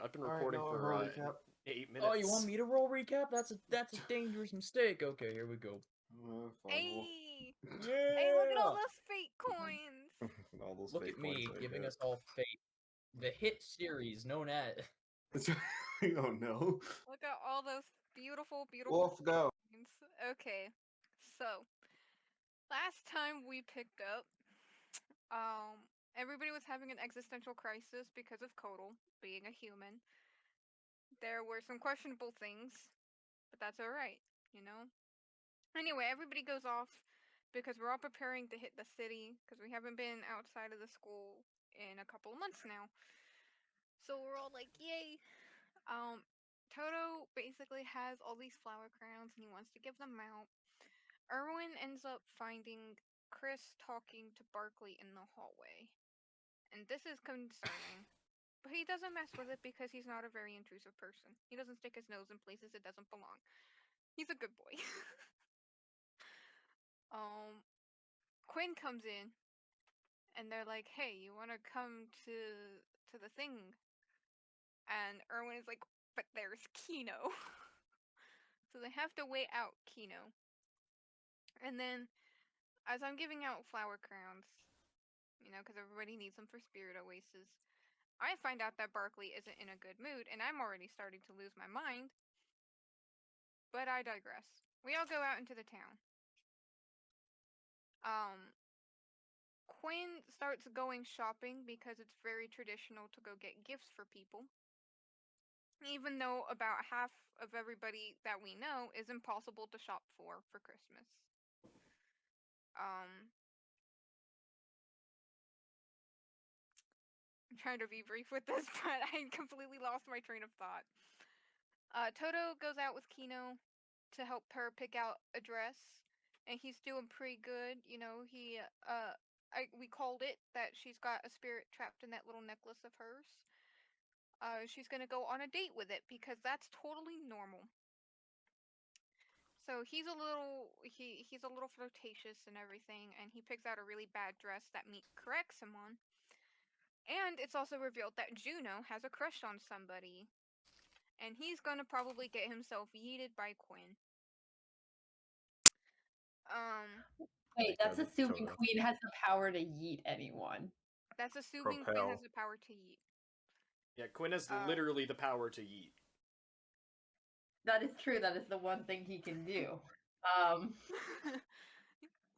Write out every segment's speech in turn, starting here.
I've been Alright, recording no, for roll recap. 8 minutes. Oh, you want me to roll recap? That's a dangerous mistake. Okay, here we go. Fine, Hey! Yeah! Hey, look at all those fake coins! all those Look fake at me coins I giving get. us all fate. The hit series known as. Oh no. Look at all those beautiful, beautiful Wolf, go. coins. Okay, so last time we picked up, everybody was having an existential crisis because of Kodal being a human. There were some questionable things, but that's alright, you know? Anyway, everybody goes off because we're all preparing to hit the city because we haven't been outside of the school in a couple of months now. So we're all like, yay. Toto basically has all these flower crowns and he wants to give them out. Erwin ends up finding Chris talking to Barkley in the hallway. And this is concerning. But he doesn't mess with it because he's not a very intrusive person. He doesn't stick his nose in places it doesn't belong. He's a good boy. Quinn comes in and they're like, hey, you wanna come to the thing? And Erwin is like, but there's Keno. So they have to wait out Keno. And then, as I'm giving out flower crowns, you know, because everybody needs them for Spirit Oasis, I find out that Barkley isn't in a good mood, and I'm already starting to lose my mind. But I digress. We all go out into the town. Quinn starts going shopping because it's very traditional to go get gifts for people. Even though about half of everybody that we know is impossible to shop for Christmas. I'm trying to be brief with this, but I completely lost my train of thought. Toto goes out with Keno to help her pick out a dress, and he's doing pretty good. You know, we called it that she's got a spirit trapped in that little necklace of hers. She's gonna go on a date with it because that's totally normal. So he's a little flirtatious and everything, and he picks out a really bad dress that Meek corrects him on. And it's also revealed that Juno has a crush on somebody, and he's gonna probably get himself yeeted by Quinn. Wait, that's assuming Toto. Queen has the power to yeet anyone. That's assuming Propel. Quinn has the power to yeet. Yeah, Quinn has literally the power to yeet. That is true. That is the one thing he can do.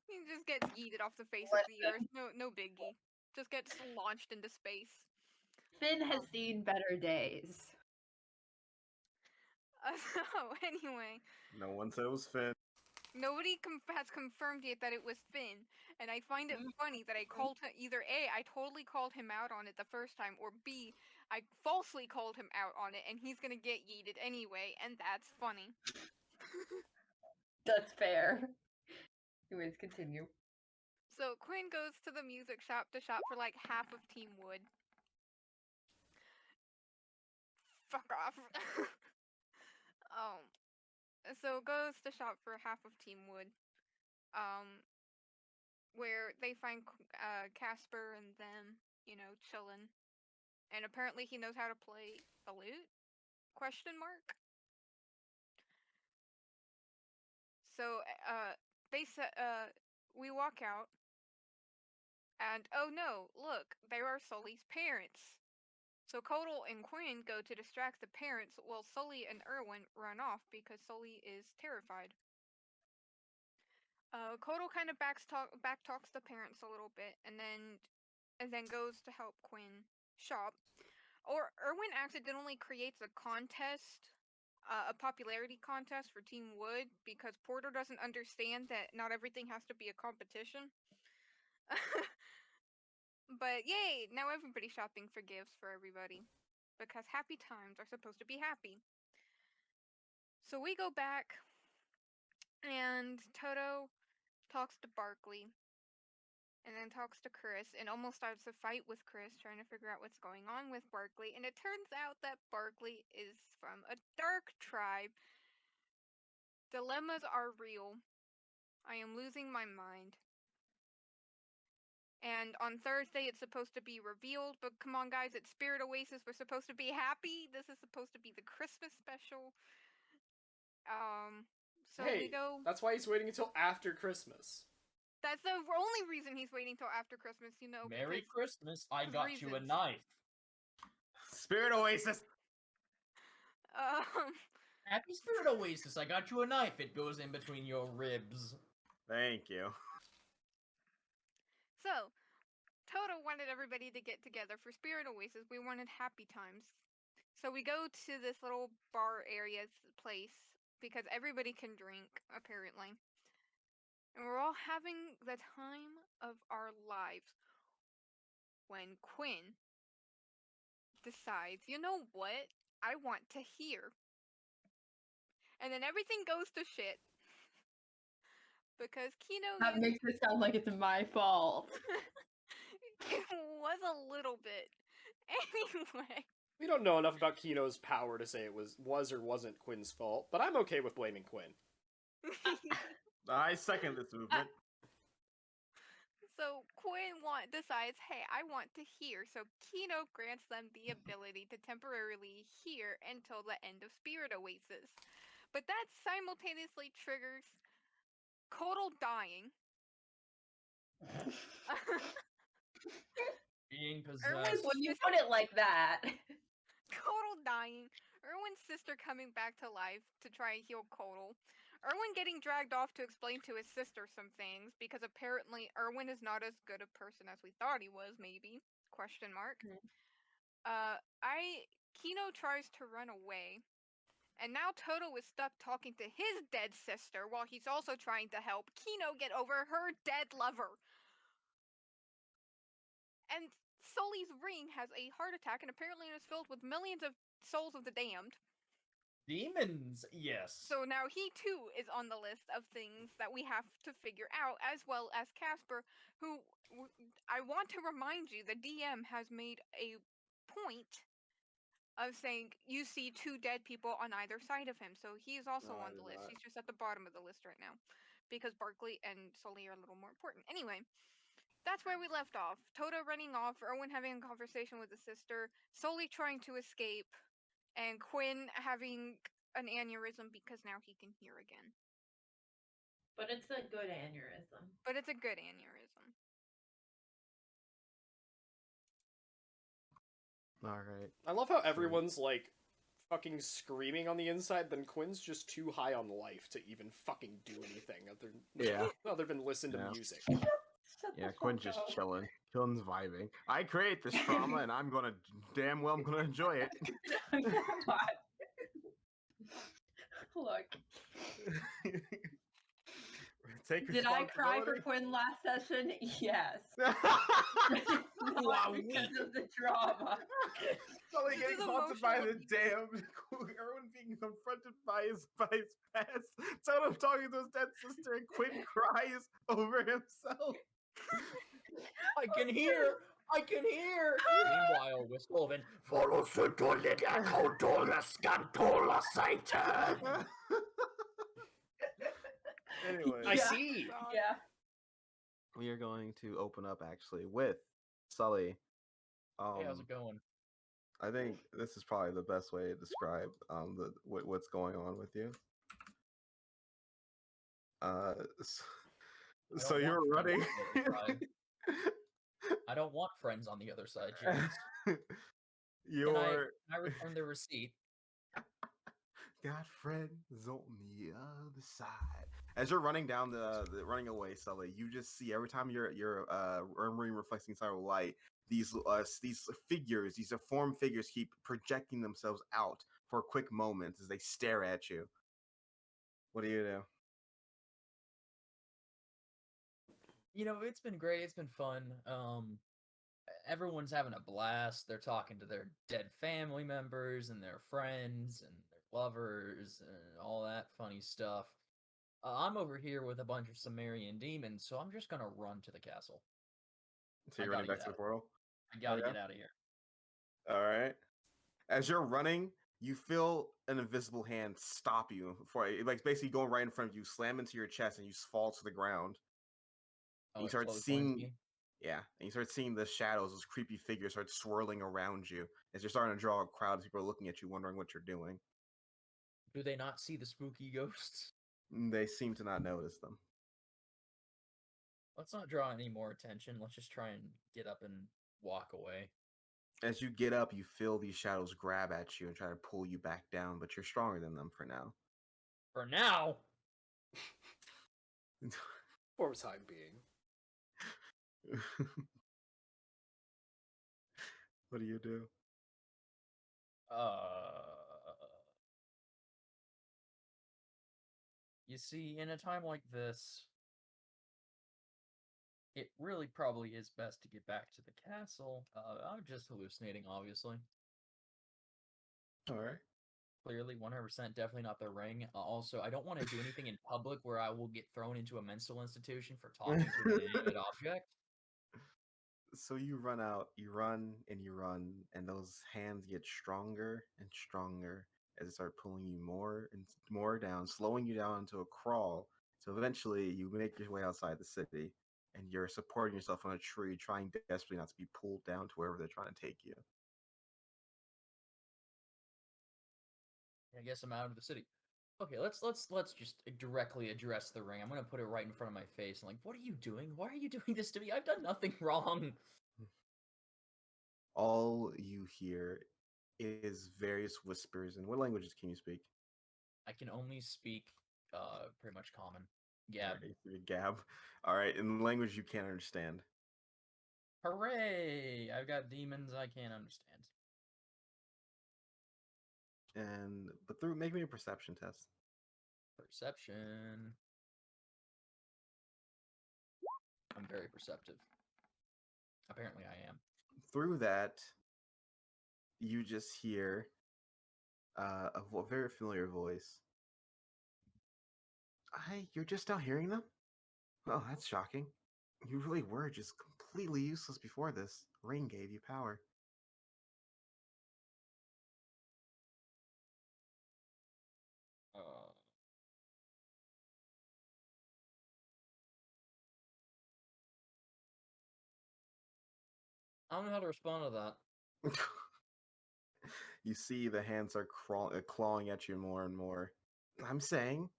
He just gets yeeted off the face of the earth. No biggie. Just gets launched into space. Finn has seen better days. So anyway, No one said it was Finn. nobody has confirmed yet that it was Finn, and I find it funny that I called him either A, I totally called him out on it the first time, or B, I falsely called him out on it, and he's gonna get yeeted anyway, and that's funny. That's fair. Anyways, continue. So Quinn goes to the music shop to shop for like half of Team Wood. Fuck off. So goes to shop for half of Team Wood. Where they find Casper and them, you know, chilling. And apparently he knows how to play the lute? Question mark. So we walk out, and oh no, look, there are Sully's parents. So Kodal and Quinn go to distract the parents while Sully and Erwin run off because Sully is terrified. Kodal kind of backtalks the parents a little bit, and then goes to help Quinn shop. Or Erwin accidentally creates a contest, a popularity contest for Team Wood because Porter doesn't understand that not everything has to be a competition. But yay, now everybody's shopping for gifts for everybody. Because happy times are supposed to be happy. So we go back, and Toto talks to Barkley, and then talks to Chris, and almost starts a fight with Chris, trying to figure out what's going on with Barkley. And it turns out that Barkley is from a dark tribe. Dilemmas are real. I am losing my mind. And on Thursday, it's supposed to be revealed. But come on, guys, it's Spirit Oasis. We're supposed to be happy. This is supposed to be the Christmas special. So hey, we go. that's why he's waiting until after Christmas. That's the only reason he's waiting till after Christmas, you know. Merry because Christmas! I got you a reasons. knife. Spirit Oasis. Happy Spirit Oasis! I got you a knife. It goes in between your ribs. Thank you. So, Toto wanted everybody to get together for Spirit Oasis. We wanted happy times. So we go to this little bar area place because everybody can drink, apparently. And we're all having the time of our lives when Quinn decides, you know what? I want to hear. And then everything goes to shit. Because Keno That makes it sound like it's my fault. It was a little bit. Anyway. We don't know enough about Keno's power to say it was or wasn't Quinn's fault, but I'm okay with blaming Quinn. I second this movement. So Quinn decides, hey, I want to hear. So Keno grants them the ability to temporarily hear until the end of Spirit Oasis. But that simultaneously triggers Kodal dying. Being Erwin's possessed. When you put it like that. Kodal dying. Erwin's sister coming back to life to try and heal Kodal. Erwin getting dragged off to explain to his sister some things because apparently Erwin is not as good a person as we thought he was, maybe. Question mark. Keno tries to run away. And now Toto is stuck talking to his dead sister while he's also trying to help Keno get over her dead lover. And Sully's ring has a heart attack and apparently it is filled with millions of souls of the damned. Demons, yes. So now he too is on the list of things that we have to figure out, as well as Casper, who I want to remind you, the DM has made a point of saying you see 2 dead people on either side of him. So he is also No, I on the did list. not. He's just at the bottom of the list right now because Barkley and Sully are a little more important. Anyway, that's where we left off. Toto running off, Erwin having a conversation with his sister, Sully trying to escape, and Quinn having an aneurysm because now he can hear again. But it's a good aneurysm. But it's a good aneurysm. Alright. I love how everyone's like fucking screaming on the inside, then Quinn's just too high on life to even fucking do anything other than listen to Yeah. music. Yeah, Quinn's just chilling. Quinn's vibing. I create this trauma and I'm gonna enjoy it. Look. Take Did I cry for responsibility. Quinn last session? Yes. Wow, Because of the drama. Sully This getting is haunted by the emotional. damned. Erwin being confronted by his past. Toto talking to his dead sister and Quinn cries over himself. I can hear! I can hear! Meanwhile, we're Sylvan. Follow Satan! Anyway, I Yeah. see. Yeah. we are going to open up actually with Sully. Hey, how's it going? I think this is probably the best way to describe what's going on with you. So don't you're want running. friends on the other side. I don't want friends on the other side, James. You're Can I return the receipt? got friends on the other side. As you're running down running away, Sully, you just see every time your armory reflecting inside of light, these figures, these deformed figures, keep projecting themselves out for quick moments as they stare at you. What do you do? You know, it's been great. It's been fun. Everyone's having a blast. They're talking to their dead family members and their friends and their lovers and all that funny stuff. I'm over here with a bunch of Sumerian demons, so I'm just gonna run to the castle. So you're I running gotta back get to the portal? I gotta Okay. get out of here. All right. As you're running, you feel an invisible hand stop you for like basically going right in front of you, slam into your chest, and you fall to the ground. Oh, You it start clotheslines seeing, me? Yeah, and you start seeing the shadows, those creepy figures start swirling around you as you're starting to draw a crowd of people looking at you, wondering what you're doing. Do they not see the spooky ghosts? They seem to not notice them. Let's not draw any more attention. Let's just try and get up and walk away. As you get up, you feel these shadows grab at you and try to pull you back down, but you're stronger than them for now. For now! For the time being. What do you do? You see, in a time like this, it really probably is best to get back to the castle. I'm just hallucinating, obviously. Alright. Clearly, 100% definitely not the ring. Also, I don't want to do anything in public where I will get thrown into a mental institution for talking to an inanimate object. So you run out, you run, and those hands get stronger and stronger as they start pulling you more and more down, slowing you down into a crawl. So eventually you make your way outside the city, and you're supporting yourself on a tree, trying desperately not to be pulled down to wherever they're trying to take you. I guess I'm out of the city. Okay, let's just directly address the ring. I'm gonna put it right in front of my face. I'm like, what are you doing? Why are you doing this to me? I've done nothing wrong. All you hear is various whispers. And what languages can you speak? I can only speak pretty much common. Gab. Alright, you speak Gab. Alright, in language you can't understand. Hooray! I've got demons I can't understand. But make me a perception test. Perception. I'm very perceptive. Apparently I am. Through that, you just hear a very familiar voice. You're just now hearing them? Oh, that's shocking. You really were just completely useless before this. Ring gave you power. I don't know how to respond to that. You see the hands are clawing at you more and more. I'm saying,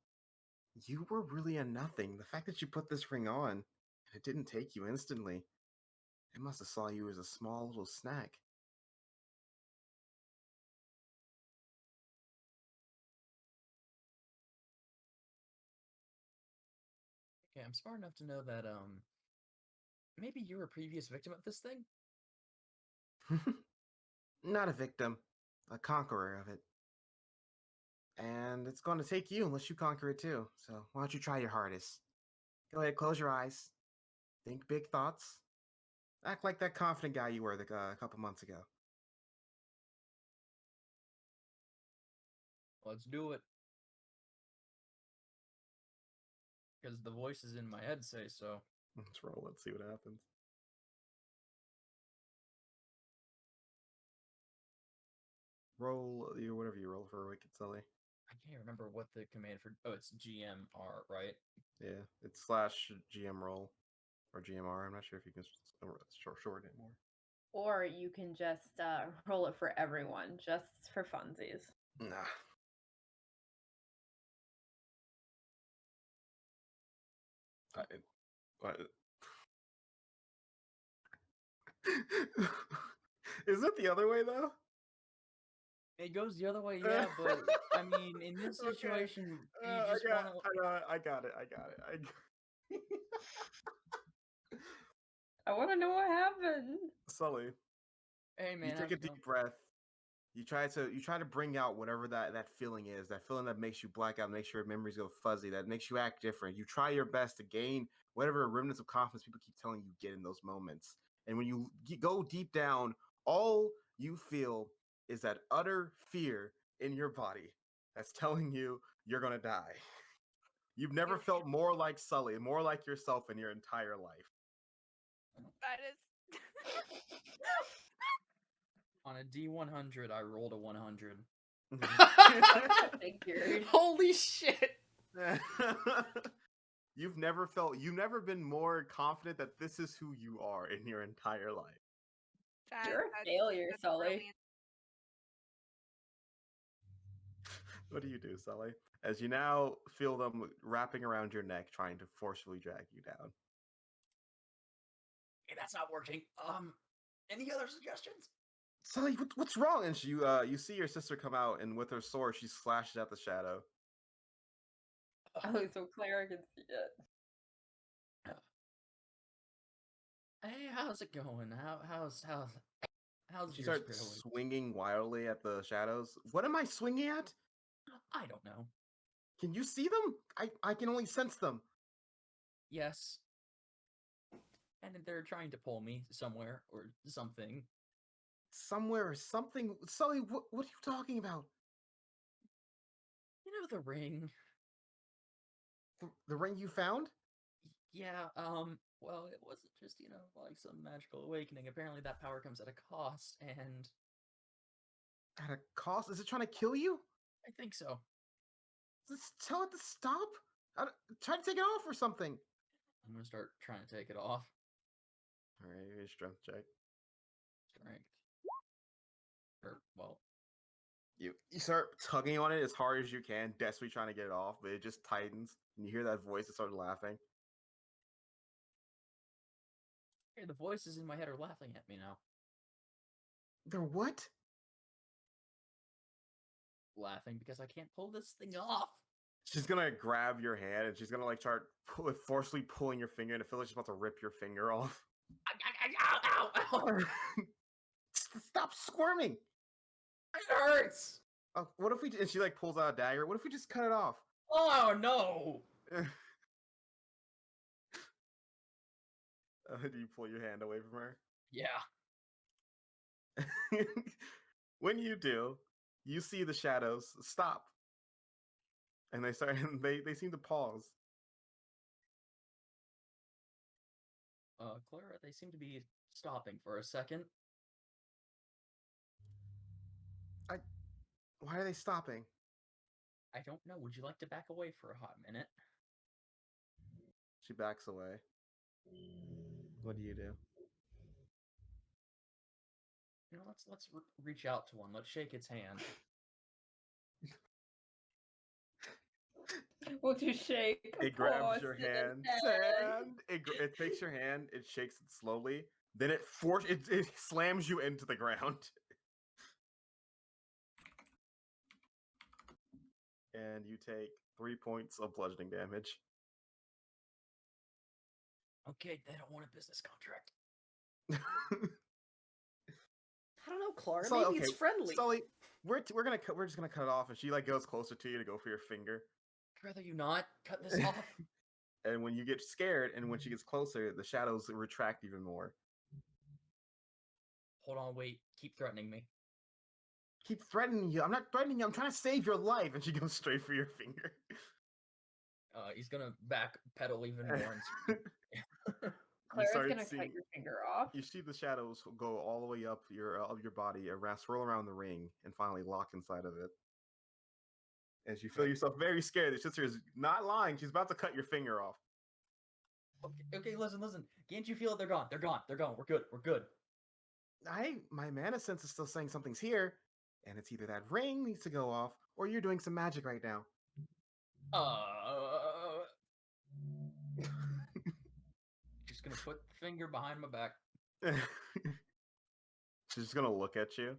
you were really a nothing. The fact that you put this ring on, and it didn't take you instantly, it must have saw you as a small little snack. Okay, I'm smart enough to know that, maybe you're a previous victim of this thing? Not a victim, a conqueror of it. And it's going to take you unless you conquer it too. So why don't you try your hardest? Go ahead, close your eyes. Think big thoughts. Act like that confident guy you were a couple months ago. Let's do it. Because the voices in my head say so. Let's roll. Let's see what happens. Roll whatever you roll for Wicked Sully. I can't remember what the command for. Oh, it's GMR, right? Yeah, it's /GM roll or GMR. I'm not sure if you can shorten it more. Or you can just roll it for everyone, just for funsies. Nah. Is it the other way though? It goes the other way, yeah, but I mean, in this situation, you just want to. I got it. I want to know what happened. Sully, Hey man, you take a deep breath. You try to bring out whatever that feeling is, that feeling that makes you black out, makes your memories go fuzzy, that makes you act different. You try your best to gain whatever remnants of confidence people keep telling you get in those moments. And when you go deep down, all you feel is that utter fear in your body that's telling you you're going to die. You've never felt more like Sully, more like yourself in your entire life. That is. On a D100, I rolled a 100. Figured. Holy shit! You've never been more confident that this is who you are in your entire life. You're a failure, that's Sully. brilliant. What do you do, Sully? As you now feel them wrapping around your neck, trying to forcefully drag you down. Hey, that's not working. Any other suggestions? Sully, what's wrong? And you see your sister come out, and with her sword, she slashes at the shadow. Oh, so Clara can see it. Hey, how's it going? How's She your starts spirit? swinging wildly at the shadows. What am I swinging at? I don't know. Can you see them? I can only sense them. Yes. And they're trying to pull me somewhere or something. Somewhere or something. Sully, what are you talking about? You know the ring? The ring you found? Yeah, well, it wasn't just, like some magical awakening. Apparently that power comes at a cost, and At a cost? Is it trying to kill you? I think so. Let's tell it to stop. Try to take it off or something. I'm gonna start trying to take it off. All right, your strength check. Strength. Well, You start tugging on it as hard as you can, desperately trying to get it off, but it just tightens, and you hear that voice that started laughing. hey, the voices in my head are laughing at me now. They're what? Laughing because I can't pull this thing off. She's gonna grab your hand, and she's gonna like start forcefully pulling your finger, and it feels like she's about to rip your finger off. Ow, ow, ow. Stop squirming! It hurts! What if we? And she like pulls out a dagger. What if we just cut it off? Oh, no! Do you pull your hand away from her? Yeah. When you do, you see the shadows stop, and they start. They seem to pause. Clara, they seem to be stopping for a second. Why are they stopping? I don't know. Would you like to back away for a hot minute? She backs away. What do you do? Let's reach out to one. Let's shake its hand. What you shake? It grabs your Force hand. It takes your hand. It shakes it slowly. Then it slams you into the ground. And you take 3 points of bludgeoning damage. Okay, they don't want a business contract. I don't know, Clara. Sully, Maybe it's friendly. Sully, we're just gonna cut it off, and she like goes closer to you to go for your finger. I'd rather you not cut this off. And when you get scared, and when she gets closer, the shadows retract even more. Hold on, wait. Keep threatening me. Keep threatening you. I'm not threatening you. I'm trying to save your life. And she goes straight for your finger. He's gonna backpedal even more. Clara's start gonna seeing- cut your finger off. You see the shadows go all the way up your body, swirl around the ring, and finally lock inside of it. As you feel yourself very scared, your sister is not lying. She's about to cut your finger off. Okay, listen. Can't you feel it? They're gone. They're gone. We're good. My mana sense is still saying something's here, and it's either that ring needs to go off, or you're doing some magic right now. Just gonna put the finger behind my back. She's just gonna look at you.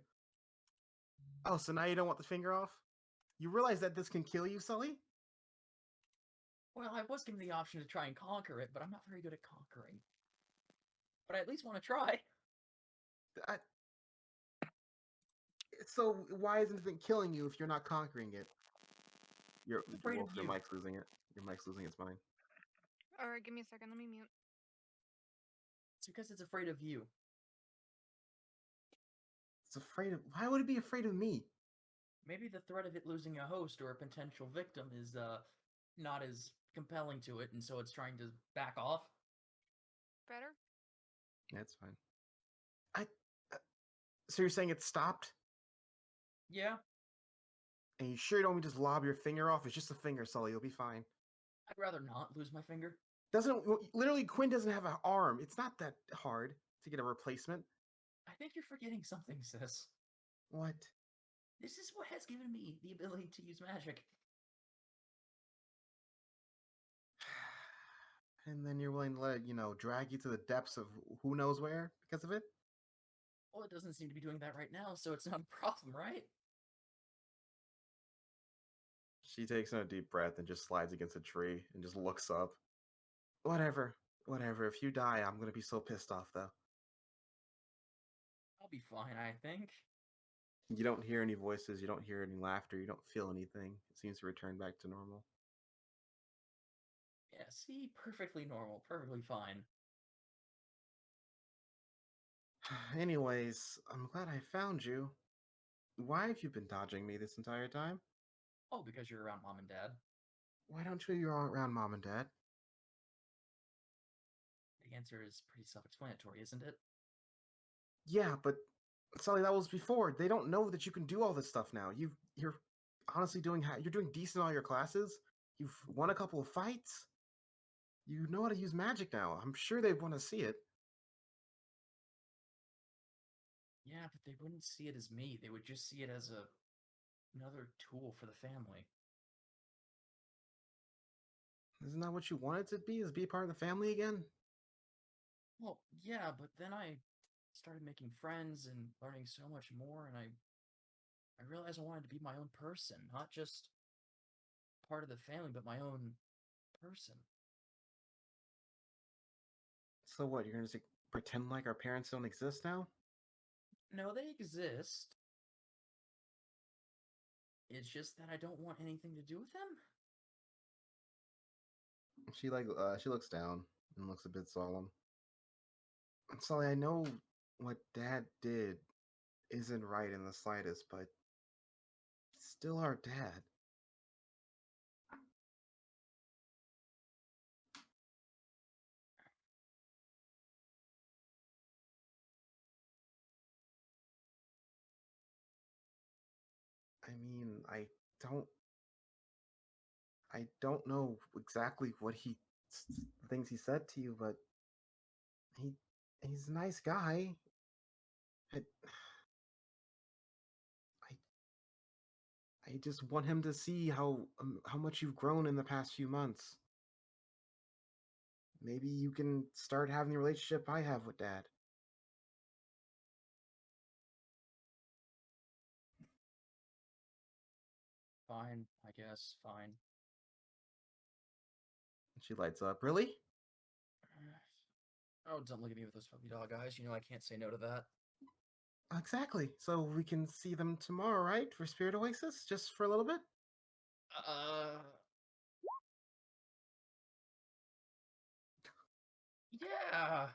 Oh, so now you don't want the finger off? You realize that this can kill you, Sully? Well, I was given the option to try and conquer it, but I'm not very good at conquering. But I at least want to try. So why isn't it killing you if you're not conquering it? Your afraid of you. mic's losing it. Your mic's losing its mind. Alright, give me a second. Let me mute. It's because it's afraid of you. It's afraid of. Why would it be afraid of me? Maybe the threat of it losing a host or a potential victim is not as compelling to it, and so it's trying to back off. Better? That's fine. So you're saying it stopped? Yeah. And you sure you don't want me to just lob your finger off? It's just a finger, Sully. You'll be fine. I'd rather not lose my finger. Literally, Quinn doesn't have an arm. It's not that hard to get a replacement. I think you're forgetting something, sis. What? This is what has given me the ability to use magic. And then you're willing to let it, drag you to the depths of who knows where because of it? Well, it doesn't seem to be doing that right now, so it's not a problem, right? She takes in a deep breath and just slides against a tree and just looks up. Whatever. If you die, I'm gonna be so pissed off, though. I'll be fine, I think. You don't hear any voices, you don't hear any laughter, you don't feel anything. It seems to return back to normal. Yeah, see? Perfectly normal, perfectly fine. Anyways, I'm glad I found you. Why have you been dodging me this entire time? Oh, because you're around Mom and Dad. Why don't you're around Mom and Dad? The answer is pretty self-explanatory, isn't it? Yeah, but Sully, that was before. They don't know that you can do all this stuff now. You're honestly you're doing decent in all your classes. You've won a couple of fights. You know how to use magic now. I'm sure they want to see it. Yeah, but they wouldn't see it as me. They would just see it as another tool for the family. Isn't that what you wanted to be? Is be part of the family again? Well, yeah, but then I started making friends and learning so much more, and I realized I wanted to be my own person, not just part of the family, but my own person. So what? You're gonna just pretend like our parents don't exist now? No, they exist. It's just that I don't want anything to do with them. She looks down and looks a bit solemn. Sully, I know what Dad did isn't right in the slightest, but he's still our dad. I mean, don't I don't know exactly what things he said to you, but he he's a nice guy. I I just want him to see how much you've grown in the past few months. Maybe you can start having the relationship I have with Dad. Fine, I guess, fine. She lights up. Really? Oh, don't look at me with those puppy dog eyes. You know I can't say no to that. Exactly. So we can see them tomorrow, right? For Spirit Oasis, just for a little bit. Yeah.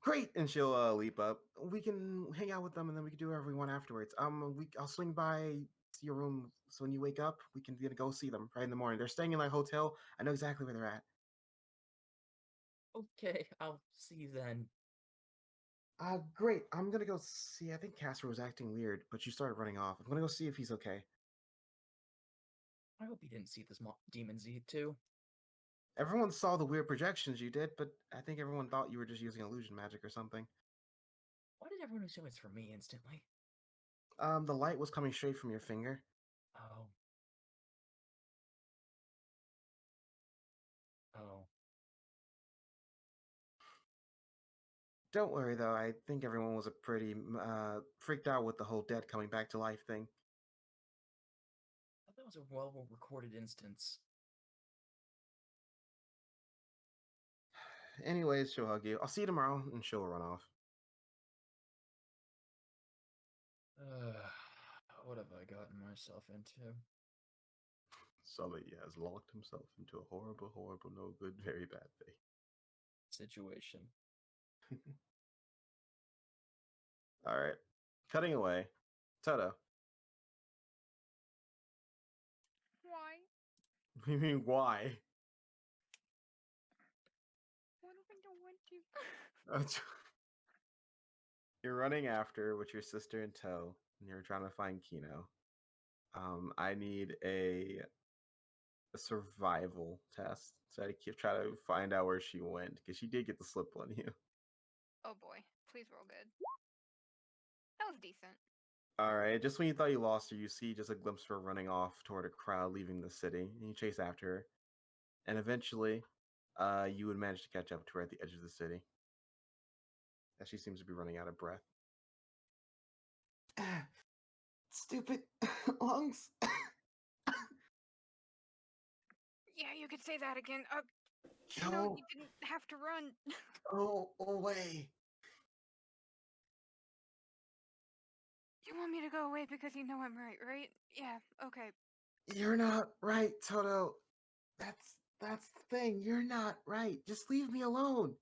Great, and she'll leap up. We can hang out with them, and then we can do whatever we want afterwards. I'll swing by to your room, so when you wake up, we can go see them right in the morning. They're staying in my hotel. I know exactly where they're at. Okay, I'll see you then. Great. I'm gonna go see. I think Casper was acting weird, but she started running off. I'm gonna go see if he's okay. I hope he didn't see this demon Z too. Everyone saw the weird projections you did, but I think everyone thought you were just using illusion magic or something. Why did everyone assume it's for me instantly? The light was coming straight from your finger. Oh. Oh. Don't worry though. I think everyone was a pretty freaked out with the whole dead coming back to life thing. I thought that was a well-recorded instance. Anyways, she'll hug you. I'll see you tomorrow, and she'll run off. What have I gotten myself into? Sully has locked himself into a horrible, horrible, no good, very bad thing. Situation. All right. Cutting away. Toto. Why? What do you mean, why? What if I don't want to? You're running after with your sister in tow, and you're trying to find Keno. I need a a survival test. So I keep trying to find out where she went because she did get the slip on you. Oh boy, please roll good. That was decent. All right, just when you thought you lost her, you see just a glimpse of her running off toward a crowd leaving the city, and you chase after her. And eventually, you would manage to catch up to her at the edge of the city, as she seems to be running out of breath. Stupid lungs. Yeah, you could say that again. No. No, you didn't have to run. Go away. You want me to go away because you know I'm right? Yeah, okay. You're not right, Toto. That's the thing. You're not right. Just leave me alone.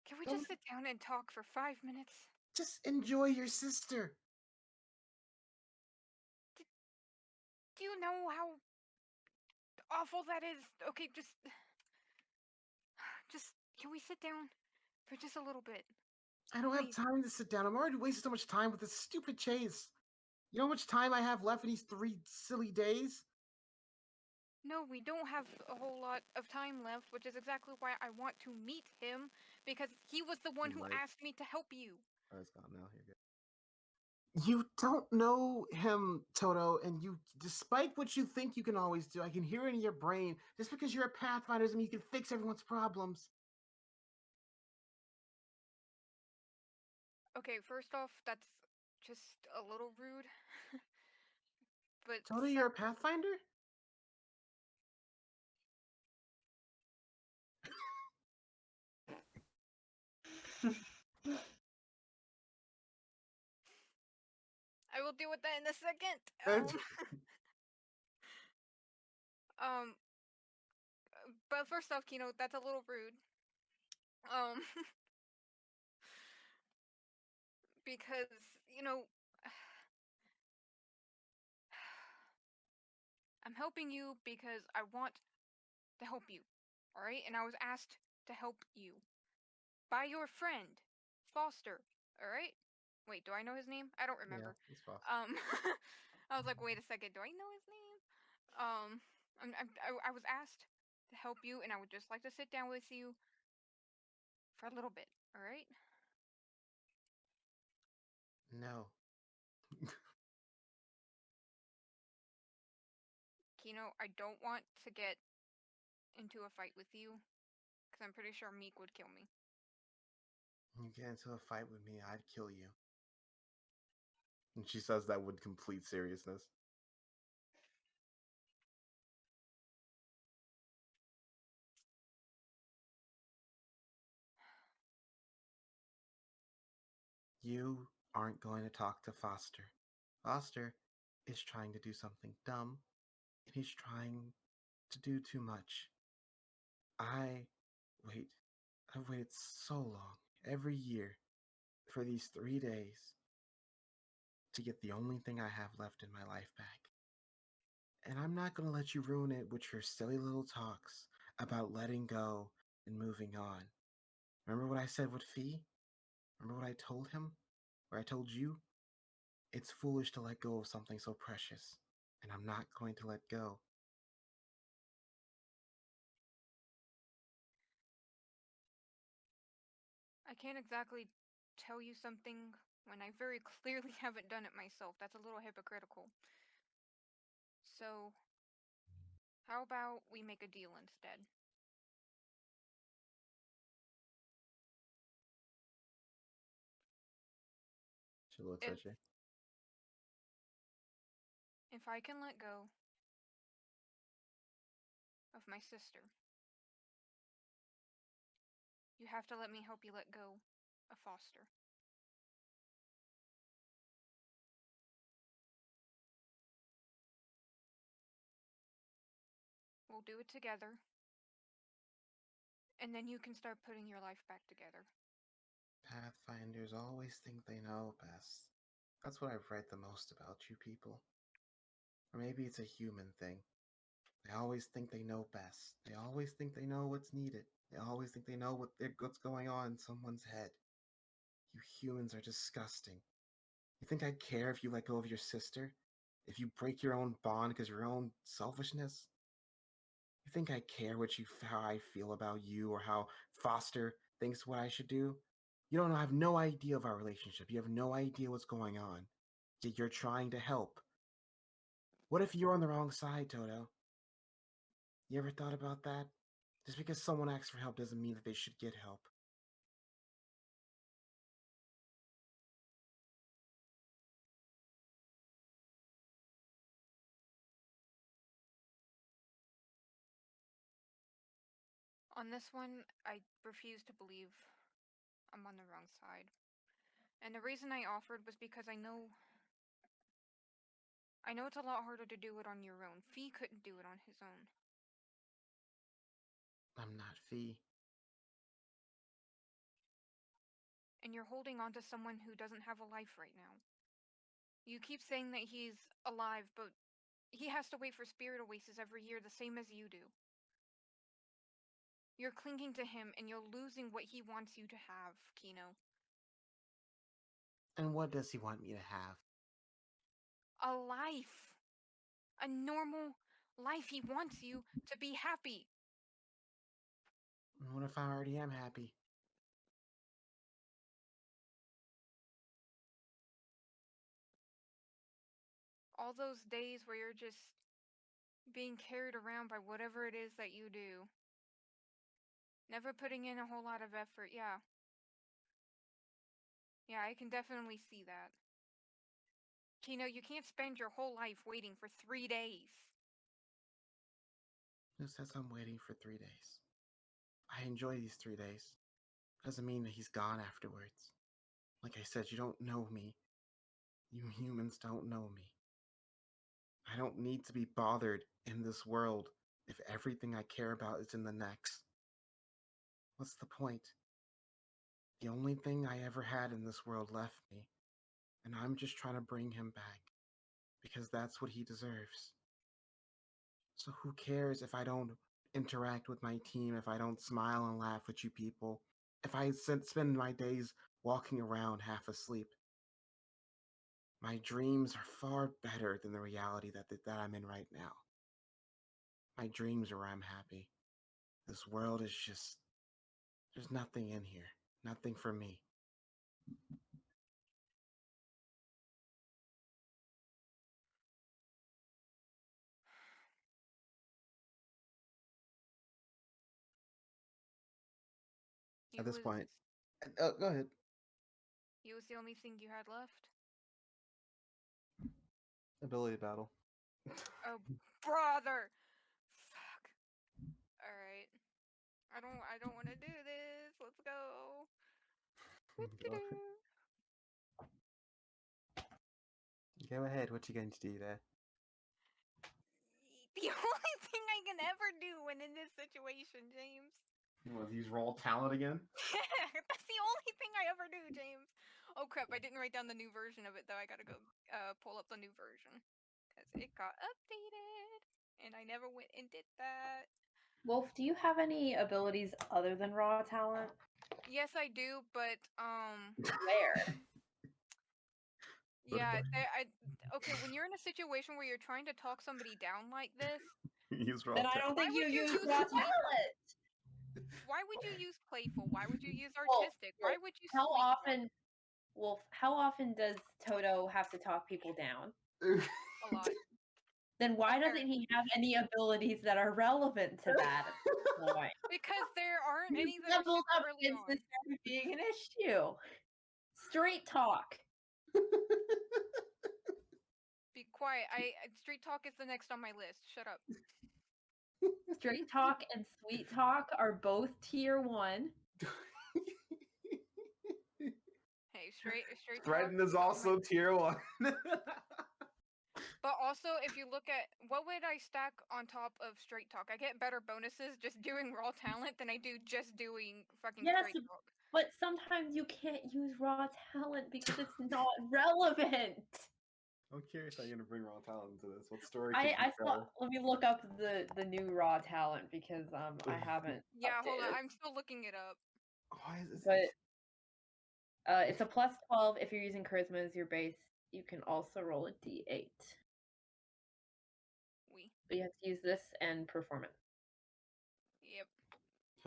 Can we Don't- just sit down and talk for 5 minutes? Just enjoy your sister. Do you know how awful that is? Okay, just can we sit down for just a little bit? I don't have Please. time to sit down. I'm already wasting so much time with this stupid chase. You know how much time I have left in these 3 silly days? No, we don't have a whole lot of time left, which is exactly why I want to meet him, because he was the one who Right. asked me to help you. Oh, it's gone now. Here you go. You don't know him, Toto, and you, despite what you think you can always do, I can hear it in your brain. Just because you're a Pathfinder doesn't mean you can fix everyone's problems. Okay, first off, that's just a little rude. But Toto, you're a Pathfinder? I will deal with that in a second. Um, but first off, Keno, that's a little rude. Because, you know, I'm helping you because I want to help you, alright? And I was asked to help you by your friend, Foster, alright? Wait, do I know his name? I don't remember. Yeah, it's fine. I was like, wait a second, do I know his name? I was asked to help you, and I would just like to sit down with you for a little bit, alright? No. Keno, I don't want to get into a fight with you, because I'm pretty sure Meek would kill me. You get into a fight with me, I'd kill you. And she says that with complete seriousness. You aren't going to talk to Foster. Foster is trying to do something dumb, and he's trying to do too much. I've waited so long, every year, for these 3 days to get the only thing I have left in my life back. And I'm not going to let you ruin it with your silly little talks about letting go and moving on. Remember what I said with Fee? Remember what I told him? Or I told you? It's foolish to let go of something so precious, and I'm not going to let go. I can't exactly tell you something when I very clearly haven't done it myself. That's a little hypocritical. So, how about we make a deal instead? She looks If- at you. If I can let go of my sister, you have to let me help you let go of Foster. We'll do it together, and then you can start putting your life back together. Pathfinders always think they know best. That's what I've read the most about you people. Or maybe it's a human thing. They always think they know best. They always think they know what's needed. They always think they know what's going on in someone's head. You humans are disgusting. You think I'd care if you let go of your sister? If you break your own bond because of your own selfishness? You think I care how I feel about you or how Foster thinks what I should do? You don't have no idea of our relationship. You have no idea what's going on. Yet you're trying to help. What if you're on the wrong side, Toto? You ever thought about that? Just because someone asks for help doesn't mean that they should get help. On this one, I refuse to believe I'm on the wrong side. And the reason I offered was because I know it's a lot harder to do it on your own. Fee couldn't do it on his own. I'm not Fee. And you're holding on to someone who doesn't have a life right now. You keep saying that he's alive, but he has to wait for Spirit Oasis every year, the same as you do. You're clinging to him, and you're losing what he wants you to have, Keno. And what does he want me to have? A life. A normal life. He wants you to be happy. What if I already am happy? All those days where you're just being carried around by whatever it is that you do. Never putting in a whole lot of effort, yeah. Yeah, I can definitely see that. Keno, you can't spend your whole life waiting for 3 days. Who says I'm waiting for 3 days? I enjoy these 3 days. Doesn't mean that he's gone afterwards. Like I said, you don't know me. You humans don't know me. I don't need to be bothered in this world if everything I care about is in the next. What's the point? The only thing I ever had in this world left me, and I'm just trying to bring him back, because that's what he deserves. So who cares if I don't interact with my team, if I don't smile and laugh with you people, if I spend my days walking around half asleep? My dreams are far better than the reality that I'm in right now. My dreams are where I'm happy. This world is just... there's nothing in here. Nothing for me. At this point... go ahead. He was the only thing you had left? Ability battle. Oh, brother! Fuck. Alright. I don't want to do this. Let's go. Go ahead. What you going to do there? The only thing I can ever do when in this situation, James. You want to use raw talent again? That's the only thing I ever do, James. Oh crap, I didn't write down the new version of it though. I gotta go pull up the new version. Because it got updated. And I never went and did that. Wolf, do you have any abilities other than raw talent? Yes, I do, but Where? Yeah, okay, when you're in a situation where you're trying to talk somebody down like this, Use raw then I talent. don't think Why you would you use use raw playful? talent. why would you use playful? Why would you use Well, artistic? Why would you How sweet talk? often, Wolf? How often does Toto have to talk people down? A lot. Then why doesn't he have any abilities that are relevant to that at this point? Because there aren't any He's that are leveled super up early since on. this started being an issue. Straight talk. Be quiet. Street talk is the next on my list. Shut up. Straight talk and sweet talk are both tier 1. Hey, straight Threaten talk is also tier 1. But also, if you look at what would I stack on top of straight talk, I get better bonuses just doing raw talent than I do just doing fucking straight talk. But sometimes you can't use raw talent because it's not relevant. I'm curious how you're gonna bring raw talent into this. What story? Let me look up the new raw talent because I haven't. Yeah, updated. hold on. I'm still looking it up. Why is this? But it's a +12 if you're using charisma as your base. You can also roll a d8. But you have to use this and performance.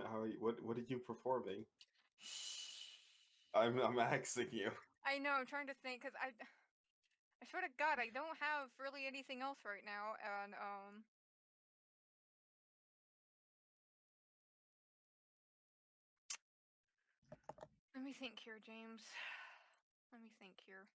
How are you, what are you performing? Shh. I'm asking you. I know. I'm trying to think because I swear to God, I don't have really anything else right now, and let me think here, James. Let me think here.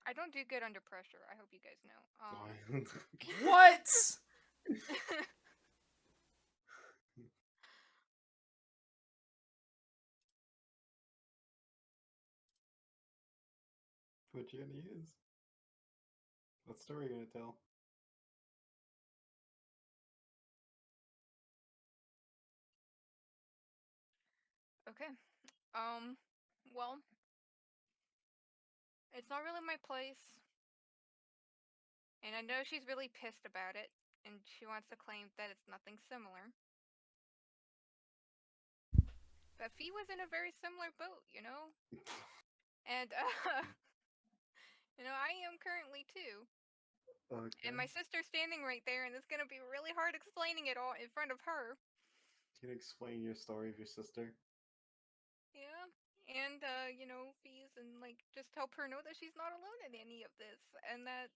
I don't do good under pressure. I hope you guys know. What? What you gonna use? What story you gonna tell? Okay. Well, it's not really my place. And I know she's really pissed about it, and she wants to claim that it's nothing similar. But Fee was in a very similar boat, you know? And, you know, I am currently too. Okay. And my sister's standing right there, and it's gonna be really hard explaining it all in front of her. Can you explain your story of your sister? Yeah. And, you know, Fee's and, like, just help her know that she's not alone in any of this, and that,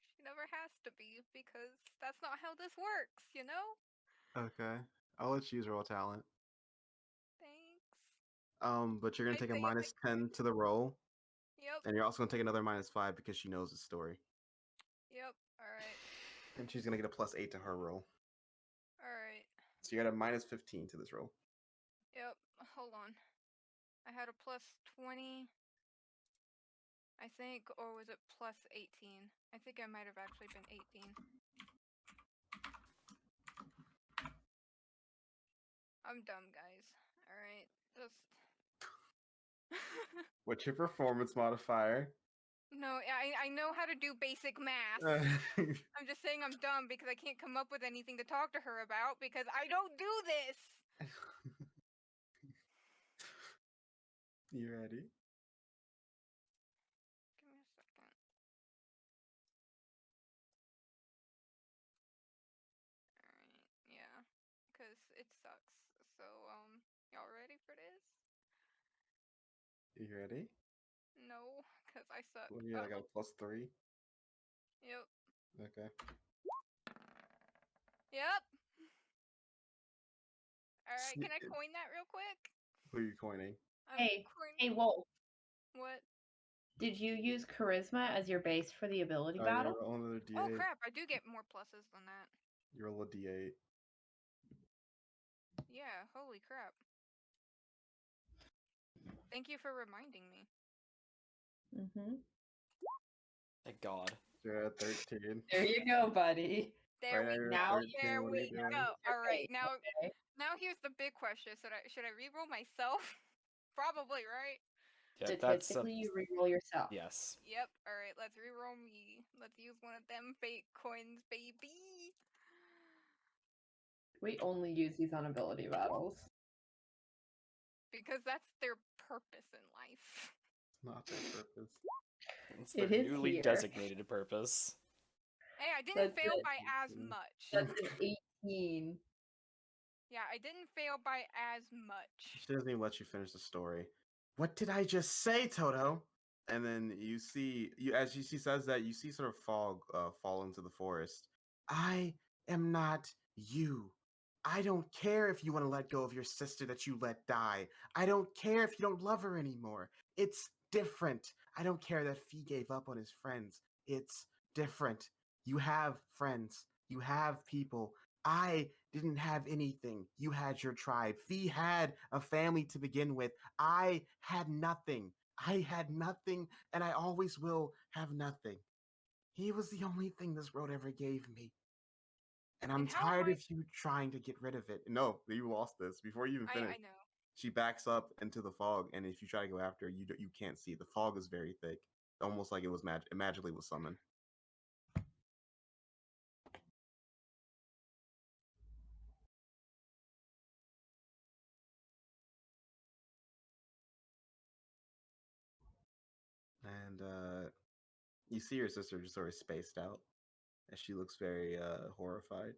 she never has to be, because that's not how this works, you know? Okay. I'll let you use raw talent. Thanks. But you're gonna I take a say it minus like 10 to the roll, Yep. and you're also gonna take another -5 because she knows the story. Yep. Alright. And she's gonna get a +8 to her roll. Alright. So you got a -15 to this roll. Yep. Hold on. I had a plus 20, I think, or was it plus 18? I think I might have actually been 18. I'm dumb, guys. Alright. Just. What's your performance modifier? No, I know how to do basic math. I'm just saying I'm dumb because I can't come up with anything to talk to her about because I don't do this. You ready? Give me a second. Alright, yeah. Because it sucks. So, y'all ready for this? You ready? No, because I suck. Well, yeah, I got a +3. Yep. Okay. Yep. Alright, can I Sne- coin that real quick? Who are you coining? I'm Hey, coining. hey, Wolf. What? Did you use charisma as your base for the ability battle? You roll another D8. Oh crap, I do get more pluses than that. You roll a D8. Yeah, holy crap. Thank you for reminding me. Mm-hmm. Thank God. You're at 13. There you go, buddy. There Right we now go. you're at 13. There What are we you doing? go. All right, Okay, now here's the big question: should I reroll myself? Probably, right? Yeah, that's Statistically, you reroll yourself. yes. Yep. All right, let's reroll me. Let's use one of them fake coins, baby. We only use these on ability battles. Because that's their purpose in life. Not their purpose. It's It their is newly here. designated purpose. Hey, I didn't That's fail it. by as much. That's an 18. Yeah, I didn't fail by as much. She doesn't even let you finish the story. What did I just say, Toto? And then you see, she says that, you see sort of fog fall into the forest. I am not you. I don't care if you want to let go of your sister that you let die. I don't care if you don't love her anymore. It's different. I don't care that Fee gave up on his friends. It's different. You have friends. You have people. I didn't have anything. You had your tribe. Fee had a family to begin with. I had nothing. I had nothing, and I always will have nothing. He was the only thing this world ever gave me. And I'm And how am tired I- of you trying to get rid of it. No, you lost this before you even I finished. know. She backs up into the fog, and if you try to go after her, you can't see. The fog is very thick, almost like it was magically was summoned. and you see your sister just sort of spaced out, as she looks very horrified.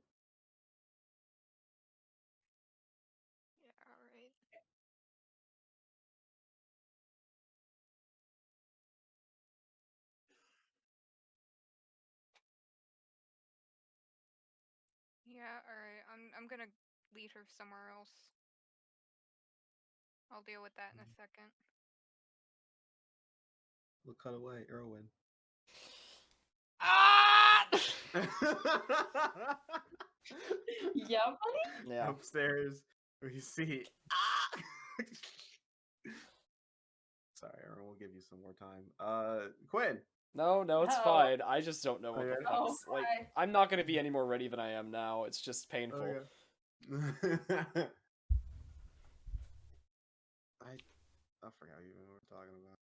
Yeah, alright. Yeah, alright. I'm gonna lead her somewhere else. I'll deal with that in a second. We'll cut away, Erwin. Ah! Yeah, buddy. Yeah. Upstairs, we see. Ah! Sorry, Erwin. We'll give you some more time. Quinn. No, it's Oh. fine. I just don't know what Okay. the fuck's like. Okay. I'm not gonna be any more ready than I am now. It's just painful. Okay. I forgot even what we're talking about.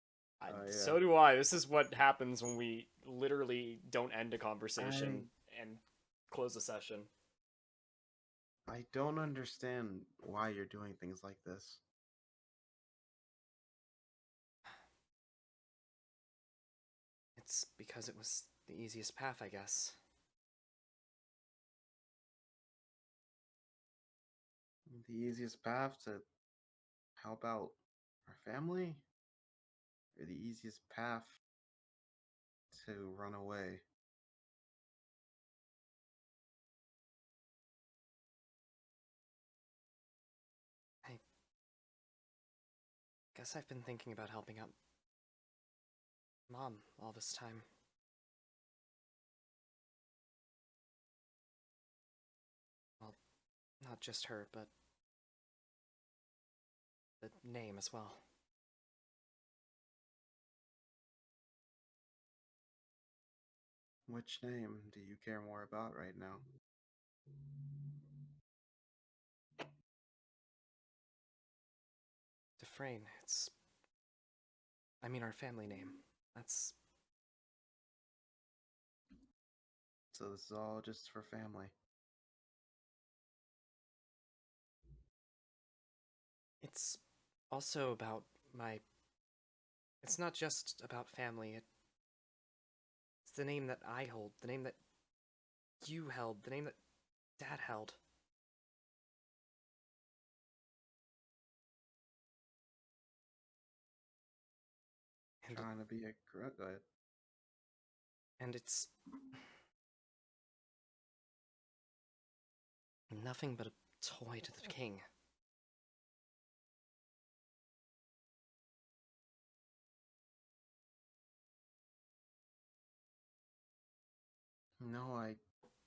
Yeah. So do I. This is what happens when we literally don't end a conversation and close a session. I don't understand why you're doing things like this. It's because it was the easiest path, I guess. The easiest path to help out our family? Or the easiest path to run away? I guess I've been thinking about helping out Mom all this time. Well, not just her, but the name as well. Which name do you care more about right now? Dufresne, I mean our family name. That's... So this is all just for family. It's also about my... It's not just about family, it's the name that I hold, the name that you held, the name that Dad held. And Trying to be a go ahead. And it's... nothing but a toy to the king. No, I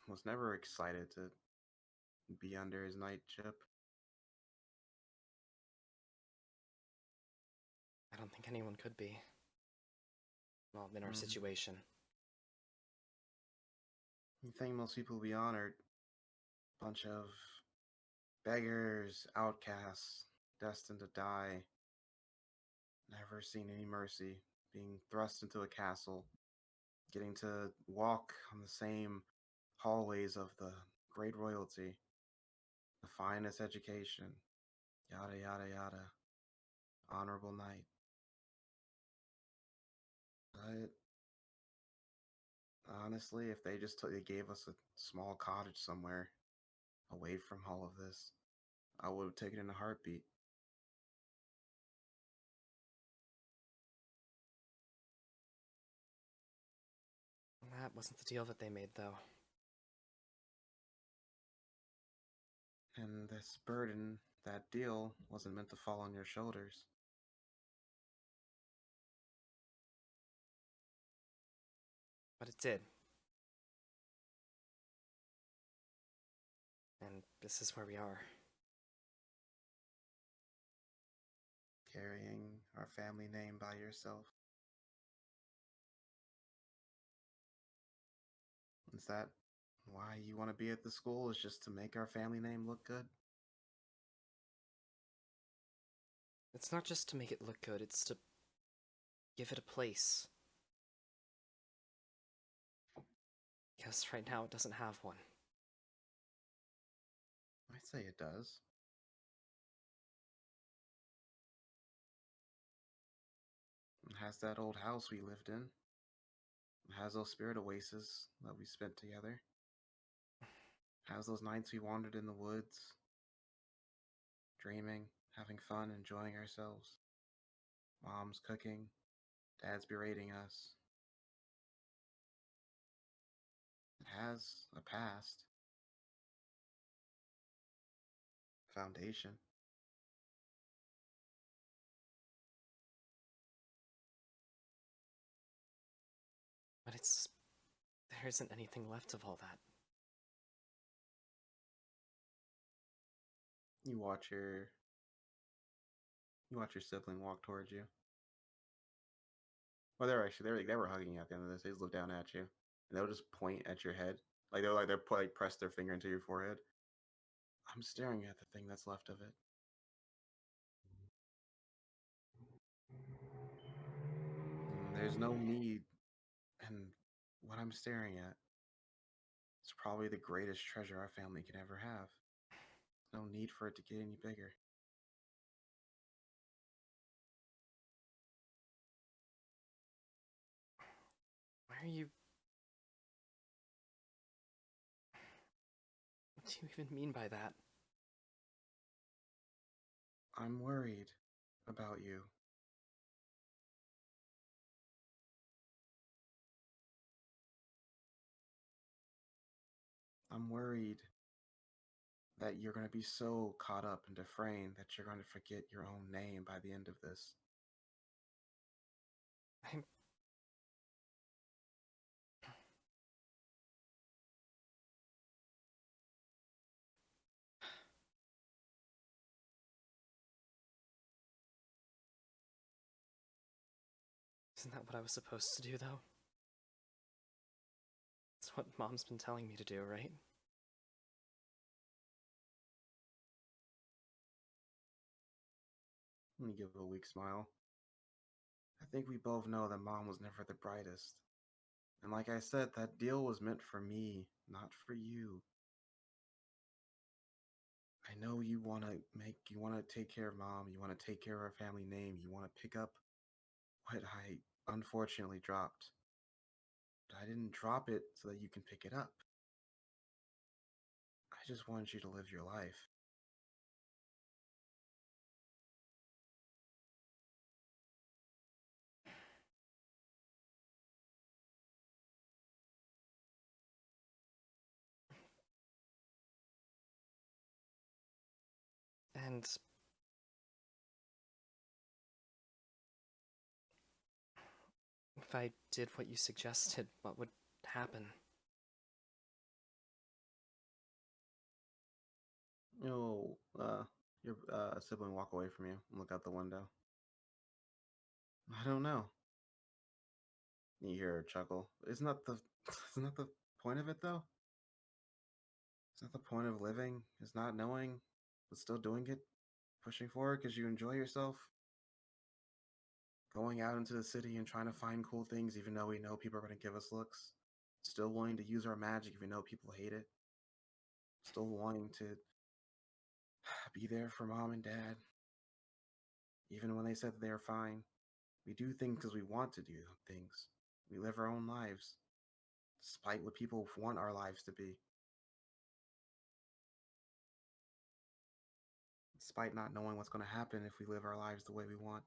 was never excited to be under his knightship. I don't think anyone could be. Well, in our Mhm. situation. You think most people will be honored? Bunch of beggars, outcasts, destined to die. Never seen any mercy. Being thrust into a castle. Getting to walk on the same hallways of the great royalty. The finest education. Yada yada yada. Honorable knight. But honestly, if they just they gave us a small cottage somewhere away from all of this, I would have taken it in a heartbeat. That wasn't the deal that they made, though. And this burden, that deal, wasn't meant to fall on your shoulders. But it did. And this is where we are. Carrying our family name by yourself. Is that why you want to be at the school? Is just to make our family name look good? It's not just to make it look good, it's to give it a place. Because right now it doesn't have one. I'd say it does. has that old house we lived in. It has those spirit oases that we spent together. It has those nights we wandered in the woods, dreaming, having fun, enjoying ourselves. Mom's cooking, Dad's berating us. It has a past. Foundation. But there isn't anything left of all that. You watch your sibling walk towards you. Well, they were hugging you at the end of this. They just look down at you, and they'll just point at your head, they'll press their finger into your forehead. I'm staring at the thing that's left of it. There's no need, and what I'm staring at is probably the greatest treasure our family can ever have. No need for it to get any bigger. Why are you... What do you even mean by that? I'm worried about you. I'm worried that you're going to be so caught up into Frayne that you're going to forget your own name by the end of this. I'm... Isn't that what I was supposed to do, though? It's what Mom's been telling me to do, right? You give a weak smile. I think we both know that Mom was never the brightest. And like I said, that deal was meant for me, not for you. I know you want to take care of Mom, you want to take care of our family name, you want to pick up what I unfortunately dropped. But I didn't drop it so that you can pick it up. I just wanted you to live your life. And... if I did what you suggested, what would happen? You'll, your sibling walk away from you and look out the window. I don't know. You hear her chuckle. Isn't that the point of it, though? Isn't that the point of living? Is not knowing, but still doing it? Pushing forward because you enjoy yourself? Going out into the city and trying to find cool things even though we know people are going to give us looks? Still wanting to use our magic even though people hate it? Still wanting to be there for Mom and Dad? Even when they said that they are fine? We do things because we want to do things. We live our own lives, despite what people want our lives to be. Despite not knowing what's going to happen if we live our lives the way we want.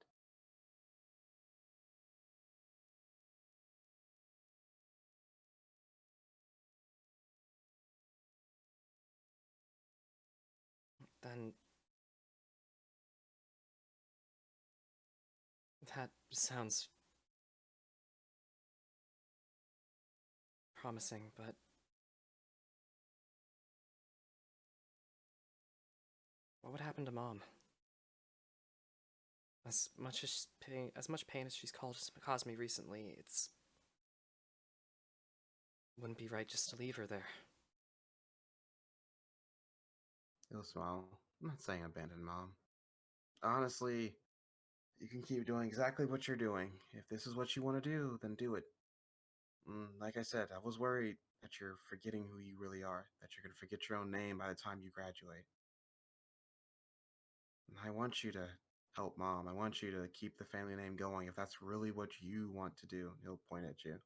Then... that sounds... promising, but... what would happen to Mom? As much pain as she's caused me recently, wouldn't be right just to leave her there. He'll smile. I'm not saying abandon Mom. Honestly, you can keep doing exactly what you're doing. If this is what you want to do, then do it. Like I said, I was worried that you're forgetting who you really are, that you're going to forget your own name by the time you graduate. And I want you to help Mom. I want you to keep the family name going if that's really what you want to do. He'll point at you.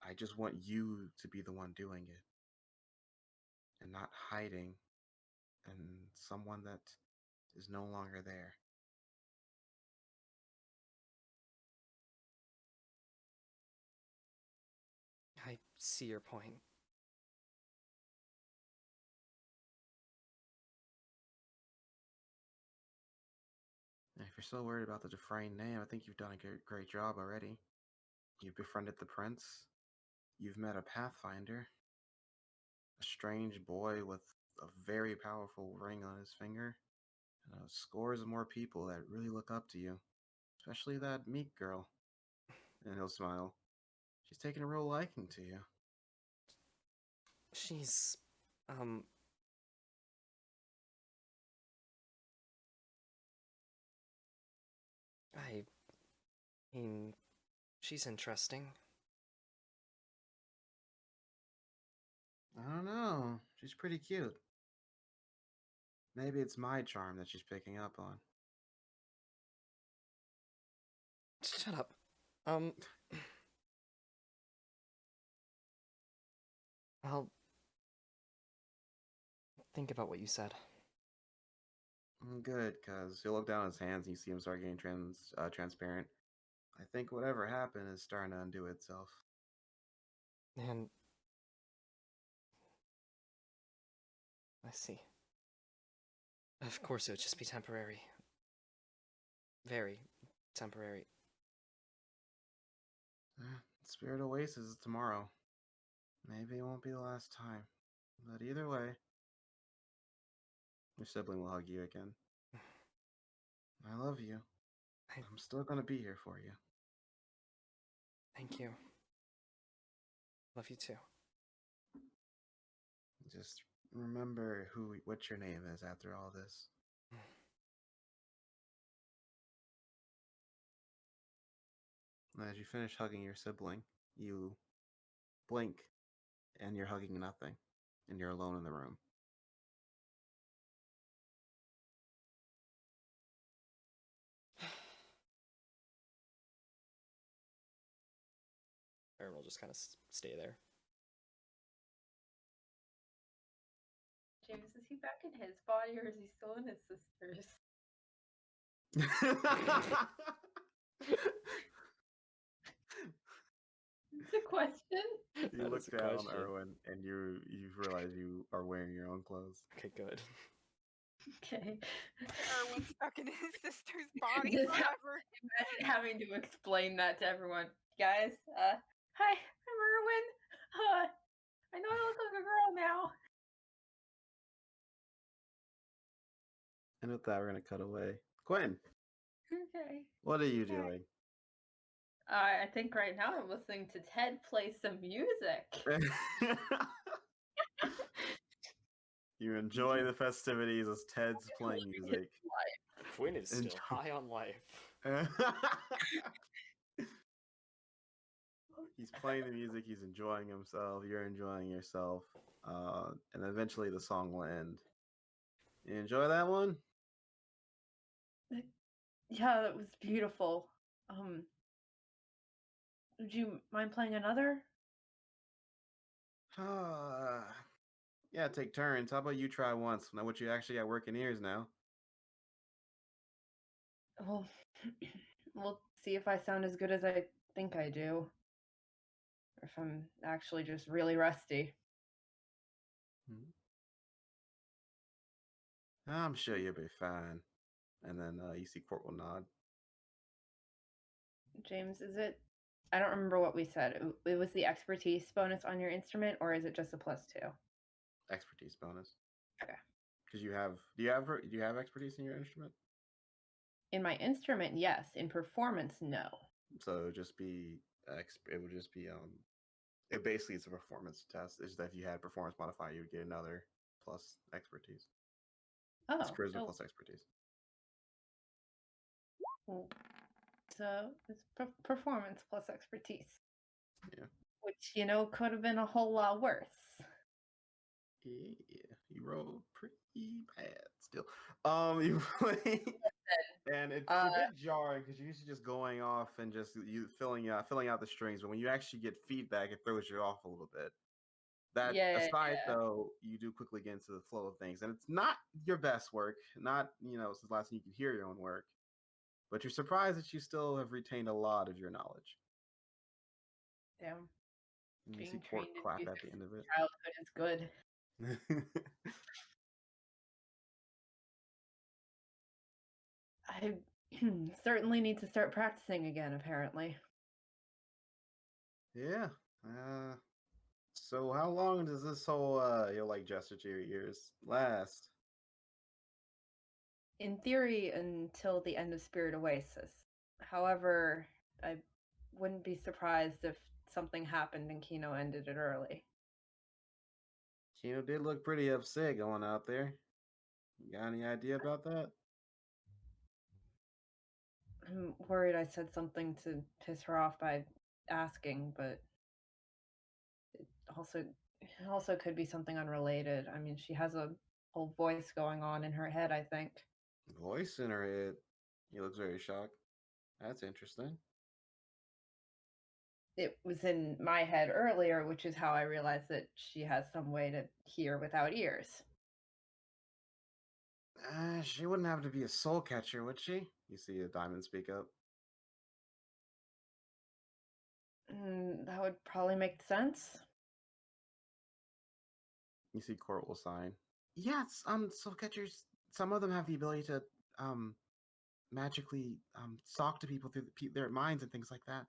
I just want you to be the one doing it and not hiding and someone that is no longer there. I see your point. And if you're still worried about the Dufresne name, I think you've done a great job already. You've befriended the prince. You've met a pathfinder. A strange boy with a very powerful ring on his finger. And scores of more people that really look up to you. Especially that meek girl. And he'll smile. She's taken a real liking to you. She's, I mean, she's interesting. I don't know. She's pretty cute. Maybe it's my charm that she's picking up on. Shut up. I'll think about what you said. Good, because he'll look down at his hands and you see him start getting transparent. I think whatever happened is starting to undo itself. And I see. Of course it would just be temporary. Very temporary. Spirit Oasis is tomorrow. Maybe it won't be the last time. But either way, your sibling will hug you again. I love you. I'm still gonna be here for you. Thank you. Love you too. Just remember what your name is after all this. As you finish hugging your sibling, you blink and you're hugging nothing. And you're alone in the room. Erwin will just kind of stay there. James, is he back in his body or is he still in his sister's? It's a question. You look down, Erwin, and you realize you are wearing your own clothes. Okay, good. Okay. Erwin's stuck in his sister's body Just forever. Imagine having to explain that to everyone. Guys, hi, I'm Erwin. I know I look like a girl now. And with that, we're going to cut away. Quinn, Okay. what are you doing? I think right now I'm listening to Ted play some music. You enjoy the festivities as Ted's playing music. Quinn is still high on life. He's playing the music, he's enjoying himself, you're enjoying yourself, and eventually the song will end. You enjoy that one? Yeah, that was beautiful. Would you mind playing another? Yeah, take turns. How about you try once? Now what you actually got working ears now. Well, we'll see if I sound as good as I think I do. Or if I'm actually just really rusty. I'm sure you'll be fine. And then you see Court will nod. James, is it? I don't remember what we said. It was the expertise bonus on your instrument, or is it just a +2? Expertise bonus. Okay. Because you have. Do you have expertise in your instrument? In my instrument, yes. In performance, no. So it would just be. It basically is a performance test. Is that if you had performance modifier, you would get another plus expertise. Oh. It's charisma plus expertise. So it's performance plus expertise. Yeah. Which, could have been a whole lot worse. Yeah, you rolled pretty bad still. You and it's a bit jarring because you're usually just going off and just you filling out the strings, but when you actually get feedback, it throws you off a little bit. That aside, though, you do quickly get into the flow of things, and it's not your best work. Not since the last time you could hear your own work, but you're surprised that you still have retained a lot of your knowledge. Damn. And you see Being Court trained in clap music at the end of since it. childhood is good. I certainly need to start practicing again, apparently. Yeah. So how long does this whole gesture to your ears last? In theory, until the end of Spirit Oasis. However, I wouldn't be surprised if something happened and Keno ended it early. Keno did look pretty upset going out there. You got any idea about that? I'm worried I said something to piss her off by asking, but it also could be something unrelated. I mean, she has a whole voice going on in her head, I think. Voice in her head. He looks very shocked. That's interesting. It was in my head earlier, which is how I realized that she has some way to hear without ears. She wouldn't have to be a soul catcher, would she? You see a diamond speak up. That would probably make sense. You see Court will sign. Yes, soul catchers, some of them have the ability to magically talk to people through their minds and things like that.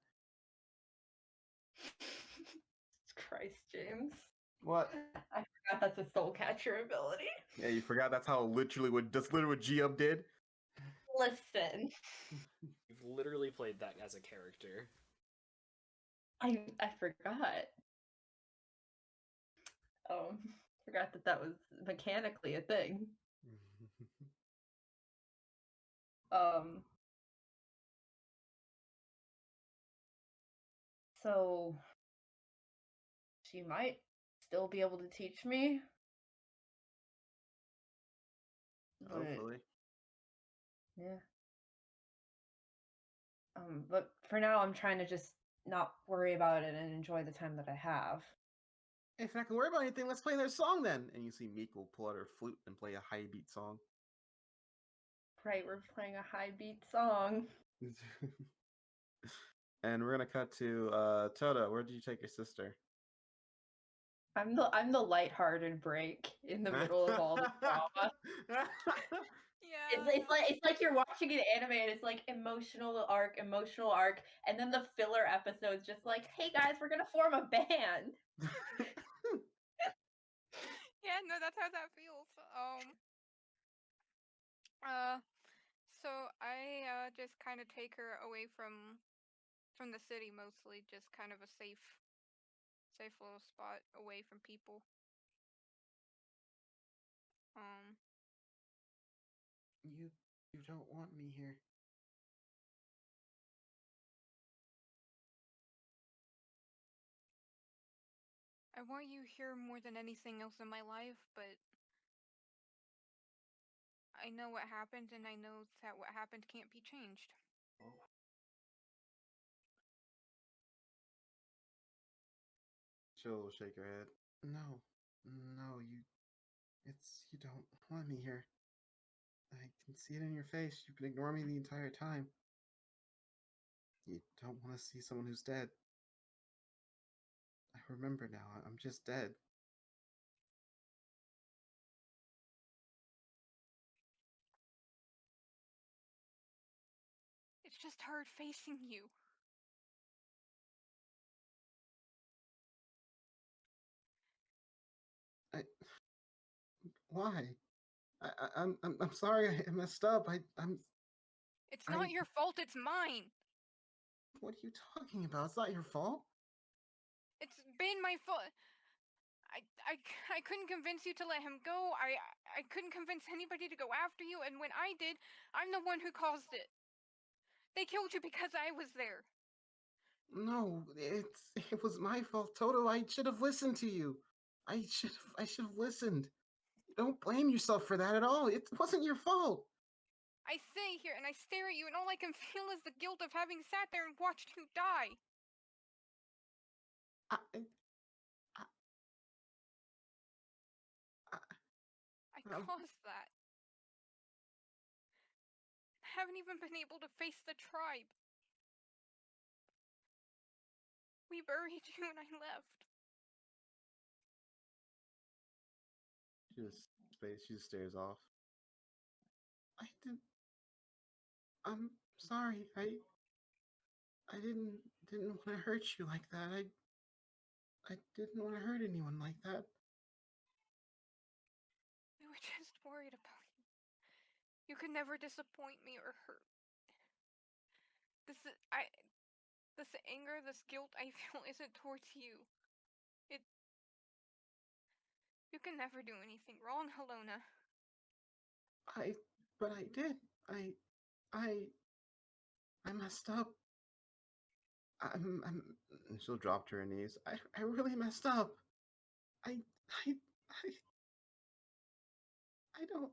Christ, James. What? I forgot that's a soul catcher ability. Yeah, you forgot that's how literally what G-Up did? Listen. You've literally played that as a character. I forgot. Forgot that was mechanically a thing. So she might still be able to teach me. Hopefully. Yeah. But for now, I'm trying to just not worry about it and enjoy the time that I have. If I can worry about anything, let's play their song then. And you see Meek will pull out her flute and play a high beat song. Right, we're playing a high beat song. And we're gonna cut to Toto. Where did you take your sister? I'm the lighthearted break in the middle of all the drama. Yeah. It's like you're watching an anime and it's like emotional arc, and then the filler episode's just like, hey guys, we're gonna form a band. Yeah, no, that's how that feels. So I just kind of take her away from the city mostly, just kind of a safe little spot away from people. You don't want me here. I want you here more than anything else in my life, but I know what happened, and I know that what happened can't be changed. She'll shake her head. No, you don't want me here. I can see it in your face. You've been ignoring me the entire time. You don't want to see someone who's dead. I remember now. I'm just dead. It's just hard facing you. Why? I'm sorry. I messed up. It's not your fault. It's mine. What are you talking about? It's not your fault. It's been my fault. I couldn't convince you to let him go. I couldn't convince anybody to go after you, and when I did, I'm the one who caused it. They killed you because I was there. No, it was my fault, Toto. I should have listened to you. I should have listened. Don't blame yourself for that at all. It wasn't your fault. I sit here and I stare at you, and all I can feel is the guilt of having sat there and watched you die. I, I Um, caused that. I haven't even been able to face the tribe. We buried you and I left. she just stares off. I didn't. I'm sorry. I didn't want to hurt you like that. I didn't want to hurt anyone like that. We were just worried about you. You could never disappoint me or hurt. This anger, this guilt I feel isn't towards you. You can never do anything wrong, Helena. But I did. I messed up. She'll drop to her knees. I really messed up. I don't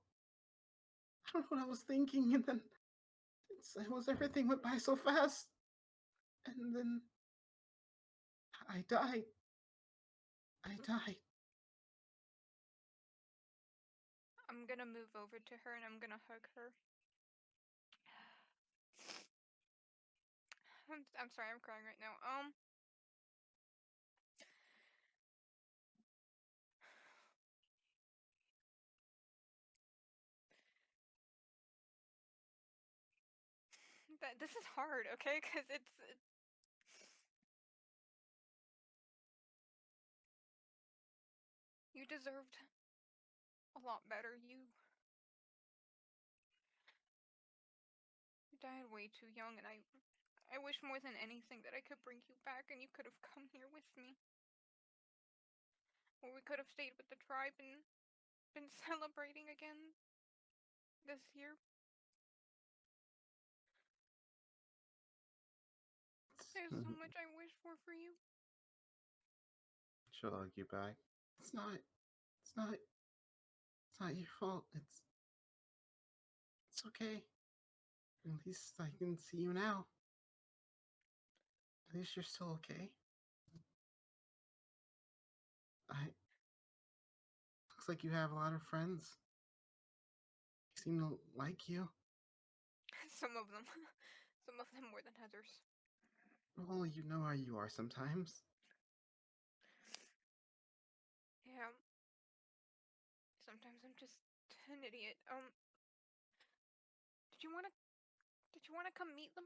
know what I was thinking, and then everything went by so fast, and then I died. I'm gonna move over to her and I'm gonna hug her. I'm sorry, I'm crying right now. This is hard, okay? Because you deserved a lot better. You died way too young, and I wish more than anything that I could bring you back and you could have come here with me. Or we could have stayed with the tribe and been celebrating again this year. There's so much I wish for you. She'll hug you back. It's not your fault. It's okay. At least I can see you now. At least you're still okay. Looks like you have a lot of friends. They seem to like you. Some of them. Some of them more than others. Well, you know how you are sometimes. Yeah. Sometimes I'm just an idiot. Did you wanna come meet them?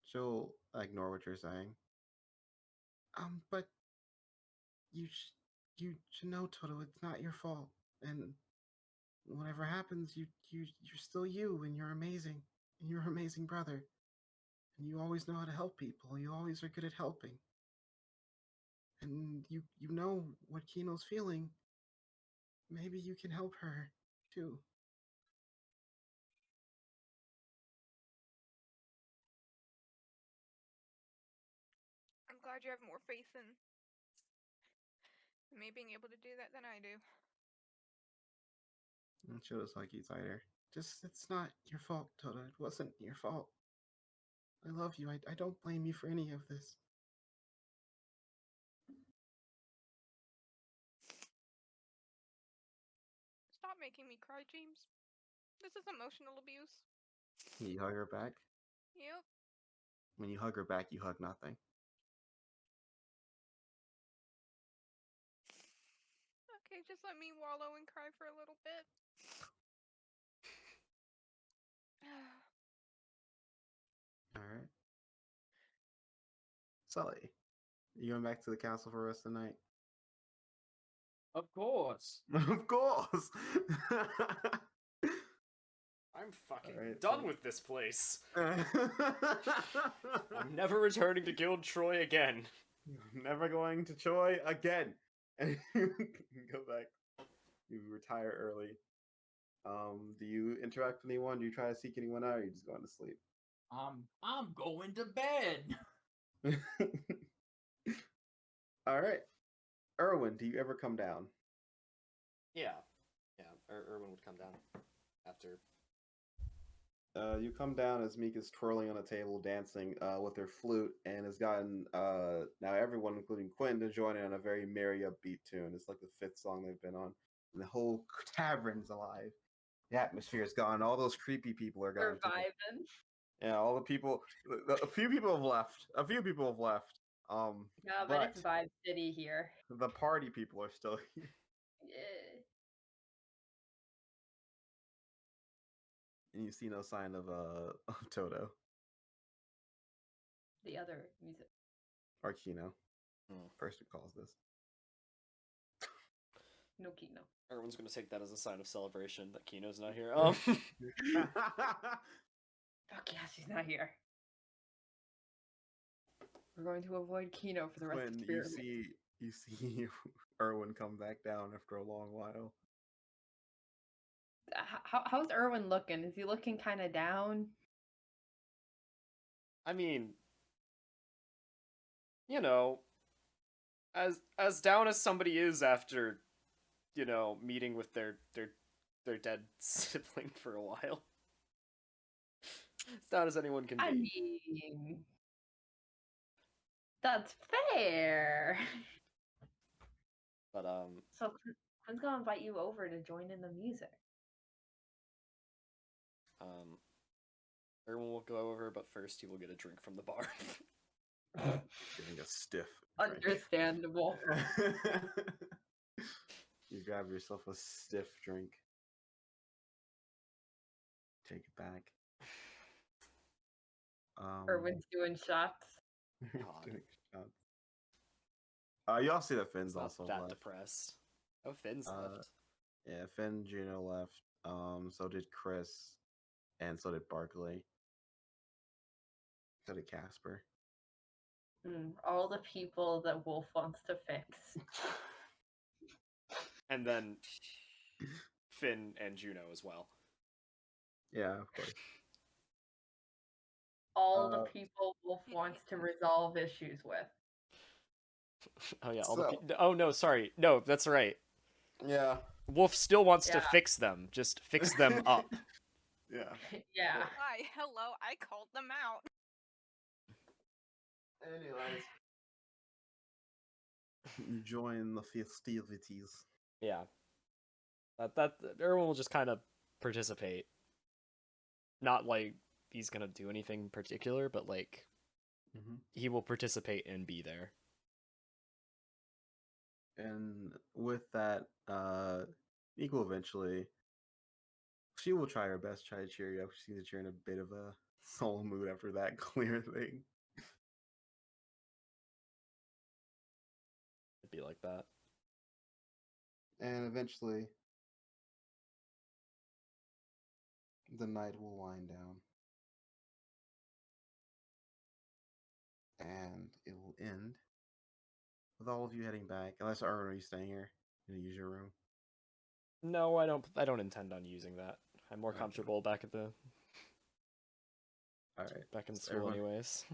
She'll ignore what you're saying. But you should know, Toto, it's not your fault. And whatever happens, you're still you, and you're amazing. And you're an amazing brother. And you always know how to help people. You always are good at helping. And you know what Keno's feeling. Maybe you can help her, too. I'm glad you have more faith in me being able to do that than I do. And she'll just hug you tighter. It's not your fault, Toto. It wasn't your fault. I love you. I don't blame you for any of this. Stop making me cry, James. This is emotional abuse. You hug her back. Yep. When you hug her back, you hug nothing. Okay, just let me wallow and cry for a little bit. Alright. Sully, you going back to the castle for the rest of the night? Of course. Of course! I'm fucking Alright, done so- with this place. I'm never returning to Guild Troy again. Never going to Choi again. And you go back. You retire early. Do you interact with anyone? Do you try to seek anyone out, or are you just going to sleep? I'm going to bed. All right. Erwin, do you ever come down? Yeah. Erwin would come down after. You come down as Meek is twirling on a table, dancing with her flute, and has gotten now everyone, including Quinn, to join in on a very merry, upbeat tune. It's like the fifth song they've been on, and the whole tavern's alive. The atmosphere is gone. All those creepy people are gone. too. Surviving. Yeah, all the people. A few people have left. Yeah, but it's Vibe City here. the party people are still here. Yeah. And you see no sign of Toto The other music. or Keno. Hmm. Person who calls this. No Keno. Erwin's gonna take that as a sign of celebration that Keno's not here. Fuck yeah, she's not here. We're going to avoid Keno for the rest of the When experiment. you see Erwin come back down after a long while. How's Erwin looking? Is he looking kind of down? I mean, you know, as down as somebody is after, you know, meeting with their dead sibling for a while. As down as anyone can be. I mean, that's fair. But So Quinn's gonna invite you over to join in the music. Erwin will go over, but first he will get a drink from the bar. Getting a stiff drink. Understandable. You grab yourself a stiff drink. Take it back. Erwin's doing shots. God. Doing shots. You all see that Finn's Not also that left. depressed. Oh, Finn's left. Yeah, Finn, Juno left. So did Chris, and so did Barkley. So did Casper. All the people that Wolf wants to fix. And then Finn and Juno as well. Yeah, of course. All the people Wolf wants to resolve issues with. Oh yeah, So- oh no, sorry. No, that's right. Yeah. Wolf still wants to Yeah. fix them. Just fix them up. Yeah. Yeah. Hi, hello, I called them out. Anyways. You join the festivities. Yeah. That everyone will just kind of participate. Not like he's gonna do anything particular, but like he will participate and be there. And with that, Nick will eventually. She will try her best, try to cheer you up. She seems that you're in a bit of a soul mood after that clear thing. It'd be like that. And eventually, the night will wind down. And it will end with all of you heading back. Unless, Arwen, are you staying here? You gonna use your room? No, I don't intend on using that. I'm more Okay. comfortable back at the Alright. back in So school anyways.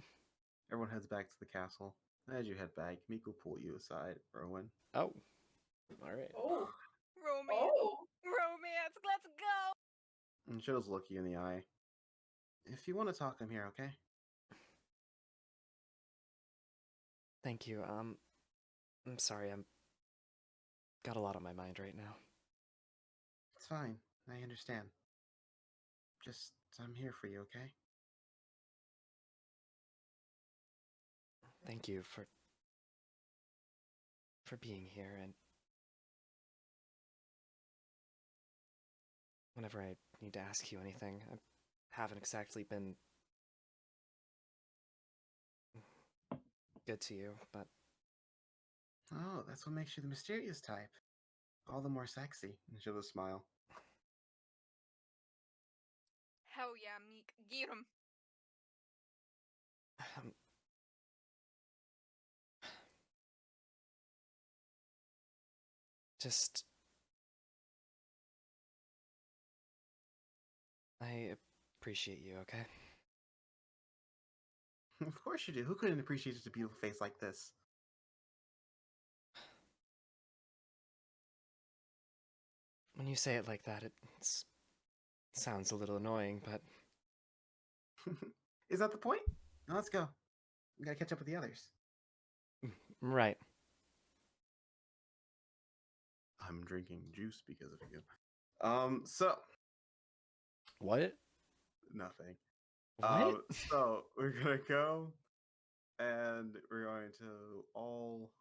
Everyone heads back to the castle. As you head back, Meek will pull you aside, Erwin. Oh. Alright. Oh. Romance, let's go! And she'll just look you in the eye. If you want to talk, I'm here, okay? Thank you. I'm sorry, I'm got a lot on my mind right now. It's fine. I understand. Just, I'm here for you, okay? Thank you for being here, and whenever I need to ask you anything, I haven't exactly been good to you, but Oh, that's what makes you the mysterious type. All the more sexy. And she'll just smile. Hell yeah, Meek, get him. just I appreciate you, okay? Of course you do. Who couldn't appreciate just a beautiful face like this? When you say it like that, it sounds a little annoying, but Is that the point? Now let's go. We gotta catch up with the others. right. I'm drinking juice because of you. So What? nothing. What? So we're gonna go, and we're going to all.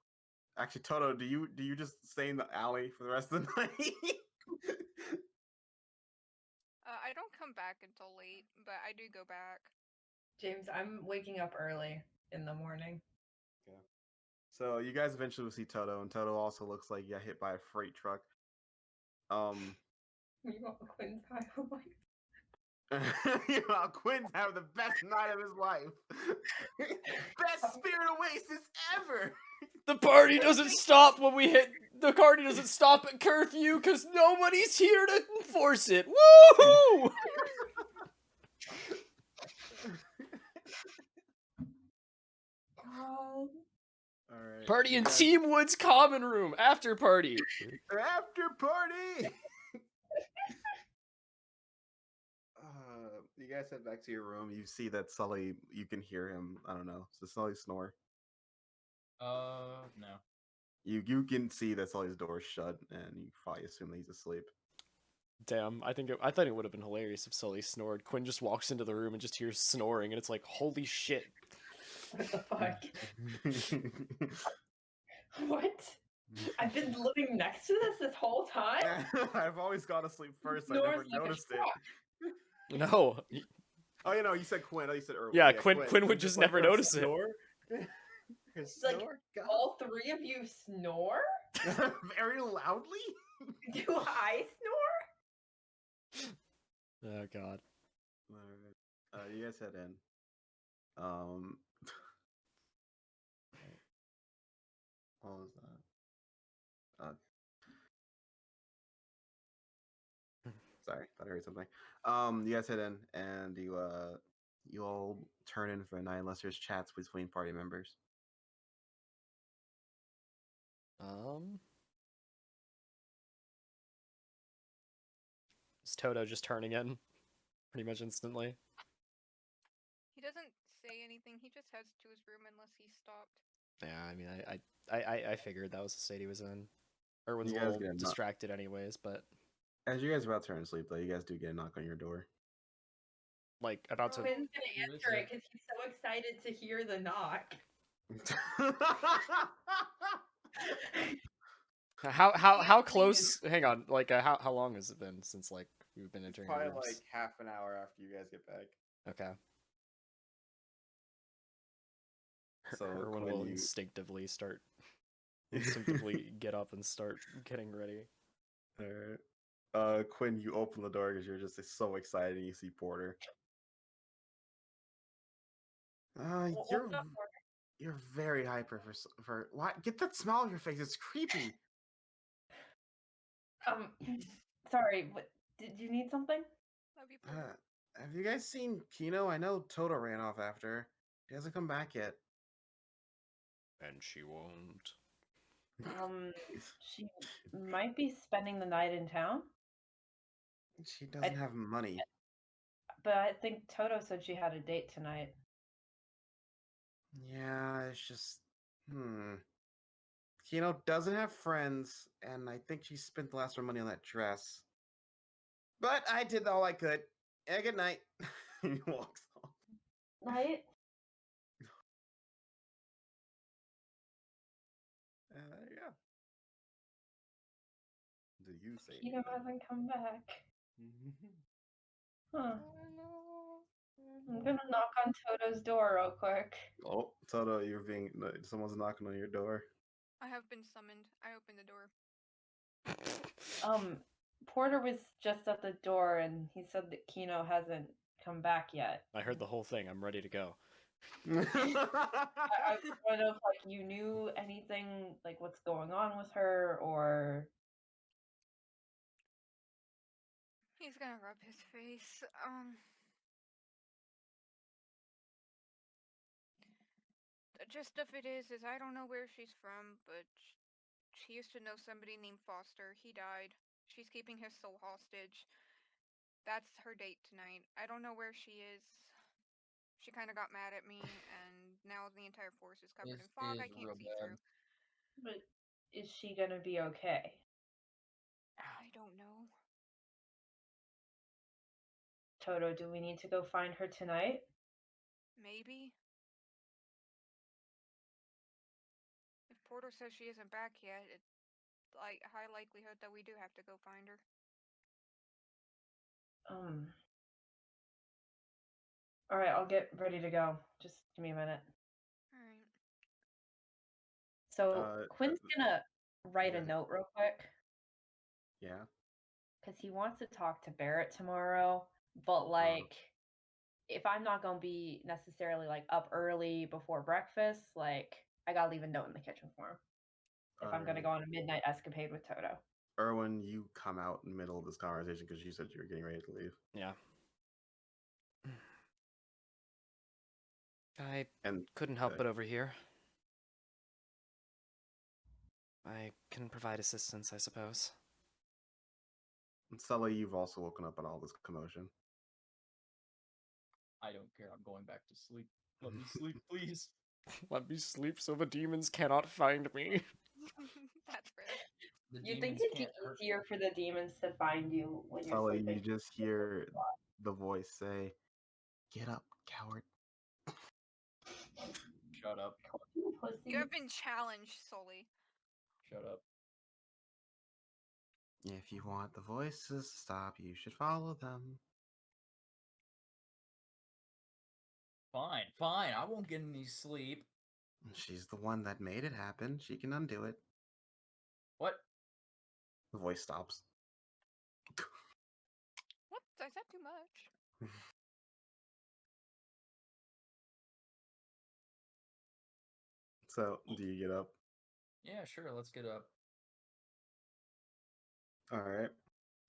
Actually, Toto, do you just stay in the alley for the rest of the night? I don't come back until late, but I do go back. James, I'm waking up early in the morning. Okay. So you guys eventually will see Toto, and Toto also looks like he got hit by a freight truck. Meanwhile, Quinn's high on life. Quinn's having the best night of his life. Best Spirit Oasis ever. The party doesn't stop when we hit. The party doesn't stop at curfew because nobody's here to enforce it. Woohoo! God. All right. Party in you guys- Team Woods common room. After party. After party. You guys head back to your room. You see that Sully. You can hear him. I don't know. So Sully snore. No. You can see that Sully's door is shut, and you probably assume that he's asleep. Damn, I thought it would have been hilarious if Sully snored. Quinn just walks into the room and just hears snoring, and it's like, holy shit. What the fuck? What? I've been living next to this whole time? I've always gone to sleep first. I Snores never like a noticed it. truck. No. Oh, you said Quinn. Oh, you said Erwin. Yeah, Quinn would just never her notice it. snore. Her Like, snore? God. all three of you snore? Very loudly? Do I snore? Oh god. Alright. You guys head in. What was that? Sorry, thought I heard something. You guys head in, and you all turn in for a night unless there's chats between party members. Is Toto just turning in pretty much instantly? He doesn't say anything. He just heads to his room unless he's stopped. Yeah, I mean, I figured that was the state he was in. Erwin's You a guys little get a knock. distracted anyways, but As you guys are about to turn to sleep, though, you guys do get a knock on your door. like about to. Quinn's Who gonna is answer it? it because he's so excited to hear the knock. How close? Hang on, like how long has it been since like we've been entering Probably rooms? like half an hour after you guys get back. Okay. So Erwin Quinn, will you- instinctively get up and start getting ready. Alright. Quinn, you open the door because you're just so excited and you see Porter. You're What's up, Porter? you're very hyper for what? Get that smile off your face. It's creepy. Sorry, what, did you need something? Love you, Porter. Have you guys seen Keno? I know Toto ran off after her. She hasn't come back yet. And she won't. She might be spending the night in town, She doesn't have money. but I think Toto said she had a date tonight. Yeah, it's just Keno doesn't have friends, and I think she spent the last of her money on that dress. But I did all I could. Yeah, good night. He walks off. Night? Yeah. Do you say? Keno hasn't come back. Huh. I'm gonna knock on Toto's door real quick. Oh, Toto, someone's knocking on your door. I have been summoned. I open the door. Porter was just at the door and he said that Keno hasn't come back yet. I heard the whole thing. I'm ready to go. I just want to know if like you knew anything, like what's going on with her, or He's gonna rub his face. Gist of it is I don't know where she's from, but she used to know somebody named Foster. He died. She's keeping his soul hostage. That's her date tonight. I don't know where she is. She kind of got mad at me, and now the entire forest is covered in fog. I Is can't real see bad. through. But is she gonna be okay? I don't know. Toto, do we need to go find her tonight? Maybe. If Porter says she isn't back yet, it's like high likelihood that we do have to go find her. All right, I'll get ready to go. Just give me a minute. All right. So Quinn's gonna write a yeah. note real quick Yeah. because he wants to talk to Barrett tomorrow. But like, if I'm not gonna be necessarily like up early before breakfast, like I gotta leave a note in the kitchen for him. If I'm gonna Alright. go on a midnight escapade with Toto. Erwin, you come out in the middle of this conversation because you said you were getting ready to leave. Yeah. I And couldn't help but overhear. I can provide assistance, I suppose. Sully, you've also woken up in all this commotion. I don't care. I'm going back to sleep. Let me sleep, please. Let me sleep so the demons cannot find me. That's fair. The You think demons it'd be can't hurt easier for the demons to find you when you're Sully, sleeping? you just hear the voice say, "Get up, coward." Shut up. You pussy. You have been challenged, Sully. Shut up. If you want the voices to stop, you should follow them. Fine, fine. I won't get any sleep. She's the one that made it happen. She can undo it. What? The voice stops. What? I said too much. So, do you get up? Yeah, sure. Let's get up. All right.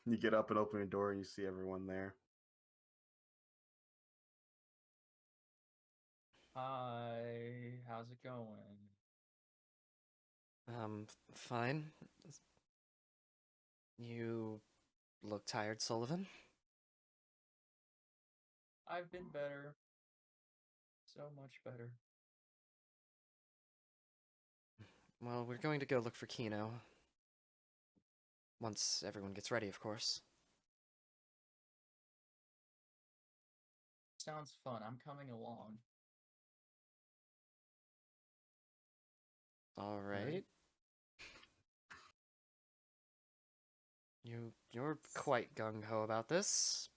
You get up and open your door, and you see everyone there. Hi. How's it going? Fine. You look tired, Sullivan. I've been better. So much better. Well, we're going to go look for Keno. Once everyone gets ready, of course. Sounds fun. I'm coming along. All right. You're quite gung-ho about this.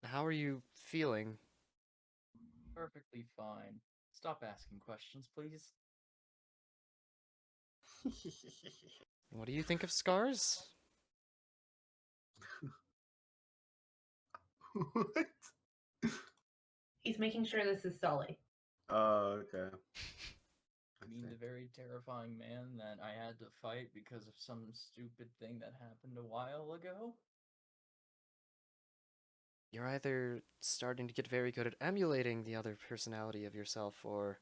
How are you feeling? Perfectly fine. Stop asking questions, please. What do you think of scars? What? He's making sure this is Sully. Oh, okay. I mean, the very terrifying man that I had to fight because of some stupid thing that happened a while ago? You're either starting to get very good at emulating the other personality of yourself, or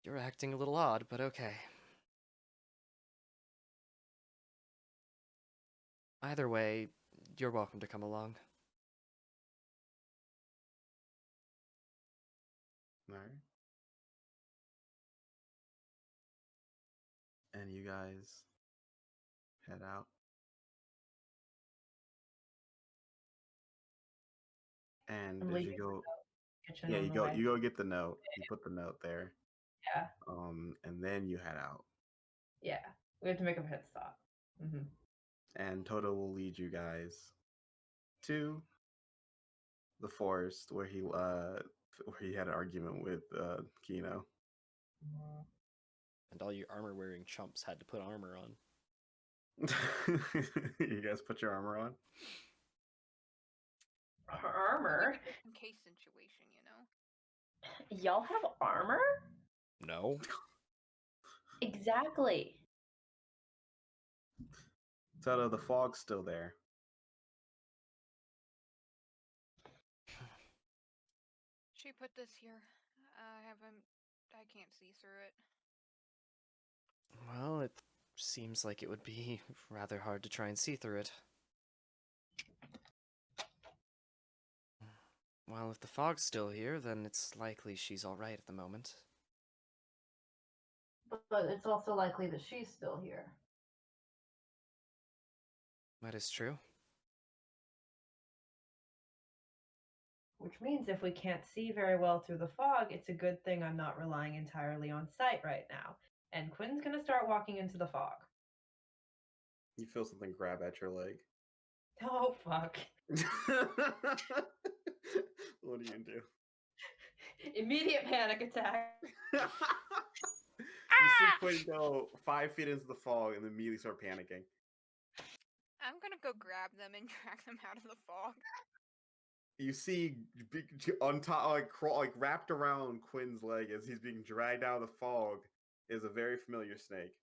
you're acting a little odd, but okay. Either way, you're welcome to come along. All right. And you guys head out. And I'm as leaving you go, the kitchen yeah, on you the go, way. you go get the note. You put the note there. Yeah, And then you head out. yeah. We have to make a pit stop. Mm-hmm. And Toto will lead you guys to the forest where he had an argument with Keno. And all you armor-wearing chumps had to put armor on. You guys put your armor on? Armor? In case situation, you know. Y'all have armor? No. Exactly. Toto, the fog's still there. she put this here? I can't see through it. Well, it seems like it would be rather hard to try and see through it. Well, if the fog's still here, then it's likely she's alright at the moment. But it's also likely that she's still here. That is true. Which means if we can't see very well through the fog, it's a good thing I'm not relying entirely on sight right now. And Quinn's gonna start walking into the fog. You feel something grab at your leg. Oh, fuck. What are you gonna do? Immediate panic attack. You see Quinn go 5 feet into the fog and then immediately start panicking. I'm gonna go grab them and drag them out of the fog. You see on top, like wrapped around Quinn's leg as he's being dragged out of the fog is a very familiar snake.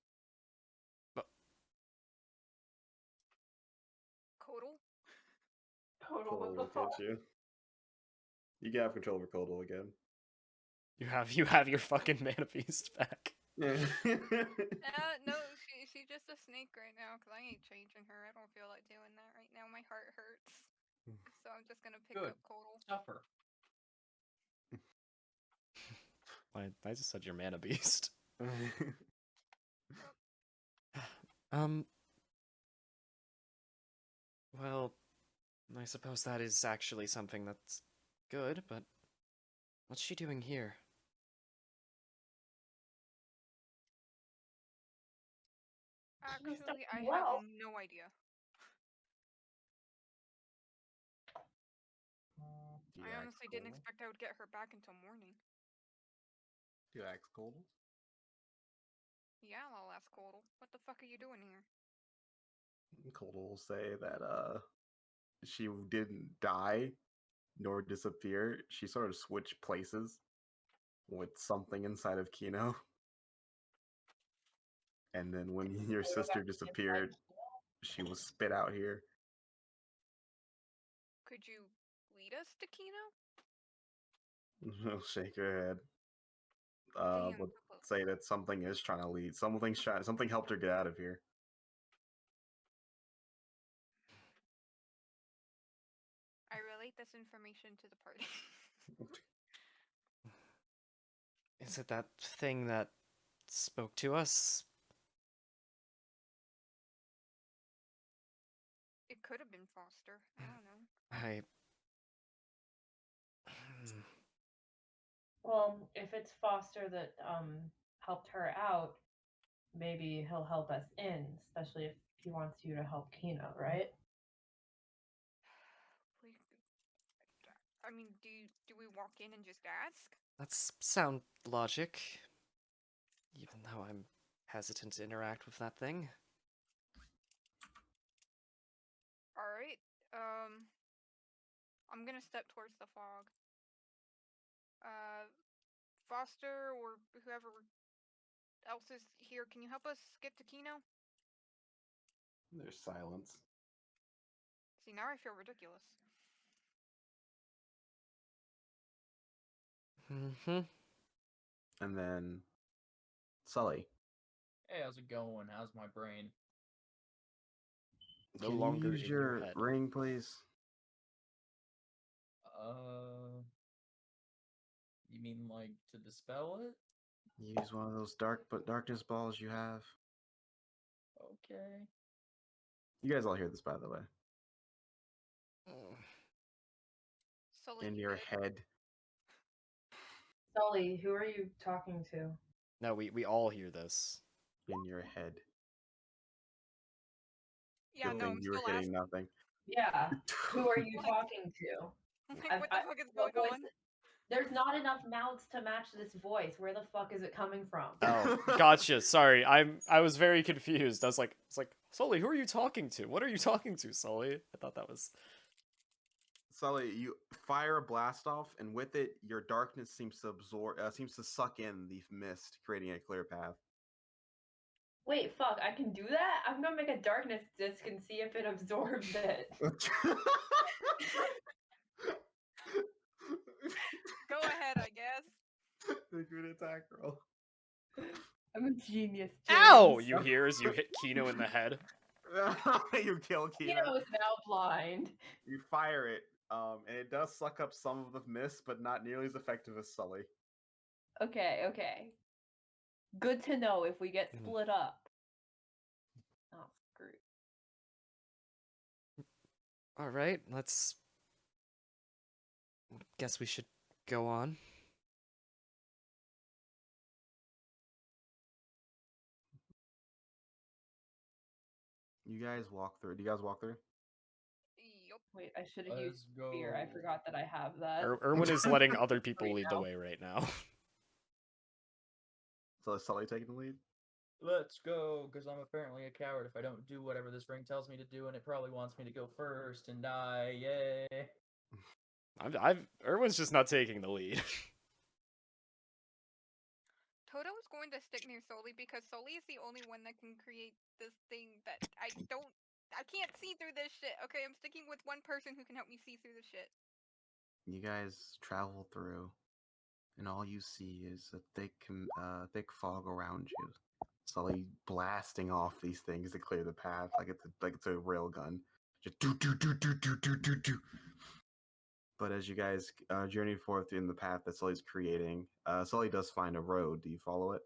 Kodal? Total Kodal with the look fog. at you. You can have control over Kodal again. You have your fucking mana beast back. No, she's just a snake right now, because I ain't changing her. I don't feel like doing that right now. My heart hurts. So I'm just gonna pick Good. up Kodal. Suffer. I just said your mana beast. Well, I suppose that is actually something that's good, but what's she doing here? Actually, I have well. no idea. Do you I ask honestly didn't Kodal? expect I would get her back until morning. Do you ask Kodal? Yeah, I'll ask Kodal. What the fuck are you doing here? Kodal will say that she didn't die nor disappear. She sort of switched places with something inside of Keno. And then when your sister disappeared, she was spit out here. Could you lead us to Keno? She'll shake her head. Damn, But so close. say that something is trying to lead. Something helped her get out of here. I relate this information to the party. Is it that thing that spoke to us? It could have been Foster. I don't know. Well, if it's Foster that helped her out, maybe he'll help us in, especially if he wants you to help Keno, right? I mean, do we walk in and just ask? That's sound logic. Even though I'm hesitant to interact with that thing. Alright, I'm gonna step towards the fog. Foster or whoever else is here, can you help us get to Keno? There's silence. See, now I feel ridiculous. Mm-hmm. And then Sully. Hey, how's it going? How's my brain? No Can longer you use in your your head. ring, please? You mean like to dispel it? Use one of those darkness balls you have. Okay. You guys all hear this, by the way. Sully, In you your good? head. Sully, who are you talking to? No, we all hear this. In your head. Yeah, Good no, thing I'm you were still hitting asking. nothing. Yeah, who are you What? talking to? Like, what the fuck is what going voice- on? There's not enough mouths to match this voice. Where the fuck is it coming from? Oh, gotcha. Sorry, I was very confused. I was like, Sully, who are you talking to? What are you talking to, Sully? I thought that was. Sully, you fire a blast off, and with it, your darkness seems to suck in the mist, creating a clear path. Wait, fuck, I can do that? I'm gonna make a darkness disc and see if it absorbs it. Go Make an attack roll. I'm a genius. Ow! James. You hear as you hit Keno in the head. You kill Keno. Keno is now blind. You fire it, and it does suck up some of the mist, but not nearly as effective as Sully. Okay, okay. Good to know if we get Mhm. split up. Oh, screwed. All right, let's. Guess we should go on. You guys walk through. Do you guys walk through? Yup. Wait, I should have used Let's fear. I go. forgot that I have that. Erwin is letting other people Right lead the now. way right now. So is Sully taking the lead? Let's go, because I'm apparently a coward if I don't do whatever this ring tells me to do, and it probably wants me to go first and die. Yay! Erwin's just not taking the lead. Toto is going to stick near Sully because Sully is the only one that can create this thing that I can't see through this shit. Okay, I'm sticking with one person who can help me see through this shit. You guys travel through, and all you see is a thick fog around you. Sully blasting off these things to clear the path, like it's a rail gun. Just do do do do do do do do. But as you guys journey forth in the path that Sully's creating, Sully does find a road. Do you follow it?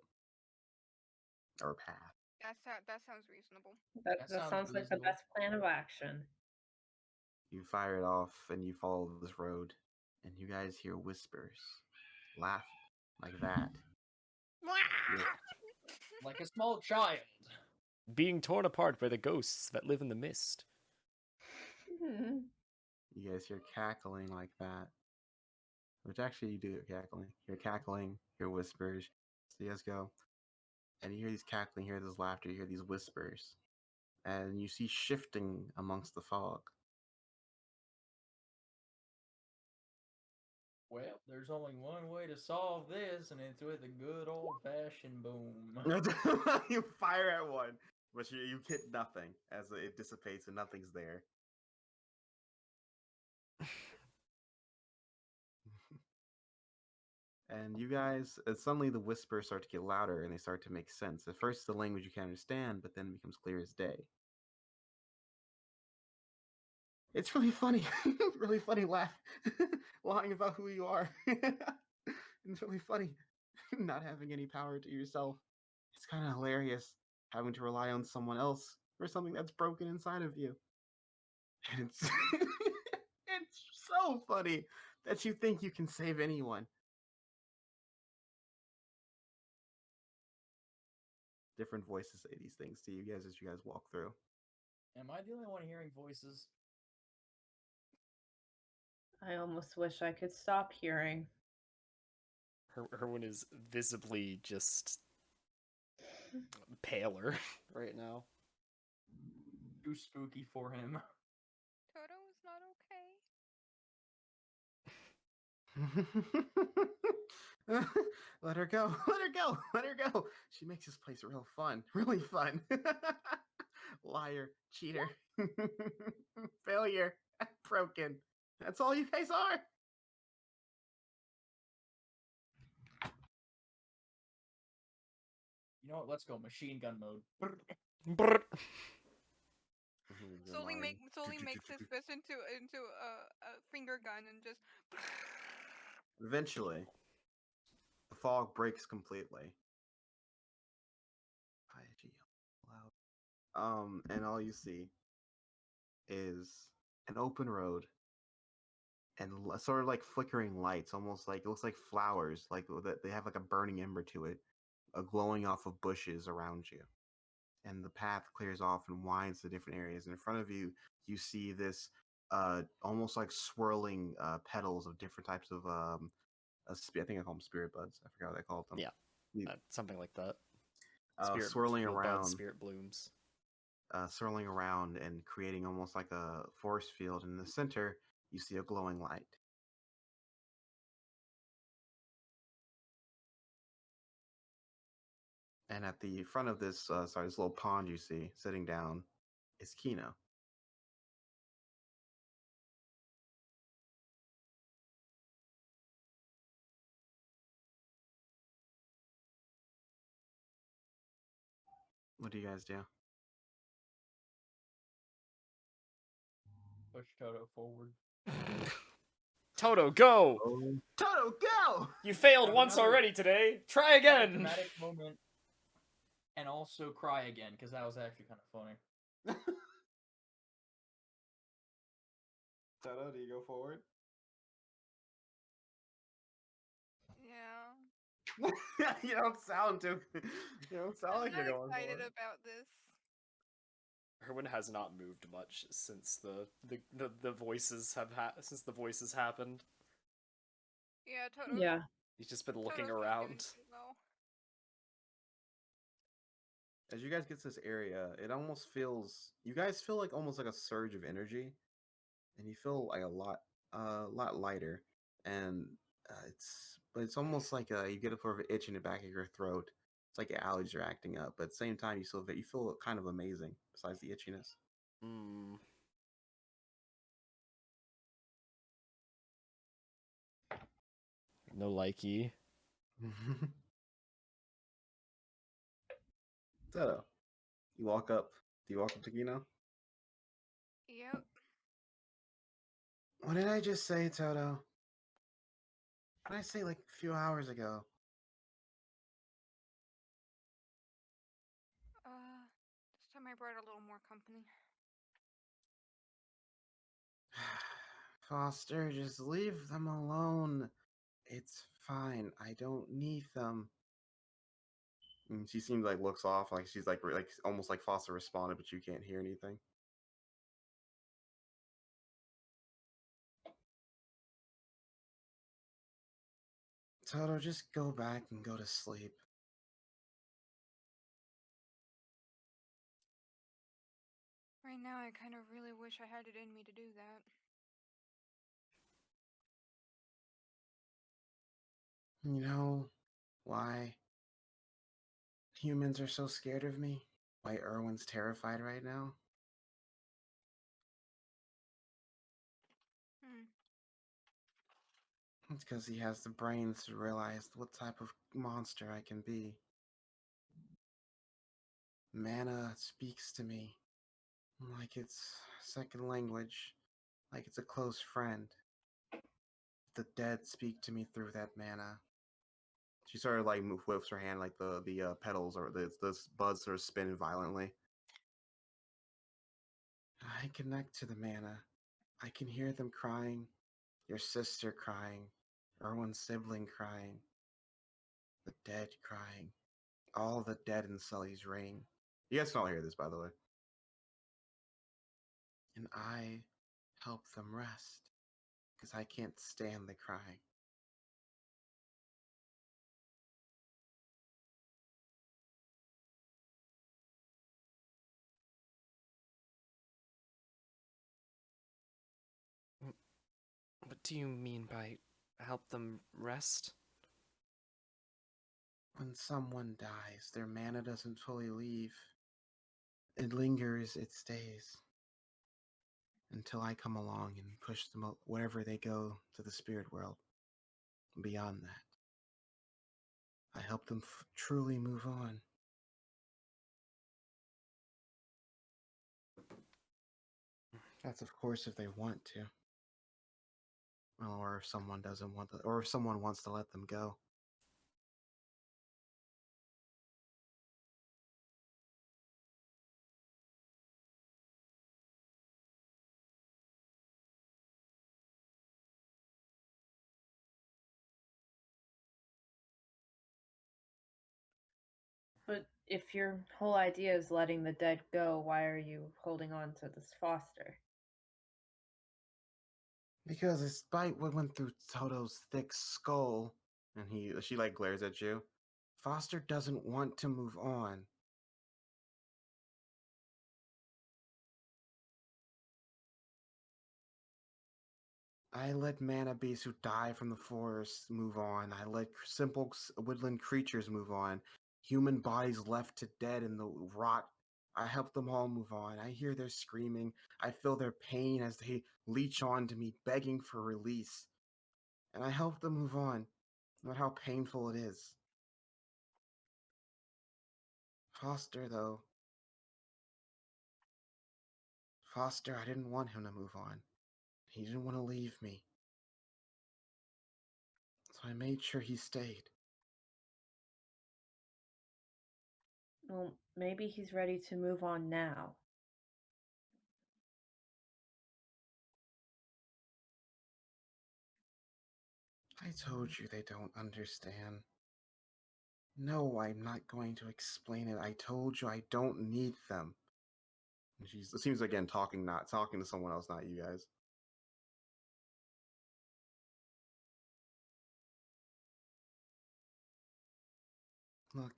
Or a path? That sounds reasonable. That That sounds sounds like the reasonable. best plan of action. You fire it off and you follow this road, and you guys hear whispers, laugh like that. Like a small child. Being torn apart by the ghosts that live in the mist. Mhm. You guys hear cackling like that. Which actually you do hear cackling. You're cackling, hear whispers. So you guys go. And you hear these cackling, you hear this laughter, you hear these whispers. And you see shifting amongst the fog. Well, there's only one way to solve this, and it's with a good old-fashioned boom. You fire at one, but you hit nothing as it dissipates and nothing's there. And you guys, suddenly the whispers start to get louder and they start to make sense. At first, the language you can't understand, but then it becomes clear as day. It's really funny, really funny laugh, lying about who you are. It's really funny, not having any power to yourself. It's kind of hilarious having to rely on someone else for something that's broken inside of you. And it's it's so funny that you think you can save anyone. Different voices say these things to you guys as you guys walk through. Am I the only one hearing voices? I almost wish I could stop hearing. Erwin is visibly just paler right now. Too spooky for him. Toto is not okay. Let her go. Let her go. Let her go. She makes this place real fun. Really fun. Liar. Cheater. Failure. Broken. That's all you guys are. You know what? Let's go machine gun mode. Brr. Sully makes his fist into a finger gun and just. Eventually, the fog breaks completely. And all you see is an open road and sort of like flickering lights, almost like it looks like flowers, like that they have like a burning ember to it, glowing off of bushes around you. And the path clears off and winds to different areas. And in front of you, you see this almost like swirling petals of different types of I think I call them spirit buds. I forgot what I called them. Yeah, something like that. Swirling buds, around, spirit blooms. swirling around and creating almost like a force field. In the center, you see a glowing light. And at the front of this, this little pond you see sitting down is Keno. What do you guys do? Push Toto forward. Toto, go! Toto, go! You failed Have once another- already today. Try Have a again. dramatic moment, and also cry again because that was actually kind of funny. Toto, do you go forward? Yeah. You don't sound too. You don't sound I'm like not you're going excited forward. about this. Erwin has not moved much since the voices since the voices happened. Yeah, Toto's, Yeah. He's just been looking Toto's not doing around. too well. As you guys get to this area, it almost feels. You guys feel like almost like a surge of energy, and you feel like a lot lighter, and it's almost like you get a sort of an itch in the back of your throat. It's like your allergies are acting up, but at the same time, you feel kind of amazing. Besides the itchiness. Hmm. No likey. So, you walk up. Do you walk up to Keno? Yep. What did I just say, Toto? What did I say like a few hours ago? This time I brought a little more company. Foster, just leave them alone. It's fine. I don't need them. And she seems like looks off, like she's like almost like Foster responded, but you can't hear anything. Toto, just go back and go to sleep. Right now, I kind of really wish I had it in me to do that. You know why humans are so scared of me? Why Erwin's terrified right now? It's because he has the brains to realize what type of monster I can be. Mana speaks to me like it's second language, like it's a close friend. The dead speak to me through that mana. She sort of like whips her hand, like the petals or the buds sort of spin violently. I connect to the mana. I can hear them crying. Your sister crying. Erwin's sibling crying. The dead crying. All the dead in Sully's ring. You guys can all hear this, by the way. And I help them rest because I can't stand the crying. What do you mean by help them rest? When someone dies, their mana doesn't fully leave. It lingers, it stays. Until I come along and push them wherever they go to the spirit world. Beyond that, I help them truly move on. That's of course if they want to. Or if someone doesn't want to, or if someone wants to let them go. But if your whole idea is letting the dead go, why are you holding on to this Foster? Because despite what went through Toto's thick skull, and she like glares at you, Foster doesn't want to move on. I let mana beasts who die from the forest move on. I let simple woodland creatures move on. Human bodies left to dead in the rot. I help them all move on. I hear their screaming. I feel their pain as they leech on to me, begging for release. And I help them move on, no matter how painful it is. Foster, though, Foster, I didn't want him to move on. He didn't want to leave me. So I made sure he stayed. Well, maybe he's ready to move on now. I told you they don't understand. No, I'm not going to explain it. I told you I don't need them. And she's, it seems again talking to someone else, not you guys. Look,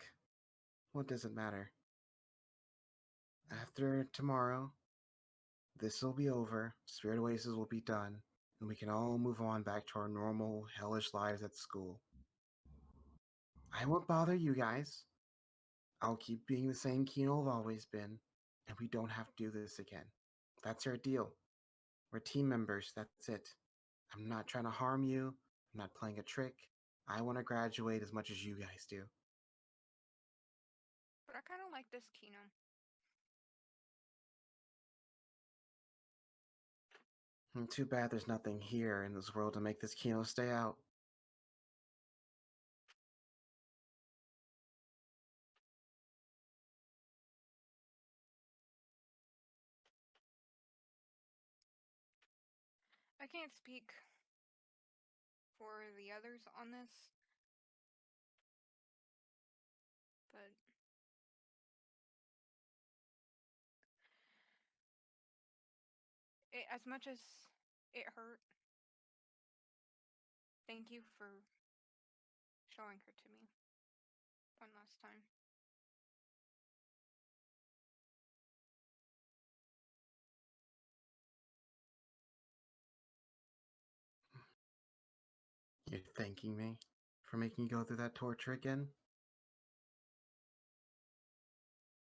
what does it matter? After tomorrow, this will be over, Spirit Oasis will be done, and we can all move on back to our normal, hellish lives at school. I won't bother you guys. I'll keep being the same Keno I've always been, and we don't have to do this again. That's our deal. We're team members, that's it. I'm not trying to harm you. I'm not playing a trick. I want to graduate as much as you guys do. But I kind of like this Keno. Too bad there's nothing here in this world to make this Keno stay out. I can't speak for the others on this, but as much as it hurt, thank you for showing her to me one last time. You're thanking me for making you go through that torture again?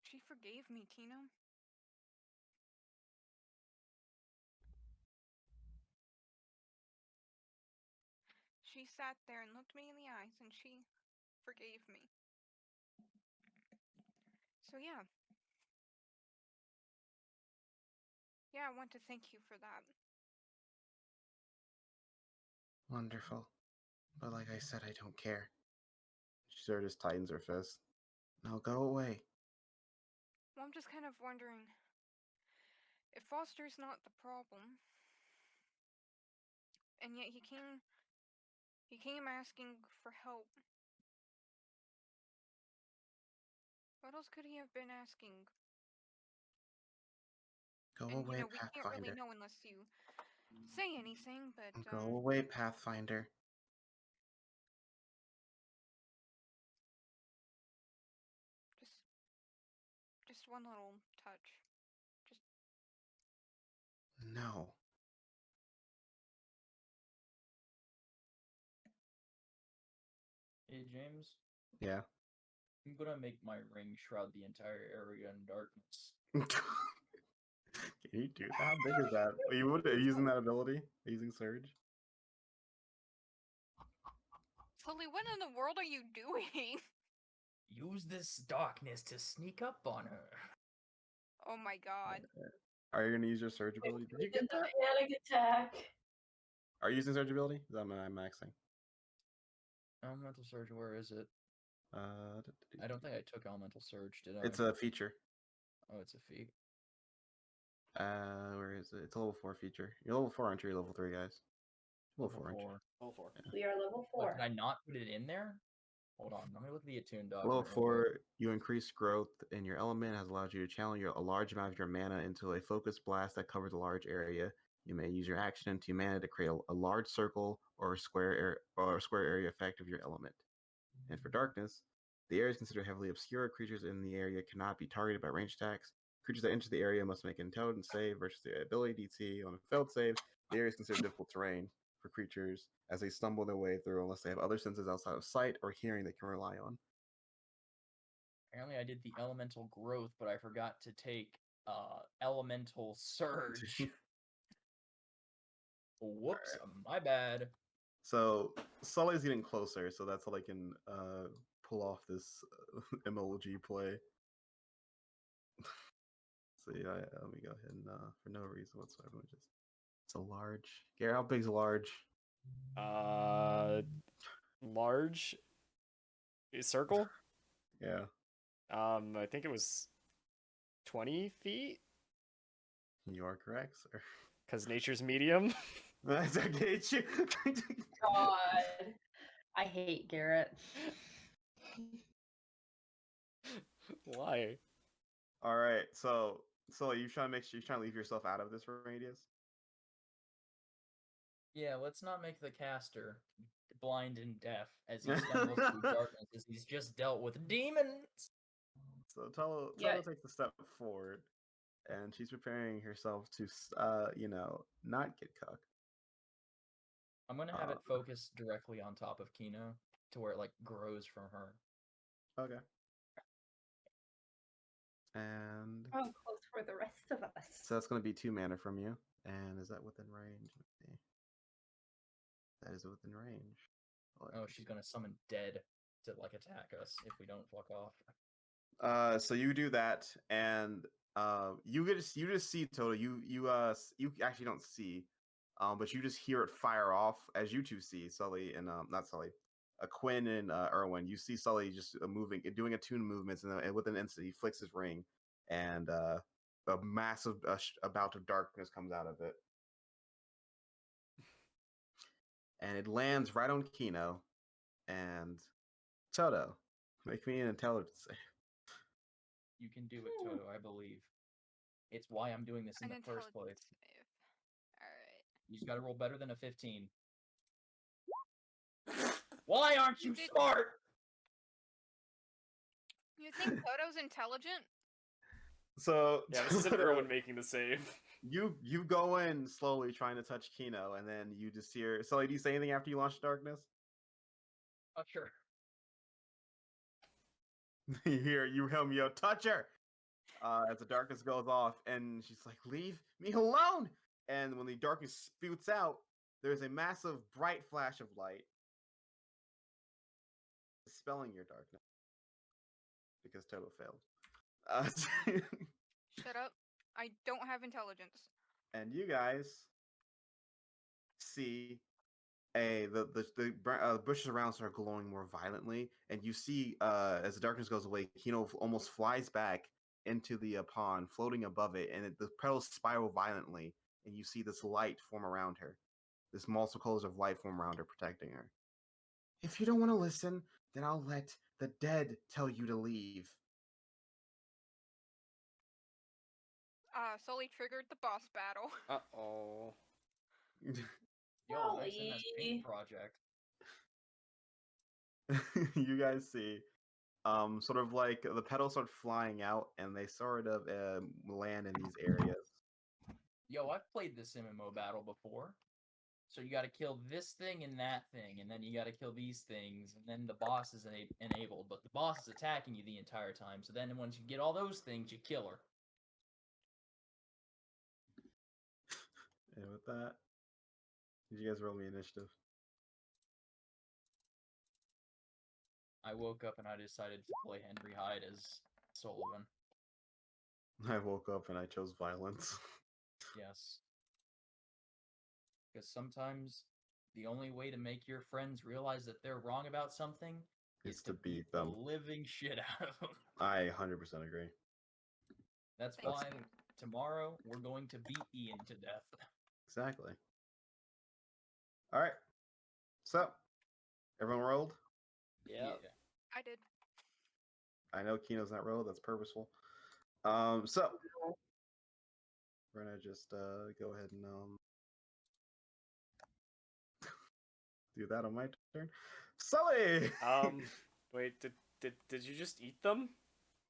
She forgave me, Keno. She sat there and looked me in the eyes and she forgave me. So yeah. Yeah, I want to thank you for that. Wonderful. But like I said, I don't care. She sort of just tightens her fist. Now go away. Well, I'm just kind of wondering if Foster's not the problem, and yet he came asking for help. What else could he have been asking? Go And away, we can't really Pathfinder. know unless you say anything, but Go away, Pathfinder. just one little touch. Just No. Hey, James, Yeah. I'm gonna make my ring shroud the entire area in darkness. Can you do that? How big is that? Are you using that ability? Are you using Surge? Sully, what in the world are you doing? Use this darkness to sneak up on her. Oh my god. Are you going to use your Surge ability? Did you get The that? panic attack. Are you using Surge ability? Is that what I'm maxing? Elemental Surge, where is it? I don't think I took Elemental Surge, did I? It's a feature. Oh, it's a feat. Where is it? It's a level 4 feature. You're level 4, aren't you? You're level 3, guys. Level 4, aren't you? Level 4. We are level What, 4. did I not put it in there? Hold on, let me look at the attuned document. Level real 4, quick. you increase growth in your element, has allowed you to channel a large amount of your mana into a focused blast that covers a large area. You may use your action to mana to create a large circle or a square area effect of your element. And for darkness, the area is considered heavily obscure. Creatures in the area cannot be targeted by ranged attacks. Creatures that enter the area must make an intelligence save versus the ability DC. On a failed save, the area is considered difficult terrain for creatures as they stumble their way through unless they have other senses outside of sight or hearing they can rely on. Apparently I did the elemental growth, but I forgot to take elemental surge. Whoops, my bad. So Sully's getting closer, so that's how they can pull off this MLG play. see. Let me go ahead and for no reason whatsoever. It's a large. Gary, how big's a large? Large circle. Yeah. I think it was 20 feet. You are correct, sir. Because nature's medium. That's okay. God, I hate Garrett. Why? All right, so you trying to make sure you trying to leave yourself out of this radius? Yeah, let's not make the caster blind and deaf as he stumbles through darkness as he's just dealt with demons. So Toto takes a step forward, and she's preparing herself to, not get cucked. I'm gonna have it focus directly on top of Keno to where it like grows from her. Okay. And Oh, close for the rest of us. so that's going to be 2 mana from you. And is that within range? Let's see. That is within range. Oh, she's gonna summon dead to like attack us if we don't fuck off. So you do that, and you just see Toto. You actually don't see, but you just hear it fire off as you two see Sully and not Sully, Quinn and Erwin. You see Sully just moving, doing attuned movements, and with an instant he flicks his ring, and a massive bout of darkness comes out of it, and it lands right on Keno and Toto. Make me an intelligence save. You can do it, Toto, I believe. It's why I'm doing this in the first place. Alright. You just gotta roll better than a 15. Why aren't you smart? You think Toto's intelligent? So Yeah, this isn't Erwin making the save. You go in slowly trying to touch Keno, and then you just hear Sully, do you say anything after you launch darkness? Oh, sure. You hear me yell, touch her! As the darkness goes off, and she's like, leave me alone! And when the darkness spouts out, there's a massive bright flash of light dispelling your darkness. Because Toto failed. Shut up. I don't have intelligence. And you guys see the bushes around start glowing more violently, and you see as the darkness goes away, Keno almost flies back into the pond, floating above it, and the petals spiral violently, and you see this light form around her, this multiple colors of light form around her, protecting her. If you don't want to listen, then I'll let the dead tell you to leave. Sully triggered the boss battle. Uh-oh. Yo, nice MS Paint project. You guys see sort of like the petals start flying out, and they sort of land in these areas. Yo, I've played this MMO battle before. So you gotta kill this thing and that thing, and then you gotta kill these things, and then the boss is enabled, but the boss is attacking you the entire time, so then once you get all those things, you kill her. And with that, did you guys roll me initiative? I woke up and I decided to play Henry Hyde as Sullivan. I woke up and I chose violence. Yes. Because sometimes the only way to make your friends realize that they're wrong about something is to beat them. The living shit out of them. I 100% agree. That's why tomorrow we're going to beat Ian to death. Exactly. All right. So, everyone rolled? Yeah. I did. I know Keno's not rolled. That's purposeful. So we're gonna just go ahead and do that on my turn. Sully. Wait, did you just eat them?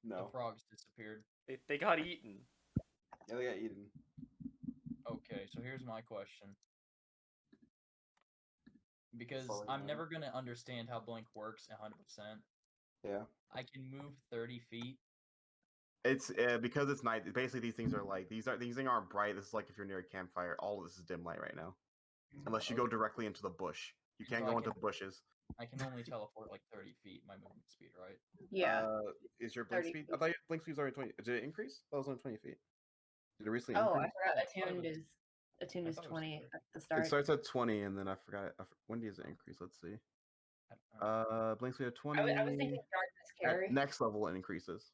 No. The frogs disappeared. They got eaten. Yeah, they got eaten. Okay, so here's my question. Because Sully, I'm never going to understand how Blink works 100%. Yeah. I can move 30 feet. It's because it's night. Basically, these things are like these things aren't bright. This is like if you're near a campfire. All of this is dim light right now, unless you go directly into the bush. You can't go into the bushes. I can only teleport like 30 feet. My movement speed, right? Yeah. Is your blink speed? I thought your blink speed was already 20. Did it increase? That was only 20 feet. Did it recently Oh, I increase? forgot. Oh, I thought it Attuned I is thought it was 20 30. at the It start. starts at 20, and then I forgot. When does it increase? Let's see. Blinks we have 20. I was thinking darkness carry. At next level, it increases.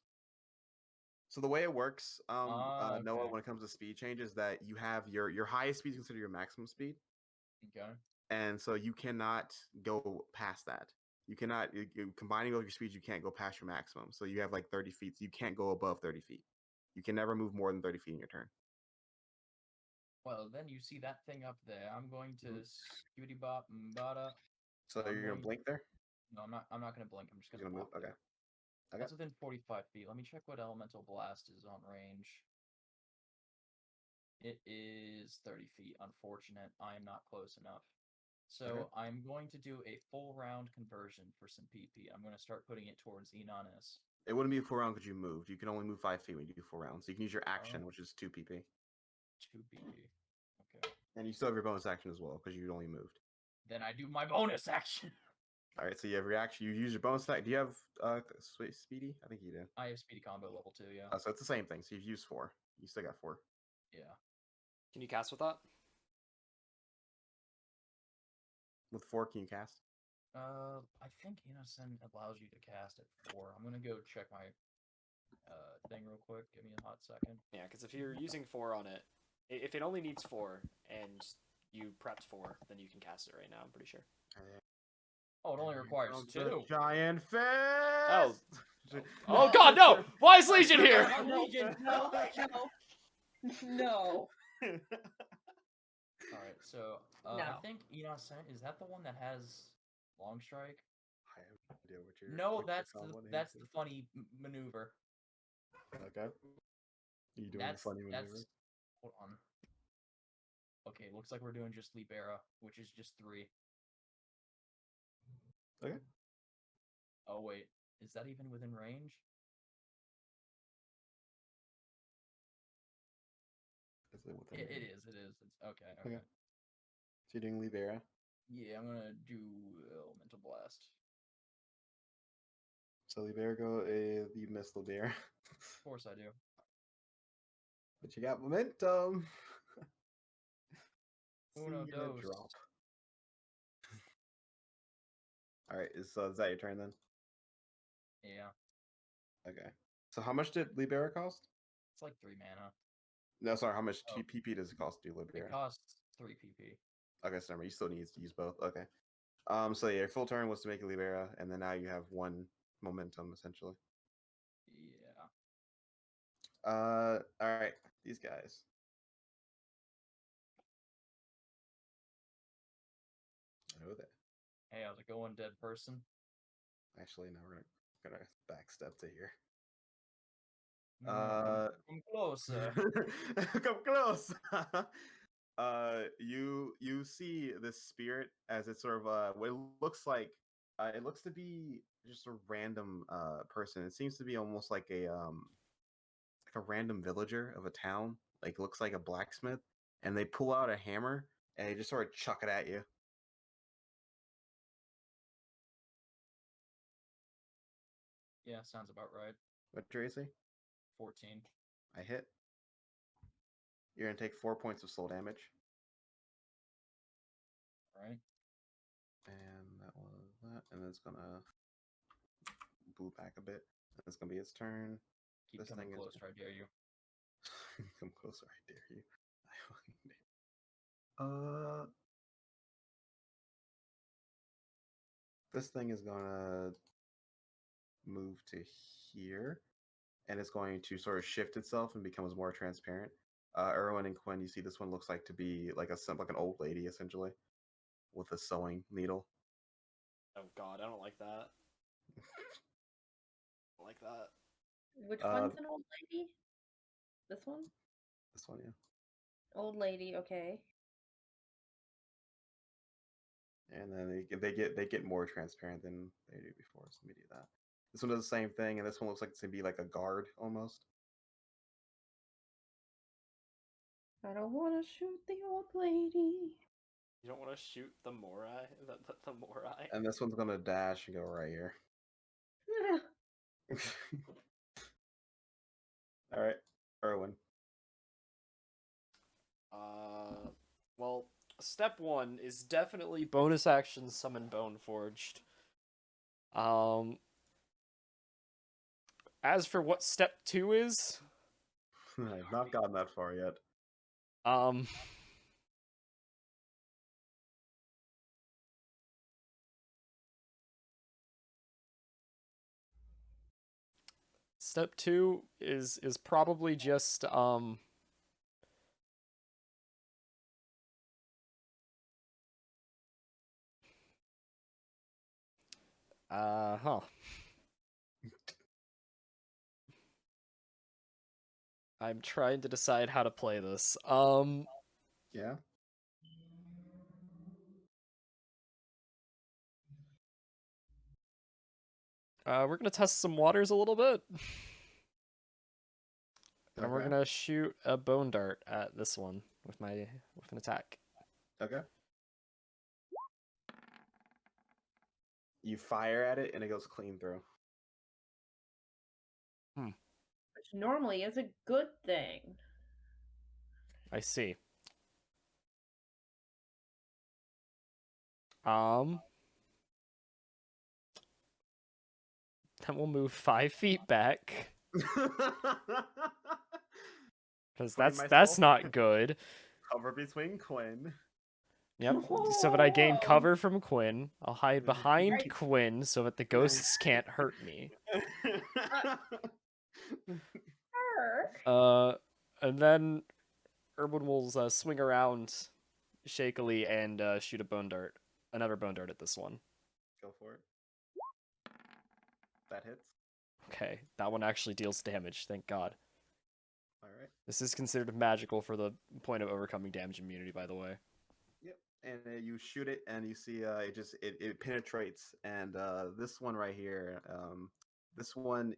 So the way it works, Noah, Okay. when it comes to speed changes, that you have your highest speed is considered your maximum speed, Okay. and so you cannot go past that. You cannot combining all your speeds. You can't go past your maximum. So you have like 30 feet. So you can't go above 30 feet. You can never move more than 30 feet in your turn. Well, then you see that thing up there. I'm going to Mhm. skibidi bop bada. So I'm you're gonna going- blink there. No, I'm not. I'm not gonna blink. I'm just You're gonna gonna move. pop Okay. there. Okay. That's within 45 feet. Let me check what elemental blast is on range. It is 30 feet. Unfortunate. I am not close enough. So Okay. I'm going to do a full round conversion for some PP. I'm going to start putting it towards Enonis. It wouldn't be a full round because you moved. You can only move 5 feet when you do full round. So you can use your action, Oh. which is 2 PP, 2 PP. Okay. and you still have your bonus action as well because you only moved. Then I do my bonus action. All right. So you have your action. You use your bonus attack. Do you have speedy? I think you do. I have speedy combo level 2, yeah. So it's the same thing. So you've used 4. You still got 4. Yeah. Can you cast with that? With 4, can you cast? I think Innocent allows you to cast at 4. I'm gonna go check my thing real quick. Give me a hot second. Yeah, because if you're using 4 on it, if it only needs 4 and you prepped 4, then you can cast it right now. I'm pretty sure. Oh, it only requires Comes the 2. giant fist. Oh. Oh God, no! Wise Legion here. Legion! No, no. All right, so I No. think Innocent is that the one that has long strike? I have no idea what you're. No, what your that's combo name that's is. the funny maneuver. Okay. You doing That's the funny maneuver? that's. Hold on. Okay, looks like we're doing just Libera, which is just 3. Okay. Oh wait, is that even within range? Is it within It range? is. It is. It's okay. Okay. Okay. So you're doing Libera. Yeah, I'm gonna do elemental blast. So Libera go. You missed Libera, Of course I do. but you got momentum. Uno, Singular dos. drop. All right. Is that your turn then? Yeah, Okay. So how much did Libera cost? it's like 3 mana. No, sorry. How much Oh. PP does it cost to do It Libera? costs 3 PP. Okay, so remember, you still need to use both. Okay. So yeah, your full turn was to make a Libera, and then now you have 1 momentum essentially. Yeah. All right, these guys. I know that. Hey, how's it going, dead person? Actually, no, we're gonna backstep to here. Come closer. Come close. You see this spirit as it's sort of what it looks like. It looks to be just a random person. It seems to be almost like a random villager of a town. Like it looks like a blacksmith, and they pull out a hammer and they just sort of chuck it at you. Yeah, sounds about right. What Tracy? 14. I hit. You're gonna take 4 points of soul damage. Right? And that was that. And then it's gonna boot back a bit. And it's gonna be its turn. Keep This coming thing is- closer, I dare you. Come closer, I dare you. I fucking dare. This thing is gonna move to here, and it's going to sort of shift itself and becomes more transparent. Erwin and Quinn, you see this one looks like to be like an old lady essentially, with a sewing needle. Oh God, I don't like that. I don't like that. Which one's an old lady? This one? This one, yeah. Old lady, okay. And then they get more transparent than they do before. So let me do that. This one does the same thing, and this one looks like it's gonna be like a guard almost. I don't want to shoot the old lady. You don't want to shoot the Morai? The Morai? And this one's gonna dash and go right here. All right, Erwin. Well, step 1 is definitely bonus action summon Boneforged. As for what step 2 is, I've not gotten that far yet. Step 2 is probably just huh. I'm trying to decide how to play this. Yeah. We're gonna test some waters a little bit. And we're Okay. gonna shoot a bone dart at this one with an attack. Okay. You fire at it and it goes clean through. Which normally is a good thing. I see. Then we'll move 5 feet back. Because that's not good. Cover between Quinn. Yep. So that I gain cover from Quinn. I'll hide behind Right. Quinn so that the ghosts can't hurt me. And then Erwin will swing around shakily and shoot a bone dart. Another bone dart at this one. Go for it. That hits. Okay, that one actually deals damage, thank God. Alright. This is considered magical for the point of overcoming damage immunity, by the way. Yep. And you shoot it and you see it penetrates. And this one right here, this one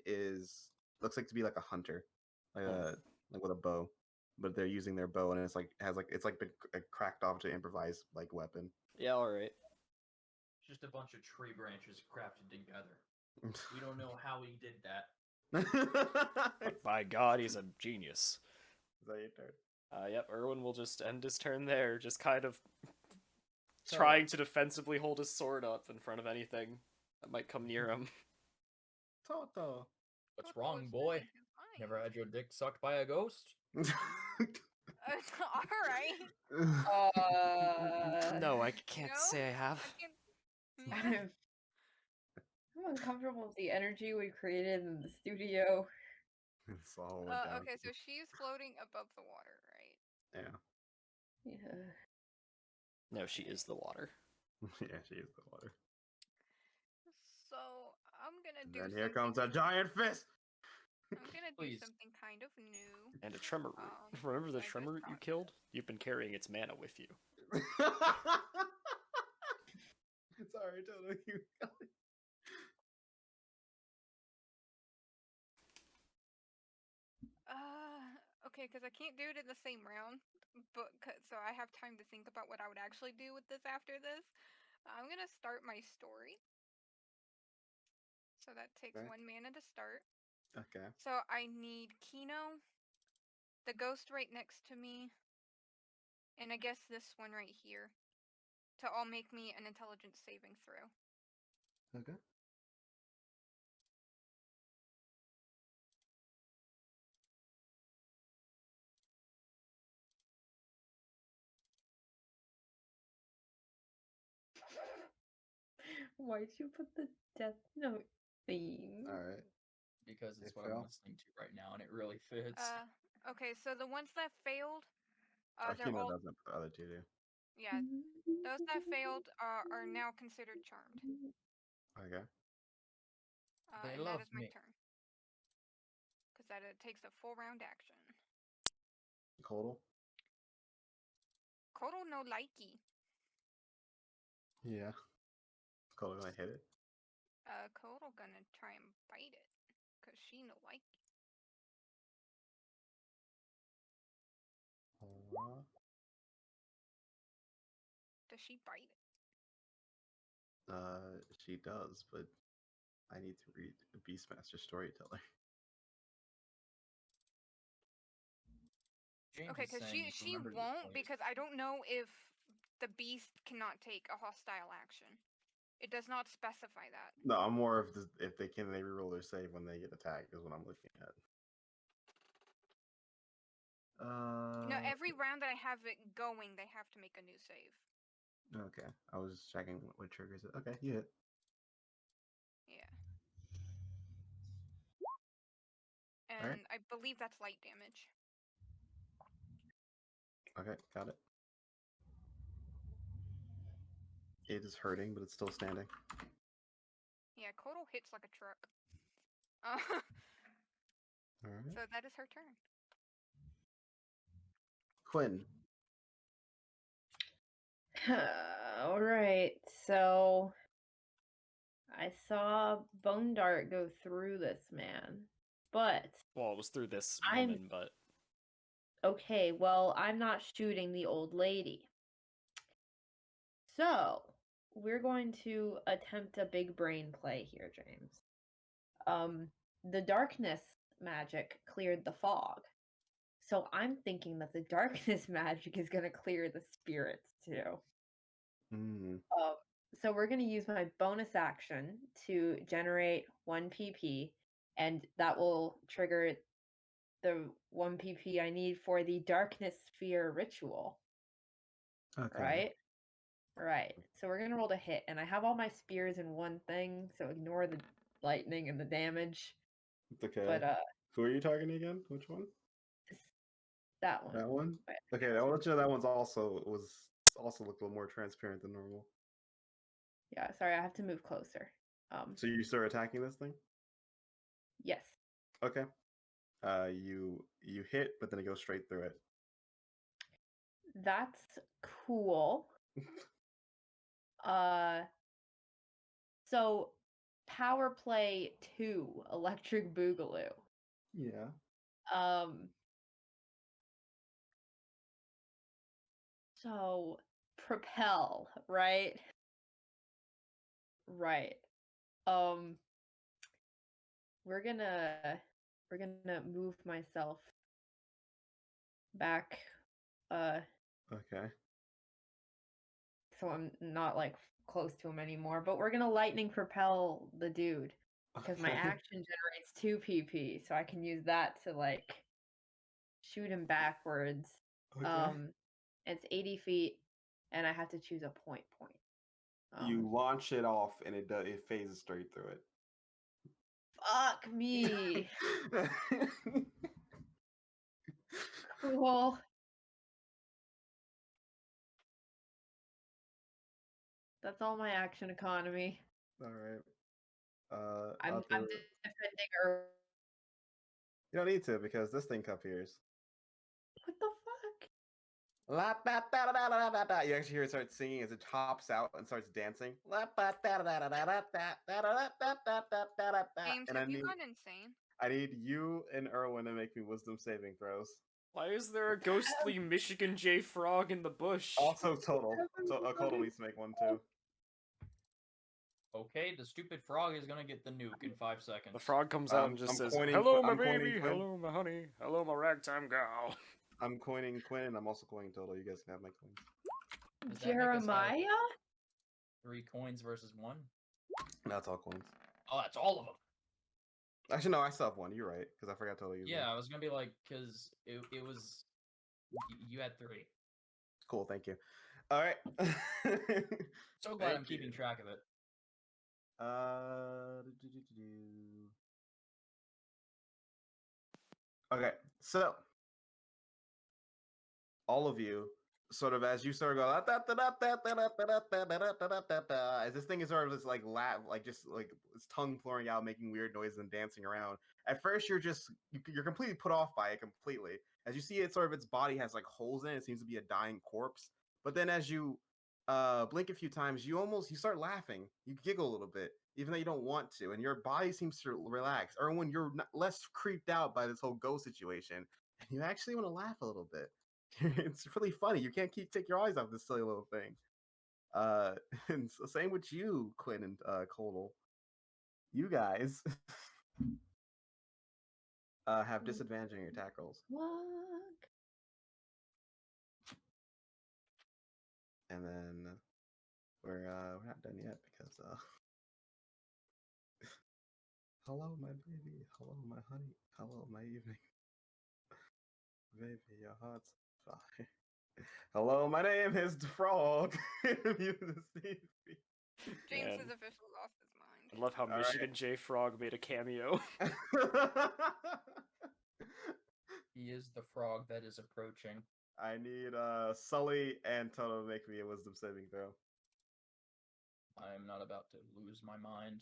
looks like to be like a hunter. Like with a bow. But they're using their bow and it's been cracked off to improvise like weapon. Yeah, alright. Just a bunch of tree branches crafted together. We don't know how he did that. But by God, he's a genius. Is that your turn? Yep, Erwin will just end his turn there, just kind of trying to defensively hold his sword up in front of anything that might come near him. Toto. What's Toto wrong, is boy? doing fine. Never had your dick sucked by a ghost? Alright. No, I can't No? say I have. I'm uncomfortable with the energy we created in the studio. It's all went down. Okay, so she's floating above the water, right? Yeah. Yeah. No, she is the water. Yeah, she is the water. So I'm gonna do And here something. comes a giant fist. I'm gonna do Please. something kind of new. And a tremor root. Remember the I just tremor root you thought- killed? You've been carrying its mana with you. Sorry, Toto. You got it. Okay, because I can't do it in the same round, but so I have time to think about what I would actually do with this after this. I'm gonna start my story. So that takes Okay. 1 mana to start. Okay. So I need Keno, the ghost right next to me, and I guess this one right here, to all make me an intelligence saving throw. Okay. Why'd you put the Death Note theme? All right. Because it's It what fell. I'm listening to right now, and it really fits. Okay, so the ones that failed, they're Keno all doesn't, but the other two do. yeah. Those that failed are now considered charmed. Okay. They And love that is my me. turn. Because that it takes a full round action. Kodal? Kodo no likey. Yeah. Kodal gonna hit it? Kodo gonna try and bite it. Because she no likey. Does she bite it? She does, but I need to read Beastmaster Storyteller. James Okay, is because saying she remember your won't, players. because I don't know if the beast cannot take a hostile action. It does not specify that. No, I'm more of if they reroll their save when they get attacked is what I'm looking at. No, every round that I have it going, they have to make a new save. Okay, I was just checking what triggers it. Okay, you hit. Yeah. Alright. And I believe that's light damage. Okay, got it. It is hurting, but it's still standing. Yeah, Kotal hits like a truck. Alright. So that is her turn. Quinn. All right, so I saw Bone Dart go through this man, but Well, it was through this I'm- woman, but okay, well, I'm not shooting the old lady. So we're going to attempt a big brain play here, James. The darkness magic cleared the fog. So I'm thinking that the darkness magic is going to clear the spirits too. Mm. So we're going to use my bonus action to generate 1 PP, and that will trigger the 1 PP I need for the darkness sphere ritual. Okay. Right. So we're going to roll to hit, and I have all my spears in one thing, so ignore the lightning and the damage. Okay. But who are you targeting again? Which one? that one. That one? Right. Okay, I'll let you know that one's also looked a little more transparent than normal. Yeah, sorry, I have to move closer. So you start attacking this thing? Yes. Okay. You hit, but then it goes straight through it. That's cool. So Power Play 2, Electric Boogaloo. Yeah. So propel, right? Right. We're gonna move myself back, Okay. so I'm not like close to him anymore, but we're gonna lightning propel the dude because my Okay. action generates 2 PP, so I can use that to like shoot him backwards. Okay. It's 80 feet, and I have to choose a point. You launch it off, and it phases straight through it. Fuck me. Cool. That's all my action economy. All right. I'm defending her. You don't need to because this thing appears. What the fuck? La da da da da da da da. You actually hear it start singing as it tops out and starts dancing. La da da da da da da da da da da da da da. James, And have you gone insane? I need you and Erwin to make me wisdom saving throws. why is there a ghostly Michigan J frog in the bush? Also, total. So Total needs to make one too. Okay, the stupid frog is gonna get the nuke in 5 seconds. The frog comes out and just I'm says, coining- "Hello, my I'm coining baby. Quinn. Hello, my honey. Hello, my ragtime gal." I'm coining Quinn, and I'm also coining Total. You guys can have my coins. Does that make us have Jeremiah? 3 coins versus 1? That's all coins. Oh, that's all of them. Actually, no, I still have one. You're right, because I forgot to use Yeah, one. I was gonna be like, because it was you had 3. Cool, thank you. All right. So glad I'm Thank keeping you. track of it. Okay, so all of you, sort of as you sort of go, as this thing is sort of just like laugh, like just like its tongue flowing out, making weird noises and dancing around. At first, you're completely put off by it completely. As you see it, sort of its body has like holes in it. It seems to be a dying corpse. But then as you blink a few times, you start laughing. You giggle a little bit, even though you don't want to, and your body seems to relax. Or when you're less creeped out by this whole ghost situation, and you actually want to laugh a little bit. It's really funny. You can't take your eyes off this silly little thing. And so same with you, Quinn and Kodal. You guys have disadvantage on your attack rolls. What? And then we're not done yet because hello my baby, hello my honey, hello my evening. Baby, your heart's on fire. Hello, my name is the Frog. You deceive me. James Man. has officially lost his mind. I love how All Michigan J. Frog made a cameo. He is the frog that is approaching. I need Sully and Toto to make me a wisdom saving throw. I am not about to lose my mind.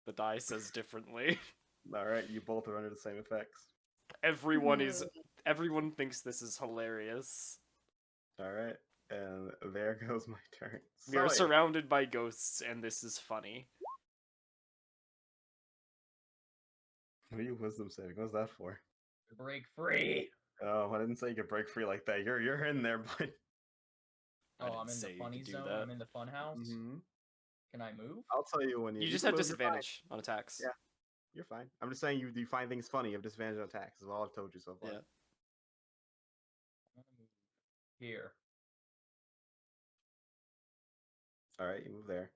The die says differently. All right, you both are under the same effects. Everyone thinks this is hilarious. All right, and there goes my turn. We are Sully. surrounded by ghosts, and this is funny. What are you wisdom saving? What's that for? Break free! Oh, I didn't say you could break free like that. You're in there, but. Oh, didn't I'm in say the you funny could do zone? that. I'm in the fun house? Mm-hmm. Can I move? I'll tell you when You just can have move, you're fine. disadvantage on attacks. Yeah. You're fine. I'm just saying you find things funny. You have disadvantage on attacks. Is all I've told you so far. Yeah. I'm gonna move here. All right, you move there.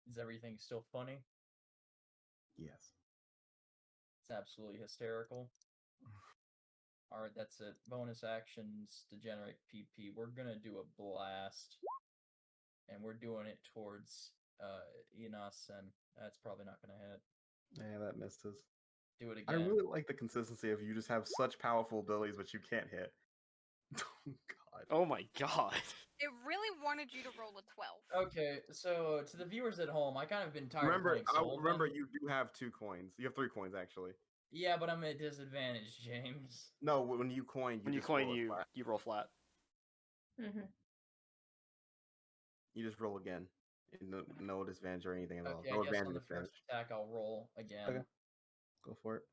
Is everything still funny? Yes. It's absolutely hysterical. Alright, that's it. Bonus actions to generate PP. We're gonna do a blast. And we're doing it towards Enos, and that's probably not gonna hit. Yeah, that missed us. Do it I again. really like the consistency of you just have such powerful abilities, but you can't hit. Oh God. Oh my god. It really wanted you to roll a 12. Okay, so to the viewers at home, I kind of been tired Remember, of playing Soul. you do have 2 coins. You have 3 coins actually. Yeah, but I'm at disadvantage, James. No, when you coin, When you just coin, roll it you flat. roll flat. Mm-hmm. You just roll again. No disadvantage or anything at all. Okay, No I guess on advantage. the first attack I'll roll again. Okay. Go for it.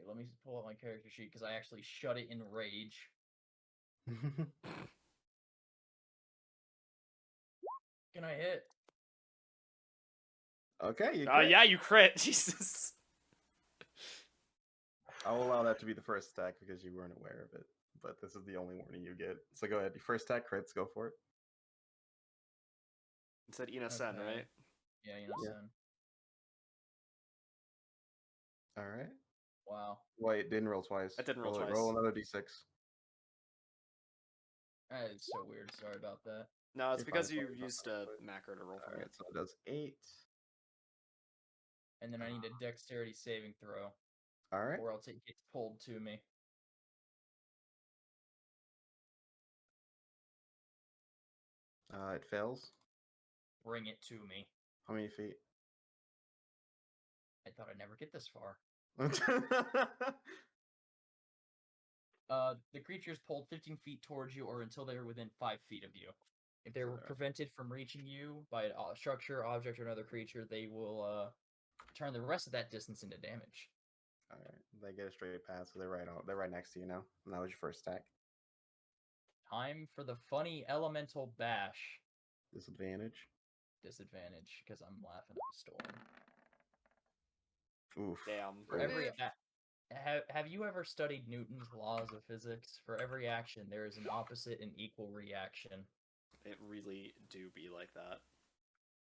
Let me pull up my character sheet because I actually shut it in rage. Can I hit? Okay. You Yeah, you crit. Jesus. I'll allow that to be the first attack because you weren't aware of it. But this is the only warning you get. So go ahead. Your first attack crits. Go for it. It said Ina-sen, Okay. right? Yeah, you know, Yeah. son. All right. Wow. Wait, didn't roll twice. I didn't roll twice. Roll another d6. That is so weird. Sorry about that. No, it's You're because fine, you fine, used fine, a fine. macro to roll All from right, it. so it does 8. And then I need a dexterity saving throw, All right. or else it gets pulled to me. It fails. Bring it to me. How many feet? I thought I'd never get this far. Okay. The creature's pulled 15 feet towards you or until they are within 5 feet of you. If they So were they're- prevented from reaching you by a structure, object, or another creature, they will turn the rest of that distance into damage. All right. They get a straight pass, so they're right next to you now. And that was your first attack. Time for the funny elemental bash. Disadvantage. Disadvantage, because I'm laughing at the storm. Oof. Damn. For Great. every have you ever studied Newton's laws of physics? For every action, there is an opposite and equal reaction. It really do be like that.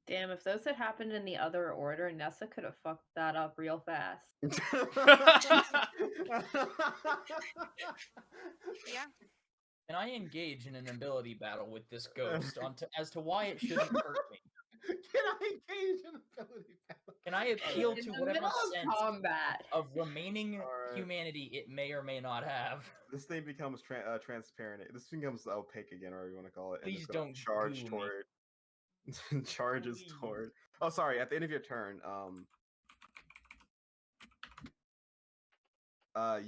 Damn, if those had happened in the other order, Nessa could have fucked that up real fast. Yeah. Can I engage in an ability battle with this ghost as to why it shouldn't hurt me? Can I engage in ability battle? Can I appeal In to the whatever middle of sense combat. of remaining Alright. humanity it may or may not have? This thing becomes transparent. This becomes opaque again, or whatever you want to call it. and it's Please gonna don't charge goo me. toward. Charges Please. toward. Oh, sorry. At the end of your turn,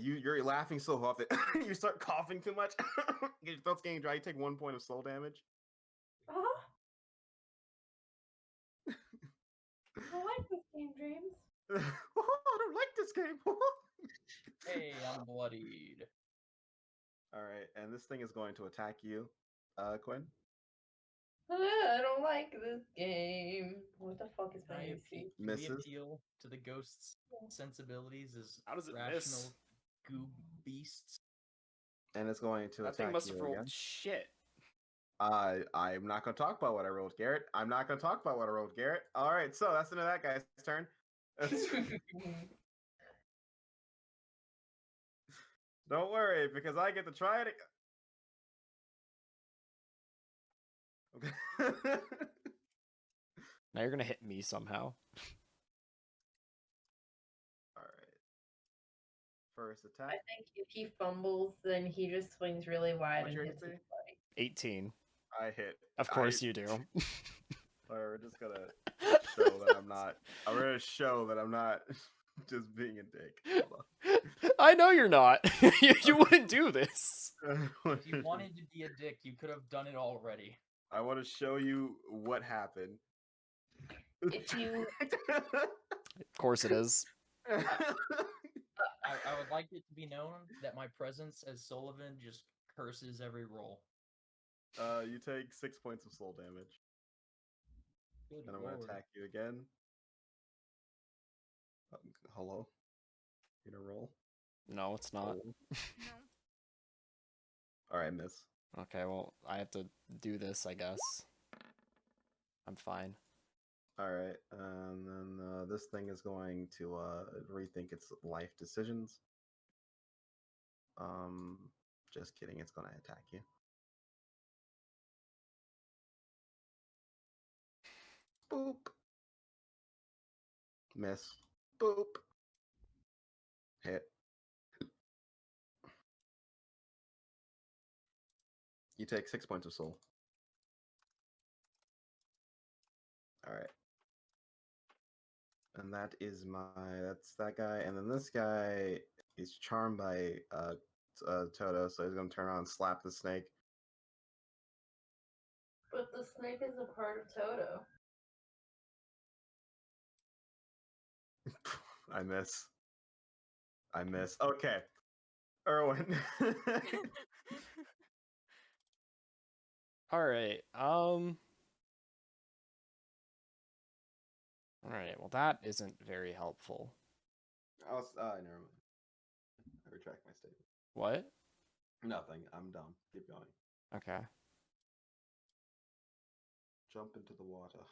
you're laughing so hard that you start coughing too much. Your throat's getting dry. You take 1 point of soul damage. Uh-huh. I like this game, James. I don't like this game. Hey, I'm bloodied. All right, and this thing is going to attack you, Quinn. I don't like this game. What the fuck is my AC? Can we Misses. appeal to the ghost's sensibilities as How does it rational miss? goob beasts? And it's going to That thing attack must you have rolled again. shit. I'm not going to talk about what I rolled, Garrett. I'm not going to talk about what I rolled, Garrett. All right, so that's the end of that guy's turn. Don't worry, because I get to try it. Okay. Now you're gonna hit me somehow. All right. First I attack. think if he fumbles, then he just swings really wide What's and your hits his AC? body. 18. I hit. Of course you do. Or we're just gonna show that I'm not. I'm gonna show that I'm not just being a dick. Hold I know you're not. You wouldn't do this. on. If you wanted to be a dick, you could have done it already. I want to show you what happened. If you Of course it is. I would like it to be known that my presence as Sullivan just curses every roll. You take 6 points of soul damage. Good And I'm gonna lord. attack you again. Hello? You gonna roll? No, it's not. Roll. No. Alright, miss. Okay, well, I have to do this, I guess. I'm fine. Alright, and then this thing is going to rethink its life decisions. Just kidding, it's gonna attack you. Boop. Miss. Boop. Hit. You take 6 points of soul. Alright. And that's that guy. And then this guy is charmed by Toto, so he's gonna turn around and slap the snake. But the snake is a part of Toto. I miss. Okay. Erwin. Alright, Alright, well that isn't very helpful. Never mind. I retract my statement. What? Nothing. I'm dumb. Keep going. Okay. Jump into the water.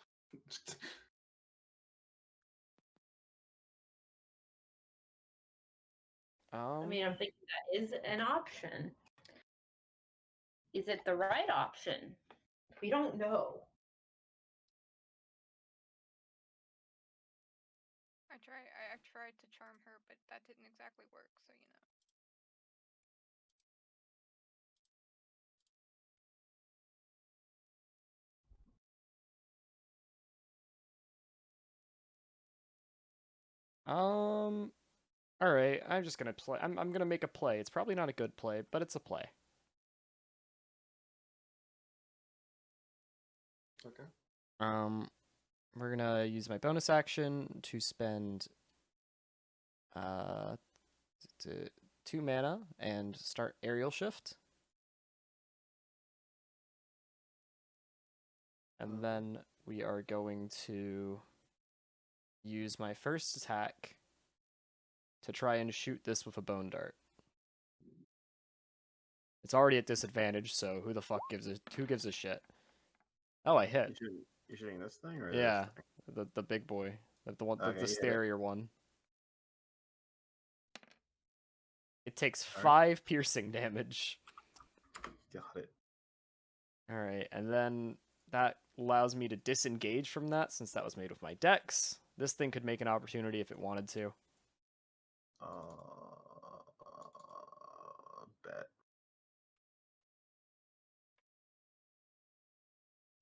I mean, I'm thinking that is an option. Is it the right option? We don't know. I've tried to charm her, but that didn't exactly work, so you know. Alright, I'm just gonna play. I'm gonna make a play. It's probably not a good play, but it's a play. Okay. We're gonna use my bonus action to spend 2 mana and start aerial shift. And then we are going to use my first attack to try and shoot this with a bone dart. It's already at disadvantage, so who gives a shit? Oh, I hit. You shooting this thing or Yeah, this thing? the big boy, the one, Okay, the you hit it. scarier one. It takes Alright. 5 piercing damage. Got it. All right, and then that allows me to disengage from that since that was made with my dex. This thing could make an opportunity if it wanted to. Bet.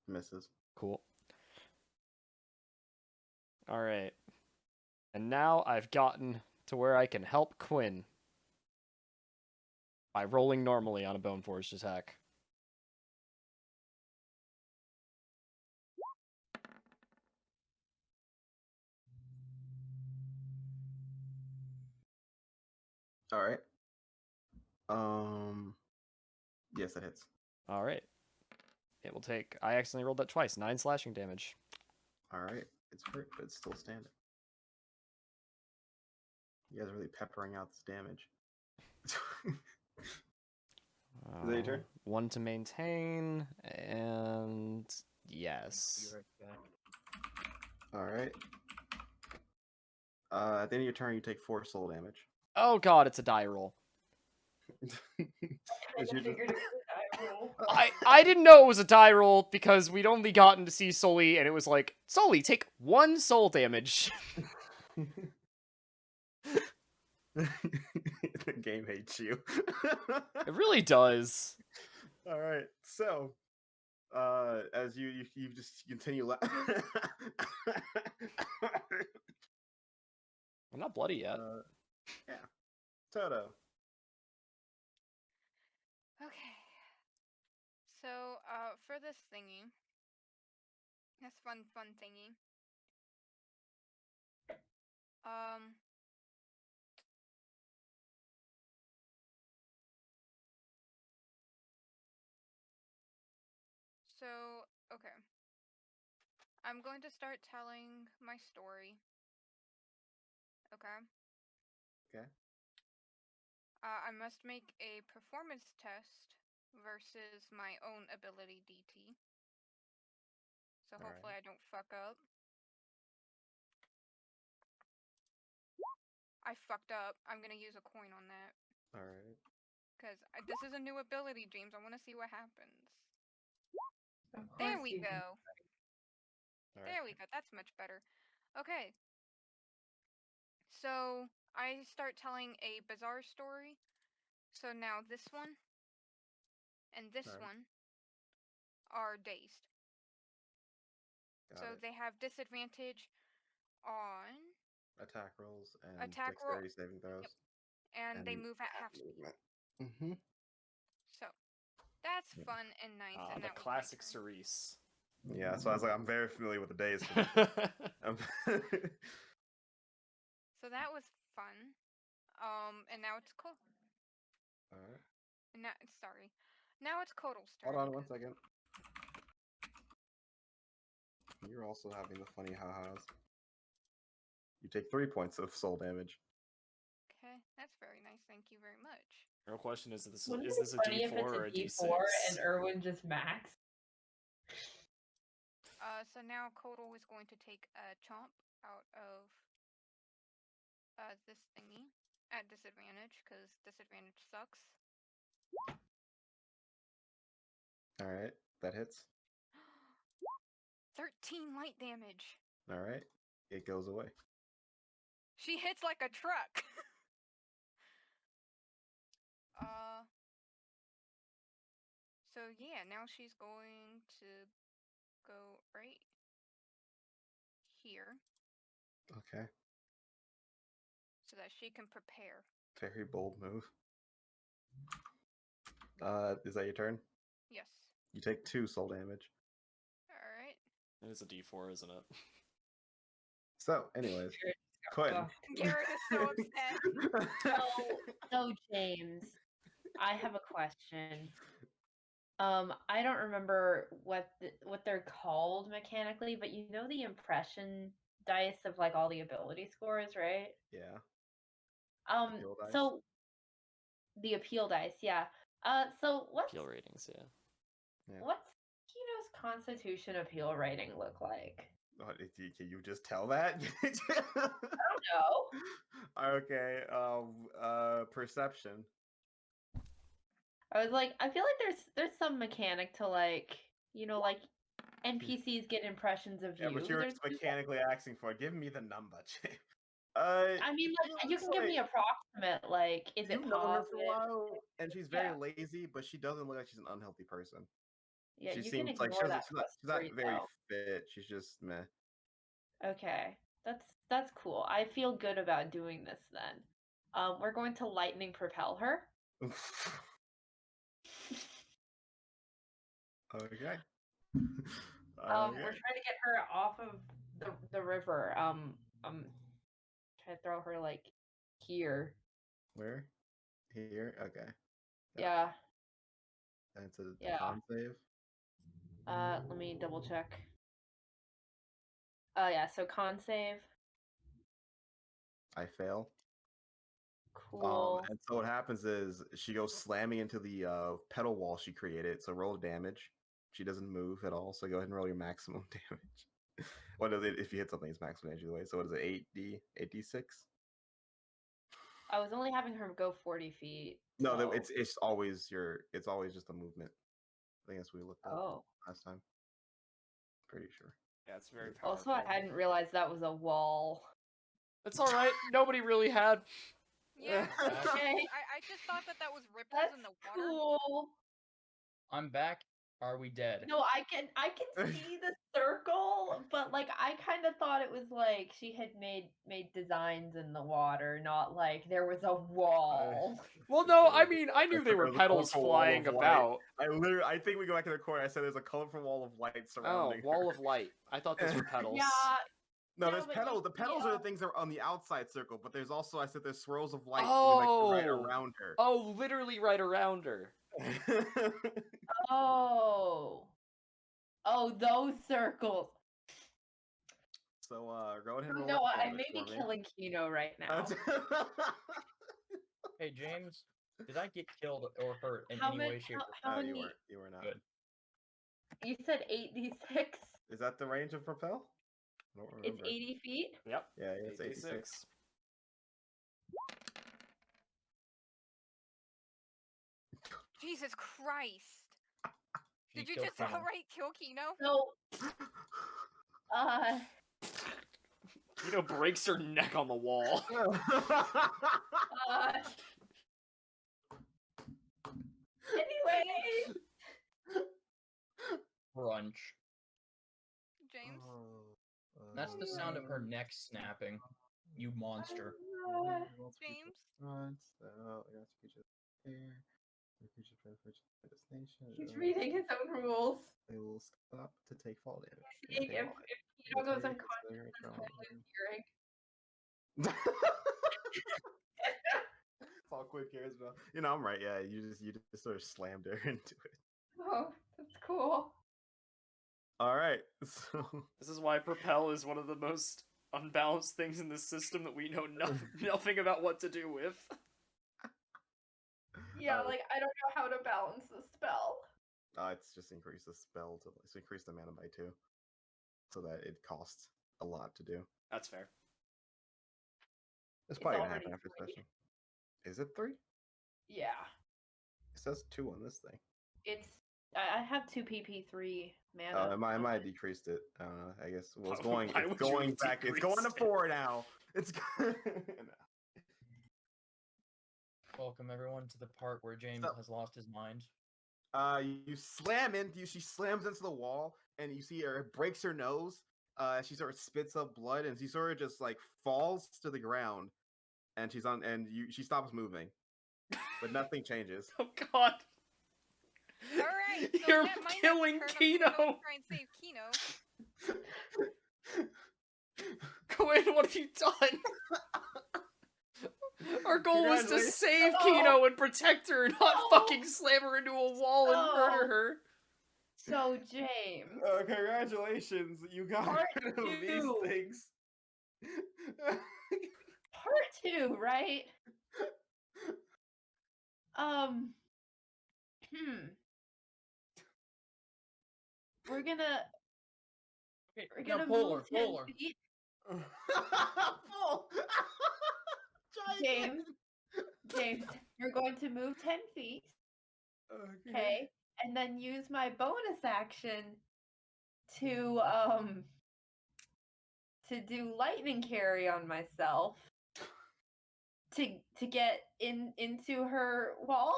Misses. Cool. All right. And now I've gotten to where I can help Quinn by rolling normally on a Bone Forged attack. All right. Yes, it hits. All right. It will take. I accidentally rolled that twice. 9 slashing damage. All right, it's hurt, but it's still standing. You guys are really peppering out this damage. Is that your turn? 1 to maintain, and yes. Be right back. All right. At the end of your turn, you take 4 soul damage. Oh god, it's a die roll. As you just- figured it was a die roll. I didn't know it was a die roll because we'd only gotten to see Sully, and it was like, Sully, take 1 soul damage. The game hates you. It really does. All right, so as you just continue. I'm not bloody yet. Yeah, Toto. Okay. So, for this thingy, this fun thingy, so, okay. I'm going to start telling my story. Okay? Okay. I must make a performance test versus my own ability DT. So hopefully I don't fuck up. I fucked up. I'm gonna use a coin on that. Alright. Because this is a new ability, James. I want to see what happens. Of There course we you can- go. There we go. That's much better. Okay. So I start telling a bizarre story. So now this one and this Alright. one are dazed. Got So it. they have disadvantage on Attack rolls and Attack roll- dexterity saving throws. and they And move at half speed. movement. Mm-hmm. So that's Yeah. fun and nice. And The that was my classic turn. Cerise. Yeah, so I was like, I'm very familiar with the days. So that was fun. And now it's cool. Alright. And now, sorry. Now it's Kotal's turn. Hold on 1 second. You're also having the funny ha-has. You take 3 points of soul damage. Okay, that's very nice. Thank you very much. Real question is this Wouldn't is it this be a funny if D4 it's or a a D4 D6? and Erwin just max? So now Kotal is going to take a chomp out of this thingy at disadvantage because disadvantage sucks. Alright, that hits. 13 light damage. Alright, it goes away. She hits like a truck. So yeah, now she's going to go right here Okay, so that she can prepare. very bold move. Is that your turn? Yes. You take 2 soul damage. Alright. It is a D4, isn't it? So, anyways, Sure, Quinn. fuck. Garrett is so upset. So James, I have a question. I don't remember what they're called mechanically, but you know the impression dice of like all the ability scores, right? Yeah. Appeal dice? So the appeal dice, yeah. So what's Appeal ratings, yeah. Yeah. what's Keno's Constitution appeal rating look like? Can you just tell that? I don't know. Okay. Perception. I was like, I feel like there's some mechanic to like, like NPCs get impressions of Yeah, you. but you're There's just mechanically asking for it. Give me the number, Jim. I mean, like, you can give me approximate, like, is it You've known her for a positive? while, and she's very Yeah. lazy, but she doesn't look like she's an unhealthy person. Yeah, She you can seems like ignore that she's not plus 3, very though. fit. She's just meh. Okay, that's cool. I feel good about doing this then. We're going to lightning propel her. Okay. We're trying to get her off of the river. Try to throw her like here. Where? Here? Okay. Yeah. And it's a Yeah. con save. Let me double check. Yeah, so con save. I fail. Cool. And so what happens is she goes slamming into the pedal wall she created. So roll damage. She doesn't move at all. So go ahead and roll your maximum damage. What is it if you hit something? It's maximum damage either way. So what is it? 8d6? I was only having her go 40 feet. No, so- it's always just a movement. I think that's what we looked up last time. Pretty sure. Yeah, it's very powerful. Also, I hadn't realized that was a wall. It's all right. Nobody really had. Yeah. Okay. I just thought that was ripples That's in the water. cool. I'm back. Are we dead? No, I can see the circle, but like I kind of thought it was like she had made designs in the water, not like there was a wall. Well, no, I mean, I knew there were petals colorful wall flying of light. about. I think we go back in the corner. I said there's a colorful wall of light surrounding. Oh, wall her. of light. I thought those were petals. Yeah. No, No, there's but petals. you The petals see, are the things that are on the outside circle, but there's also I said there's swirls of light right Oh. around her. Oh, literally right around her. Oh. Oh, those circles. So go ahead and roll. No, that I damage may be for me. killing Keno right now. Hey, James, did I get killed or hurt in How any many- way, shape, or how form? many- You were not. Good. You said 8d6. Is that the range of propel? I don't It's remember. 80 feet. Yep. Yeah, it's 86. Jesus Christ! She Did you killed just someone. outright kill Keno? So, Breaks her neck on the wall. Anyway. Crunch. James? That's the sound of her neck snapping. You monster. James? He's reading his own rules. They will stop to take fall damage. Seeing if Keno goes unconscious, that's totally hearing. That's all Quick cares about. I'm right. Yeah, you just sort of slammed her into it. Oh, that's cool. All right. So This is why Propel is one of the most unbalanced things in this system that we know nothing about what to do with. Yeah, like I don't know how to balance the spell. it's just increase the spell to increase the mana by 2, so that it costs a lot to do. That's fair. It's probably gonna already happen after 3. special. Is it 3? Yeah. It says 2 on this thing. It's I have 2 PP3 mana. I might have decreased it. I guess well, it's Why going would you going back. It's going to decrease it? 4 now. It's Welcome everyone to the part where James has lost his mind. you slam into. She slams into the wall, and you see her. It breaks her nose. She sort of spits up blood, and she sort of just like falls to the ground, and she stops moving, but nothing changes. Oh God! Alright, so You're my next killing turn, I'm Keno! gonna go try and save Keno. Quinn, what have you done? Our goal was to Congratulations. save No. Keno and protect her, not No. fucking slam her into a wall and murder No. her. So James. Congratulations, you got Part rid of these 2. things. Part 2, right? We're gonna Okay, we're now gonna pull move her, 10 pull her. feet. Full. Try again. James, you're going to move 10 feet, okay? And then use my bonus action to do lightning carry on myself to get into her wall?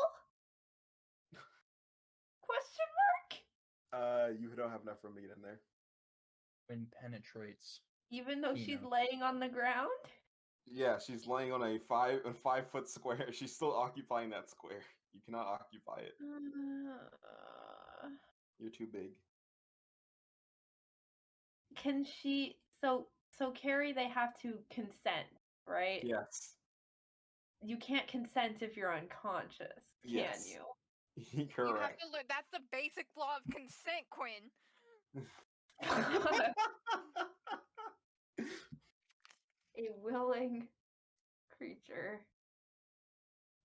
Question mark? You don't have enough room to get in there. Wind penetrates. Even though she's Keno. laying on the ground? Yeah, she's laying on a 5-foot square. She's still occupying that square. You cannot occupy it. You're too big. Can she so Carrie, they have to consent, right? Yes. You can't consent if you're unconscious, can Yes. you? You have Correct. to learn. That's the basic law of consent, Quinn. A willing creature.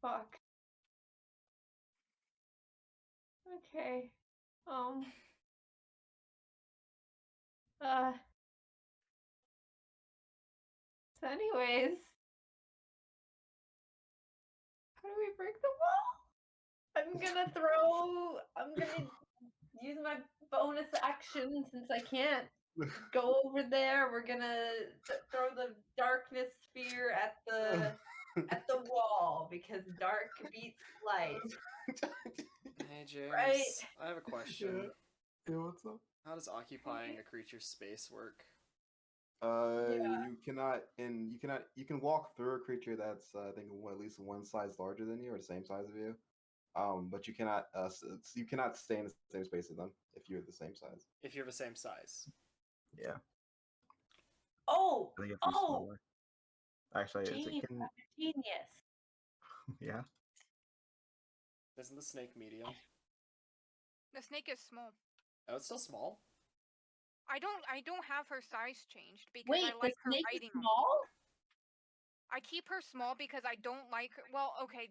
Fuck. Okay. So anyways, how do we break the wall? I'm gonna use my bonus action since I can't go over there. We're gonna throw the darkness sphere at the wall because dark beats light. Hey James, Right. I have a question. Yeah, what's up? How does occupying a creature's space work? You can walk through a creature that's I think at least one size larger than you or the same size of you. But you cannot stay in the same space as them if you're the same size. If you're the same size. Yeah. Oh, I think you have to be smaller. Actually, James, it can. genius. Yeah. Isn't the snake medium? The snake is small. Oh, it's still small? I don't have her size changed because Wait, I like the her snake is riding on me. small? I keep her small because I don't like her. Well, okay.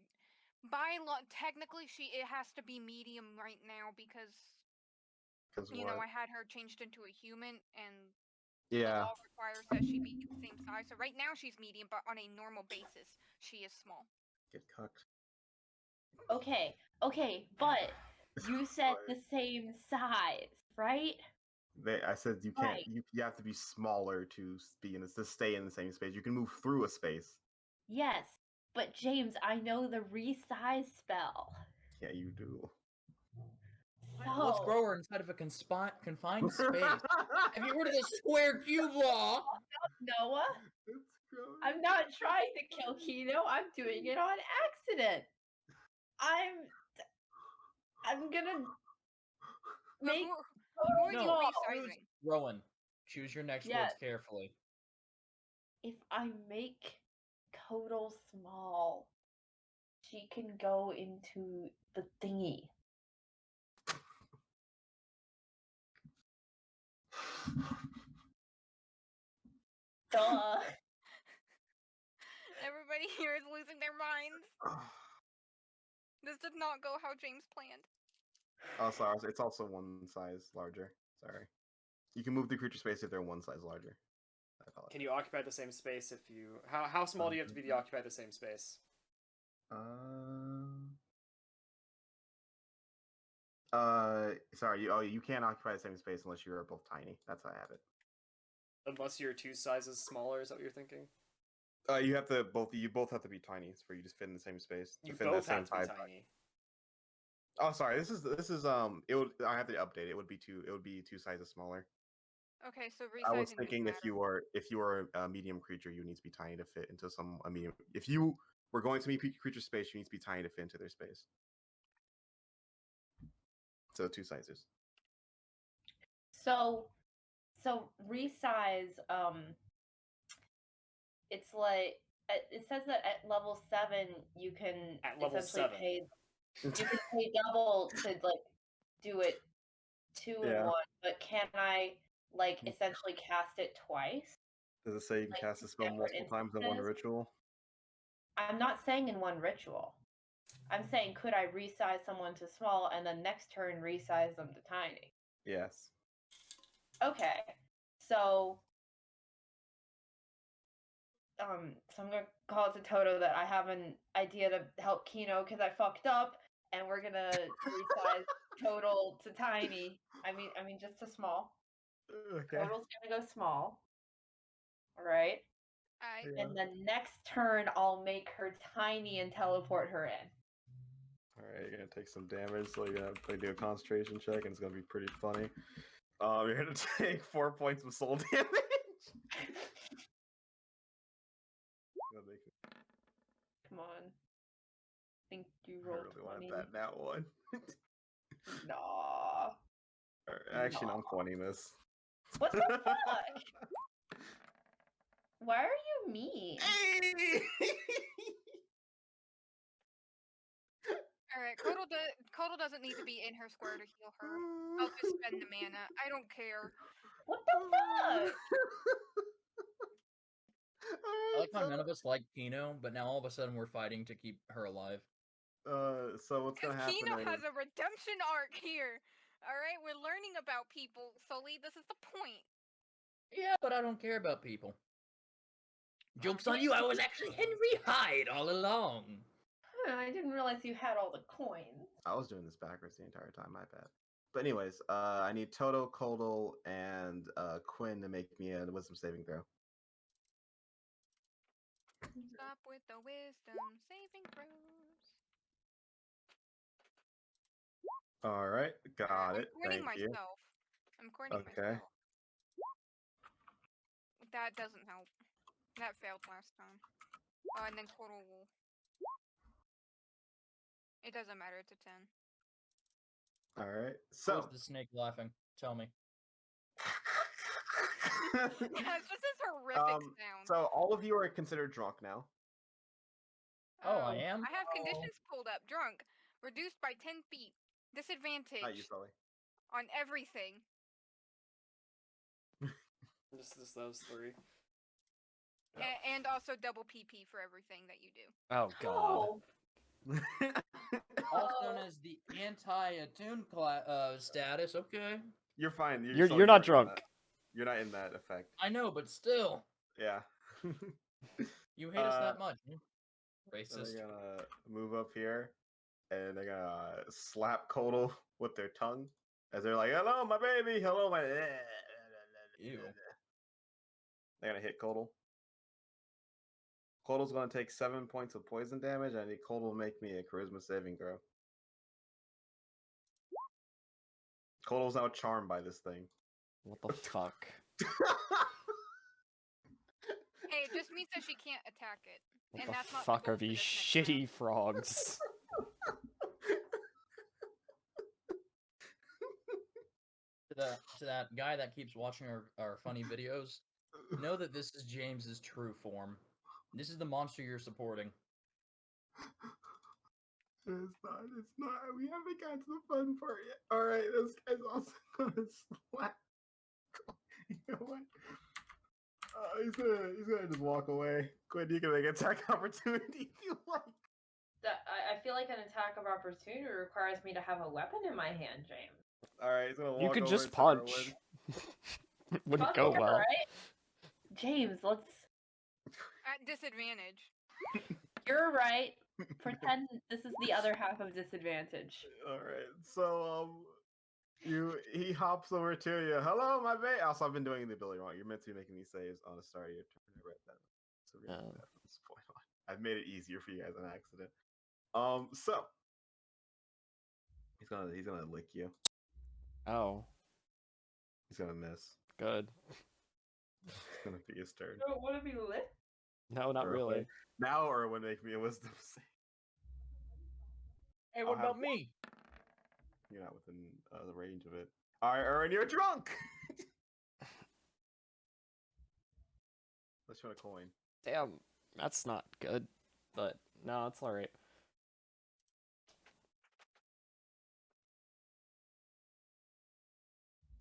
By law, technically, it has to be medium right now because you know I had her changed into a human, and the Yeah. law requires that she be the same size. So right now she's medium, but on a normal basis, she is small. Get cucked. Okay, but you said the same size, right? I said you can't. Right. You have to be smaller to stay in the same space. You can move through a space. Yes, but James, I know the resize spell. Yeah, you do. So Let's grow her inside of a confined space. Have you heard of the square cube law? Noah, I'm not trying to kill Keno. I'm doing it on accident. I'm gonna But make who are you No. resizing? Rowan, choose your next Yes. words carefully. If I make Total small, she can go into the thingy. Duh. Everybody here is losing their minds. This did not go how James planned. Oh, sorry. It's also one size larger. Sorry. You can move the creature space if they're one size larger. I apologize. Can you occupy the same space if you... How small do you have to be to occupy the same space? Sorry. You can't occupy the same space unless you are both tiny. That's how I have it. Unless you're two sizes smaller, is that what you're thinking? You both have to be tiny for you to fit in the same space. You fit in both that have to same be size. tiny. Oh, sorry. This is I have to update it. It would be two sizes smaller. Okay, so resizing I was doesn't thinking if matter. you are a medium creature, you need to be tiny to fit into a medium. If you were going to meet creature space, you need to be tiny to fit into their space. So two sizes. So resize. It's like it says that at level 7 you can At level essentially 7. pay. You can pay double to like do it 2 in Yeah. 1, but can I like essentially cast it twice? Does it say you can Like, cast the spell separate multiple times in one instances? ritual? I'm not saying in one ritual. I'm saying could I resize someone to small and then next turn resize them to tiny? Yes. Okay. So I'm gonna call it to Toto that I have an idea to help Keno because I fucked up, and we're gonna resize Total to tiny. I mean just to small. Okay. Total's gonna go small. All right. I And then next turn I'll make her tiny and teleport her in. Alright, you're gonna take some damage, so you're gonna play do a concentration check, and it's gonna be pretty funny. You're gonna take 4 points of soul damage. Come on. I think you I rolled really 20. wanted that one. Nah. Actually, no, I'm pointing this. What the fuck? Why are you mean? Hey! Alright, Kodal doesn't need to be in her square to heal her. I'll just spend the mana. I don't care. What the fuck? I like how none of us like Keno, but now all of a sudden we're fighting to keep her alive. So what's gonna Because happen Keno is has a redemption arc here. Alright, we're learning about people, Sully. This is the point. Yeah, but I don't care about people. Joke's on you, I was actually Henry Hyde all along. I didn't realize you had all the coins. I was doing this backwards the entire time. My bad. But anyways, I need Toto, Kodal, and Quinn to make me a wisdom saving throw. Stop with the wisdom saving throws. All right, got it. I'm courting Thank you. myself. I'm courting Okay. myself. That doesn't help. That failed last time. Oh, and then total will. It doesn't matter, it's a 10. All right. Where's So the snake laughing? Tell me. Yeah, it's just this horrific sound. So all of you are considered drunk now. Oh, I am? I have conditions pulled up. Drunk. Reduced by 10 feet. Disadvantage Not you, Sully. on everything. Just those three. And also double PP for everything that you do. Oh god. Also known as the anti-attune status. Okay. You're fine. You're Sully, not in drunk. that. You're not in that effect. I know, but still. Yeah. You hate us that much. Huh? So Racist. they're gonna move up here, and they're gonna slap Kodal with their tongue as they're like, "Hello, my baby. Hello, my." Ew. They're gonna hit Kodal. Kodal's gonna take 7 points of poison damage. I need Kodal to make me a charisma saving throw. Kodal's now charmed by this thing. What the fuck? Hey, it just means that she can't attack it. What And the that's not the fuck goal are for these this next shitty frogs? To that guy that keeps watching our funny videos, know that this is James's true form. This is the monster you're supporting. It's not. It's not. We haven't got to the fun part yet. All right, this guy's also gonna slap. You know what? He's gonna just walk away. Quinn, you can make an attack opportunity if you like. I feel like an attack of opportunity requires me to have a weapon in my hand, James. All right, he's gonna walk. You could over just to punch. Erwin. Wouldn't Fuck go yeah, well. right? James, let's. At disadvantage. You're right. Pretend this is the other half of disadvantage. All right, so he hops over to you. Hello, my baby. Also, I've been doing the ability wrong. You're meant to be making these saves on the start of your turn. I read that. So read Oh. that from this point on. I've made it easier for you guys on accident. So he's gonna lick you. Oh, He's gonna miss. good. It's gonna be his turn. You don't want to be lit? No, not Erwin. really. Now Erwin, make me a wisdom save. Hey, I'll what have- about me? You're not within the range of it. All right, Erwin, you're drunk. Let's try a coin. Damn, that's not good. But no, it's alright.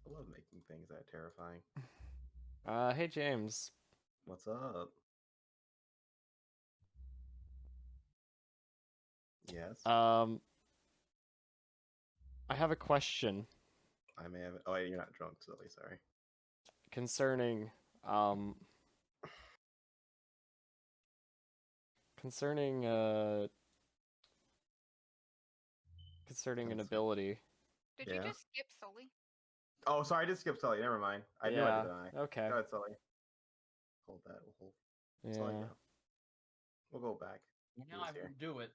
I love making things that are terrifying. Hey James. What's up? Yes. I have a question I may have. Oh, wait, you're not drunk, Sully. Sorry. concerning concerning an ability. Did Yeah. you just skip Sully? Oh, sorry. I just skipped Sully. Never mind. I knew I did. I. Okay. Go ahead, Sully. Hold that. We'll hold. Sully, Yeah. go. We'll go back. Now I Who's here? won't do it.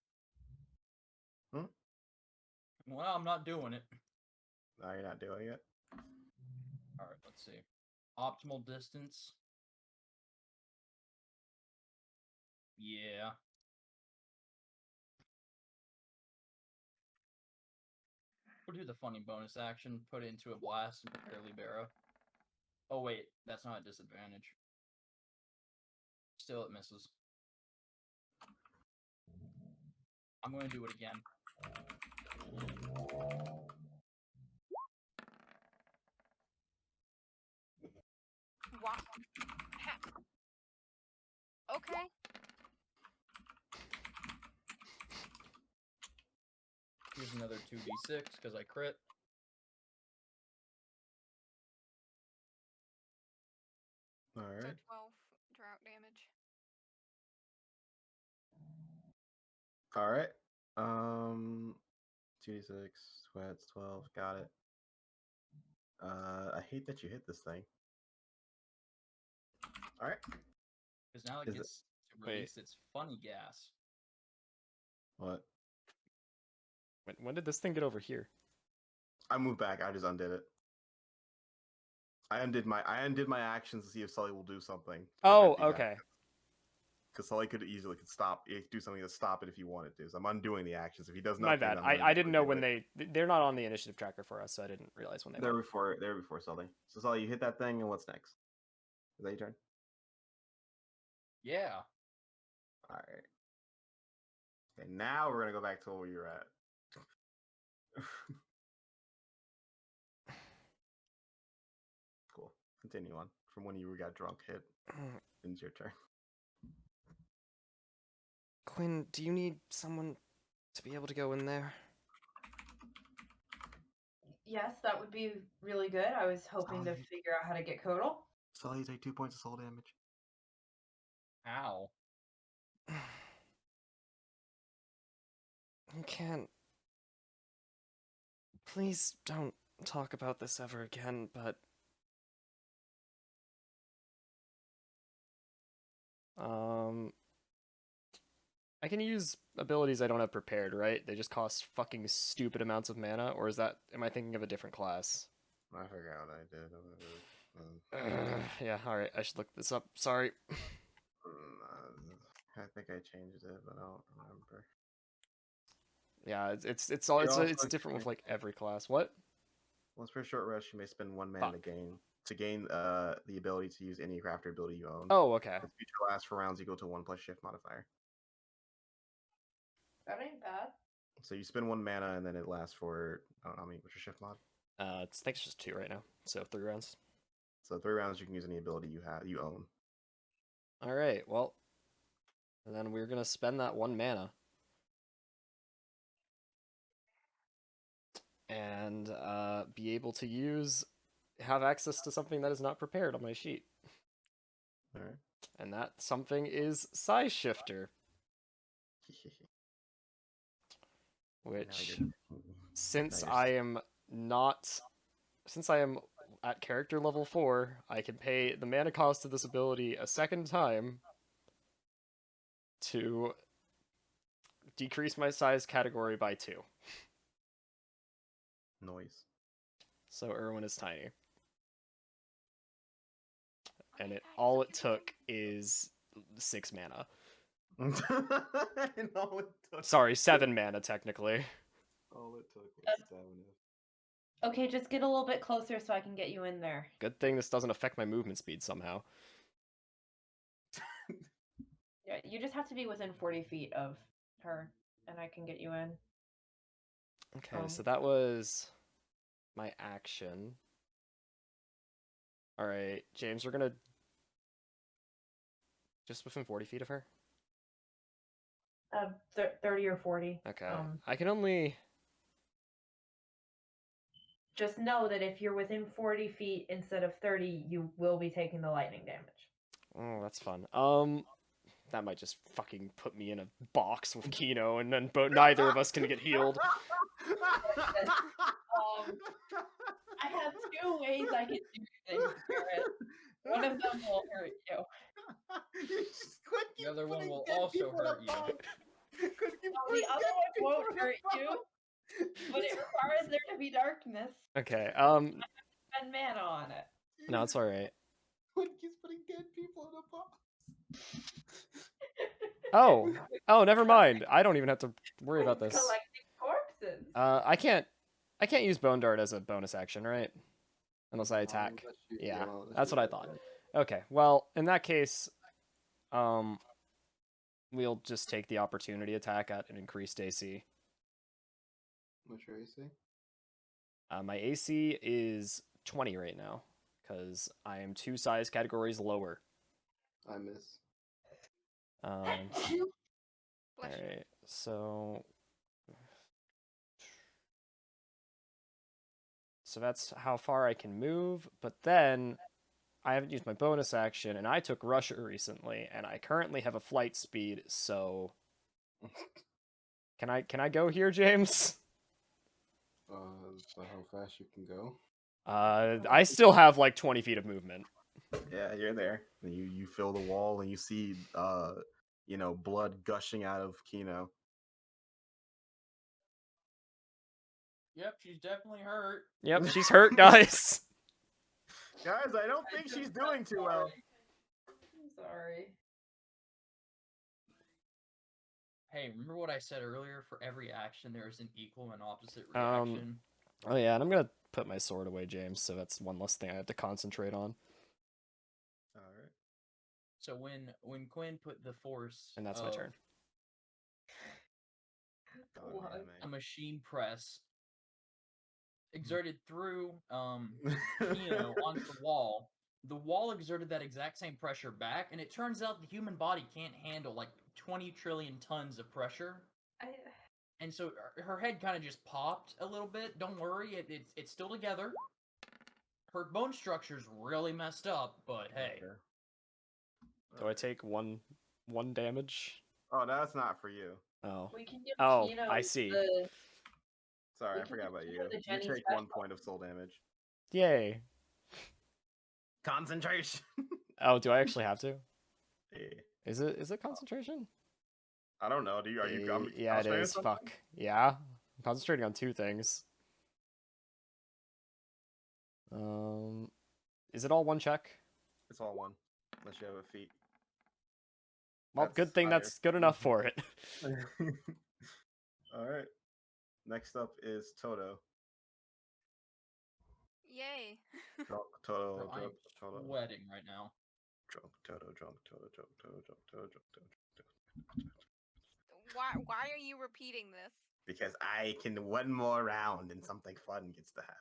Hmm? Well, I'm not doing it. No, you're not doing it. All right, let's see. Optimal distance. Yeah. We'll do the funny bonus action, put it into a blast, and prepare Libera. Oh, wait, that's not a disadvantage. Still, it misses. I'm going to do it again. Wow. Okay. Here's another 2d6 because I crit. All So right. 12 drought damage. All right. 2d6, sweats, 12. Got it. I hate that you hit this thing. All right. Because now it Is it- gets to release its funny gas. What? When did this thing get over here? I moved back. I just undid it. I undid my actions to see if Sully will do something. Oh, okay. Because Sully could do something to stop it if he wanted to. So I'm undoing the actions. If he does My nothing, bad. I'm gonna I didn't know do when it. they're not on the initiative tracker for us, so I didn't realize when they They're went. before Sully. So Sully, you hit that thing, and what's next? Is that your turn? Yeah. All right. Okay, now we're gonna go back to where you're at. Cool. Continue on from when you got drunk. Hit. It's your turn. Quinn, do you need someone to be able to go in there? Yes, that would be really good. I was hoping to Solid. figure out how to get Kodal. Sully, take 2 points of soul damage. Ow. I can't. Please don't talk about this ever again, but I can use abilities I don't have prepared, right? They just cost fucking stupid amounts of mana, or am I thinking of a different class? I forgot what I did. Yeah, alright, I should look this up. Sorry. I think I changed it, but I don't remember. Yeah, it's You're also different with like every class. What? Once per short rest, you may spend 1 mana Fuck. to gain the ability to use any crafter ability you own. Oh, okay. This feature lasts for rounds equal to 1+ shift modifier. That ain't bad. So you spend 1 mana and then it lasts for I don't know how many. What's your shift mod? I think it's just 2 right now, so 3 rounds. So 3 rounds you can use any ability you own. Alright, well, then we're gonna spend that 1 mana. And be able to have access to something that is not prepared on my sheet. Alright. And that something is Size Shifter. Which, since I am at character level 4, I can pay the mana cost of this ability a second time to decrease my size category by 2. Noise. So Erwin is tiny. And all it took is 6 mana. Sorry, 7 mana technically. All it took was 7. Okay, just get a little bit closer so I can get you in there. Good thing this doesn't affect my movement speed somehow. Yeah, you just have to be within 40 feet of her, and I can get you in. Okay, so that was my action. Alright, James, we're gonna... Just within 40 feet of her? 30 or 40. Okay. I can only... Just know that if you're within 40 feet instead of 30, you will be taking the lightning damage. Oh, that's fun. That might just fucking put me in a box with Keno, and then neither of us can get healed. I have 2 ways I can do things, Garrett. One of them will hurt you. The other one will also hurt you. The other one won't hurt you, but it requires there to be darkness Okay, and mana on it. no, it's alright. What keeps putting dead people in a box? Oh, never mind. I don't even have to worry about this. Collecting corpses. I can't use Bone Dart as a bonus action, right? Unless I attack. Yeah, that's what I thought. Okay, well, in that case, we'll just take the opportunity attack at an increased AC. What's your AC? My AC is 20 right now, because I am 2 size categories lower. I miss. Bless you. Alright, so that's how far I can move, but then I haven't used my bonus action, and I took Rusher recently, and I currently have a flight speed, so can I go here, James? So how fast you can go? I still have like 20 feet of movement. Yeah, you're there. And you feel the wall, and you see blood gushing out of Keno. Yep, she's definitely hurt. Yep, she's hurt, guys. Guys, I don't think she's doing too well. I'm sorry. Hey, remember what I said earlier? For every action, there is an equal and opposite Um, reaction. Oh yeah, and I'm gonna put my sword away, James, so that's one less thing I have to concentrate on. All right. So when Quinn put the force And that's my of turn. What? a machine press exerted through Keno onto the wall exerted that exact same pressure back, and it turns out the human body can't handle like 20 trillion tons of pressure. And so her head kind of just popped a little bit. Don't worry, it's still together. Her bone structure's really messed up, but hey. Okay. Do I take one damage? Oh, that's not for you. Oh. We can give Oh, Keno I see. Sorry, We I can forgot give about Keno you. the You Jenny take 1 special. point of soul damage. Yay. Concentration. Oh, do I actually have to? Yeah. Is it concentration? I don't know. Are you? Yeah, it concentrating on is. something? Fuck. Yeah. I'm concentrating on 2 things. Is it all one check? It's all one, unless you have a feat. Well, good thing higher. that's good enough for it. All right. Next up is Toto. Yay. Drunk Toto. I'm Drunk Toto. sweating right now. Drunk Toto. Drunk Toto. Drunk Toto. Drunk Toto. Drunk Toto. Why are you repeating this? Because I can one more round and something fun gets to happen.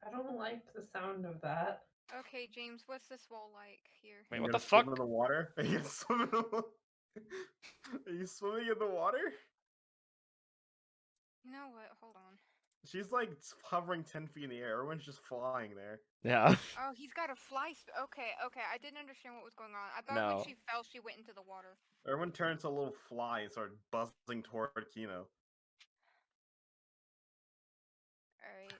I don't like the sound of that. Okay, James, what's this wall like here? Wait, You what gonna the swim fuck? in the water? Are you swimming? Are you swimming in the water? You know what? Hold on. She's like hovering 10 feet in the air. Erwin's just flying there. Yeah. Oh, he's got a fly. Okay. I didn't understand what was going on. I thought No. when she fell, she went into the water. Erwin turned to a little fly and started buzzing toward Keno. Alright,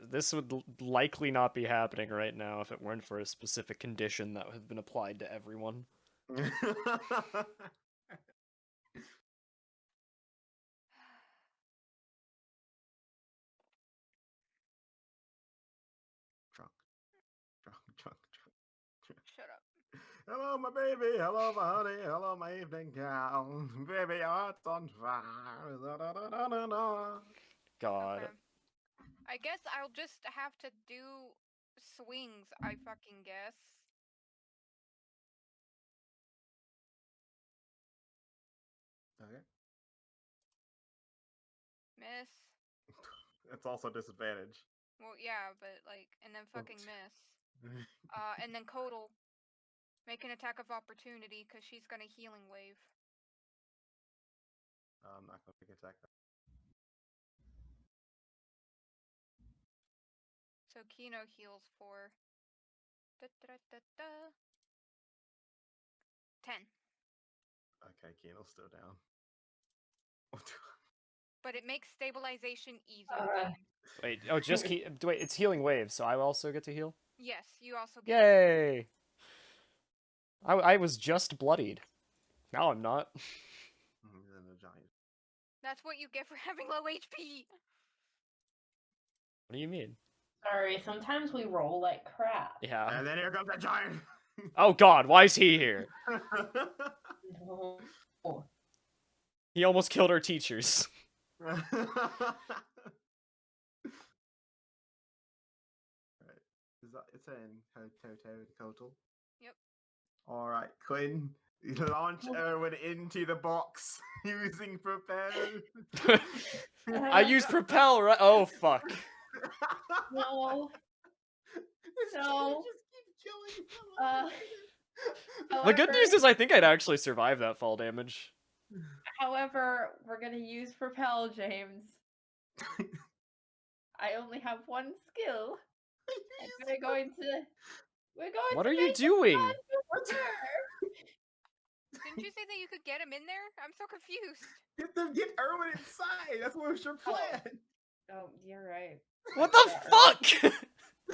This would likely not be happening right now if it weren't for a specific condition that had been applied to everyone. Drunk. Shut up. Hello, my baby. Hello, my honey. Hello, my evening gown. Baby, your heart's on fire. Da-da-da-da-da-da. God. Okay. I guess I'll just have to do swings, I fucking guess. Okay. Miss. It's also disadvantage. Well, yeah, but like, and then fucking miss. And then Kodal. Make an attack of opportunity, because she's got a healing wave. I'm not gonna pick attack. So Keno heals for 10. Okay, Keno's still down. But it makes stabilization easier. Wait, oh, wait, it's healing wave, so I also get to heal? Yes, you also get. Yay! I was just bloodied. Now I'm not. Then a giant. That's what you get for having low HP. What do you mean? Sorry, sometimes we roll like crap. Yeah. And then here comes a giant. Oh god, why is he here? No. He almost killed our teachers. Right. It's in Toto and Kotal. Yep. Alright, Quinn, Launch Erwin into the box using propel. I use propel, right? Oh, fuck. No. This No. just keeps killing him. The good news However- is I think I'd actually survive that fall damage. However, we're gonna use propel, James. I only have one skill. And we're going to What to are you make it doing? fun for her. Didn't you say that you could get him in there? I'm so confused. Get Erwin inside. That's what was your plan. Oh, you're right. What the fuck?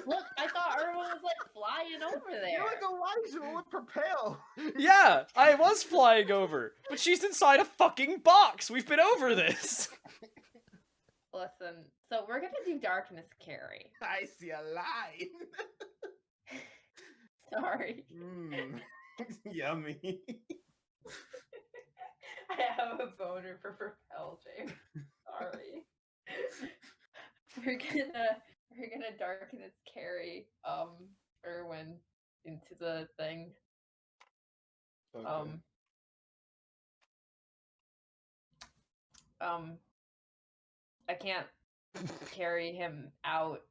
Look, I thought Erwin was like flying over there. You're like Elijah with propel. Yeah, I was flying over, but she's inside a fucking box. We've been over this. Listen, so we're gonna do darkness carry. I see a line. Sorry. Yummy. I have a boner for propel, James. Sorry. We're gonna darkness carry Erwin into the thing. Okay. I can't carry him out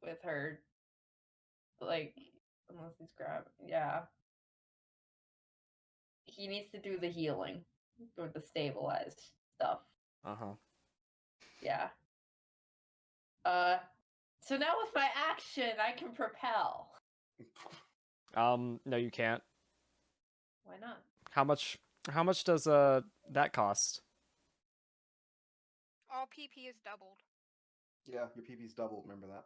with her, like, unless he's yeah. He needs to do the healing or the stabilized stuff. Uh-huh. Yeah. So now with my action, I can propel. No, you can't. Why not? How much does that cost? All PP is doubled. Yeah, your PP's doubled. Remember that.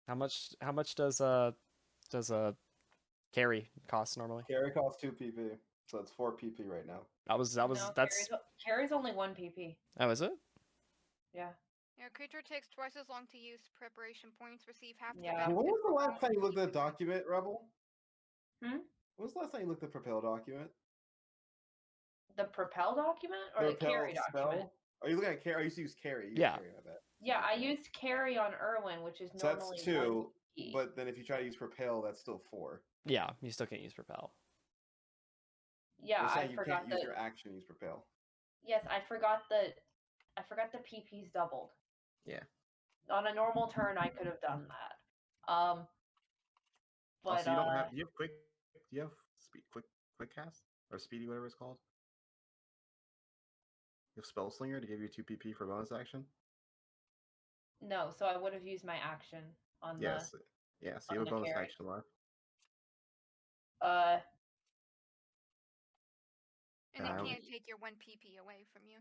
How much does carry cost normally? Carry costs 2 PP, so it's 4 PP right now. That's Carry's only 1 PP. Oh, is it? Yeah. Yeah, creature takes twice as long to use preparation points, receive half Yeah. the When benefit was the for last all time you looked at the PP. document, Rebel? Hmm? When was the last time you looked at the Propel document? The propel document or the carry document? Are you looking at carry? I used to use carry. You use Yeah. Carry, I bet. Yeah, I used carry on Erwin, which is So normally that's 2, 1 PP. but then if you try to use Propel, that's still 4. Yeah, you still can't use propel. yeah, You're I saying you forgot can't that. use your action to use Propel. Yes, I forgot the PP's doubled. Yeah. On a normal turn, I could have done that. But Also, you don't have. Do you have quick? Do you have quick cast or speedy, whatever it's called? You have spell slinger to give you 2 PP for bonus action. no, so I would have used my action on Yes. Yeah. So you on have a the bonus carry. action left. And I it would- can't take your 1 PP away from you.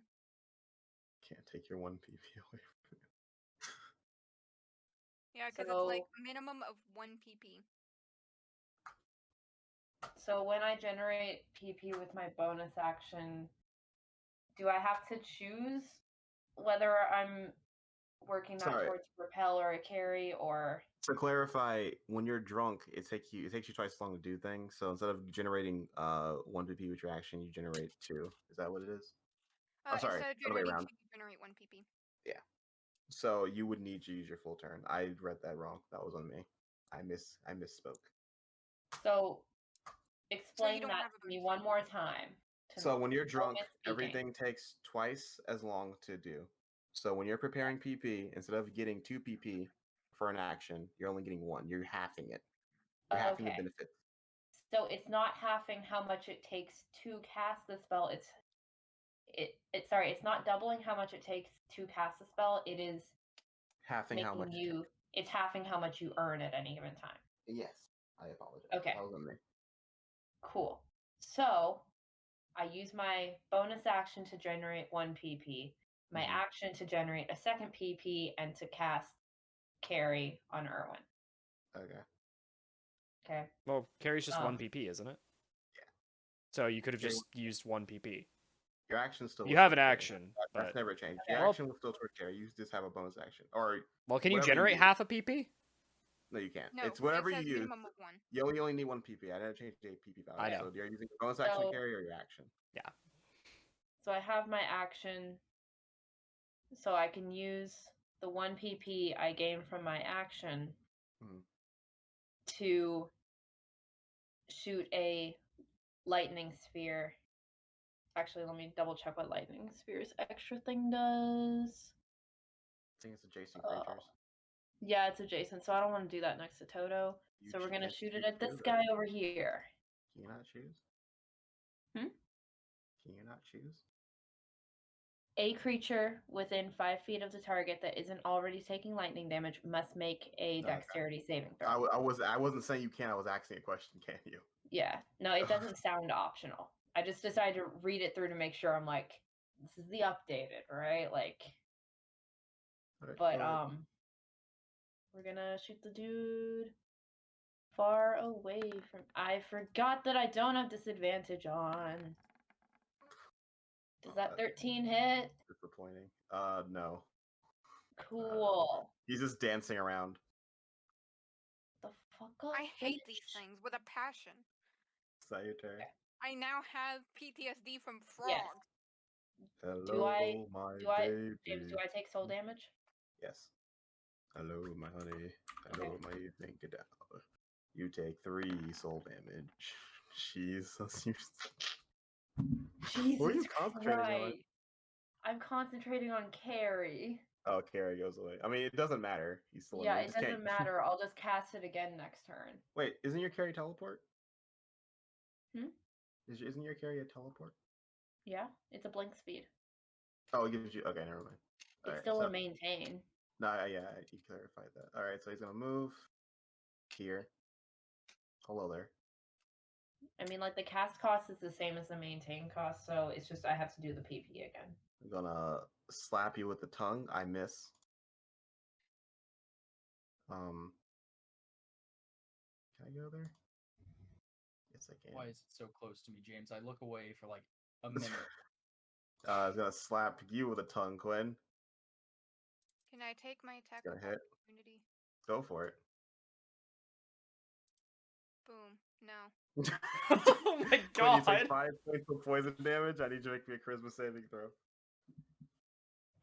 Can't take your 1 PP away from you. Yeah, because it's like So- minimum of 1 PP. So when I generate PP with my bonus action, do I have to choose whether I'm working that Sorry. towards propel or a carry or? To clarify, when you're drunk, it takes you twice as long to do things. So instead of generating 1 PP with your action, you generate 2. Is that what it is? Oh, sorry, Instead of other way generating around. 2, you generate 1 PP. So you would need to use your full turn. I read that wrong. That was on me. I misspoke. So explain don't that have a to me bonus one action. more time. to So me. when you're drunk, misspeaking. everything takes twice as long to do. So when you're preparing PP, instead of getting 2 PP for an action, you're only getting 1. You're halving it. You're halving the Okay. benefit. So it's not halving how much it takes to cast the spell. It's not doubling how much it takes to cast the spell. It is Halving how much. It's halving how much you earn at any given time. Yes. I apologize. Okay. That was on me. Cool. So I use my bonus action to generate 1 PP, my Mhm. action to generate a second PP, and to cast carry on Erwin. Okay. Okay. Well, carry's just 1 Um, PP, isn't it? Yeah. So you could have Carry just used 1 PP. Your action still. You was have an towards carry. action, That's but never changed. Okay. Your Well- action was still toward carry. You just have a bonus action. Or well, can you whatever you generate use. half a PP? no, you can't. No, It's whatever it you says use. minimum of 1. You only need 1 PP. I didn't change the PP value. I know. So you're using your bonus action So- carry or your action. So I have my action, so I can use the 1 PP I gain from my action Mhm. to shoot a lightning sphere. Actually, let me double check what lightning sphere's extra thing does. I think it's adjacent Oh. creatures. Yeah, it's adjacent, so I don't want to do that next to Toto. You So we're gonna can't shoot it choose at this to, guy over here. Can you not choose? Hmm? Can you not choose? A creature within 5 feet of the target that isn't already taking lightning damage must make a Okay. dexterity saving throw. I wasn't saying you can. I was asking a question. Can you? Yeah, no, it doesn't sound optional. I just decided to read it through to make sure I'm like, this is the updated, right? Like, Alright, but go ahead. we're gonna shoot the dude far away from. I forgot that I don't have disadvantage on. Does that 13 hit? Disappointing. No. Cool. He's just dancing around. The fuck up. I hate these bitch. things with a passion. Is that your turn? I now have PTSD from Yes. frogs. Hello, my baby. James, do I take soul damage? Yes. Hello, my honey. Hello, Okay. my evening. Get down. You take 3 soul damage. Jesus. Jesus What are you concentrating on? Christ. I'm concentrating on Carrie. Oh, Carrie goes away. I mean, it doesn't matter. He's still in Yeah, there. it Just can't- doesn't matter. I'll just cast it again next turn. Wait, isn't your carry teleport? Hmm? Isn't your carry a teleport? Yeah, it's a blink speed. Oh, it gives you. Okay, never mind. It's Alright, still so, a maintain. No, yeah, you clarified that. Alright, so he's gonna move here. Hello there. I mean, like, the cast cost is the same as the maintain cost, so it's just I have to do the PP again. I'm gonna slap you with the tongue. I miss. Can I go there? Yes, I can. Why is it so close to me, James? I look away for like a minute. I was gonna slap you with a tongue, Quinn. Can I take my attack Gonna of hit. opportunity? Go for it. Boom. No. Oh my Quinn, you god! take 5 points of poison damage. I need you to make me a charisma saving throw.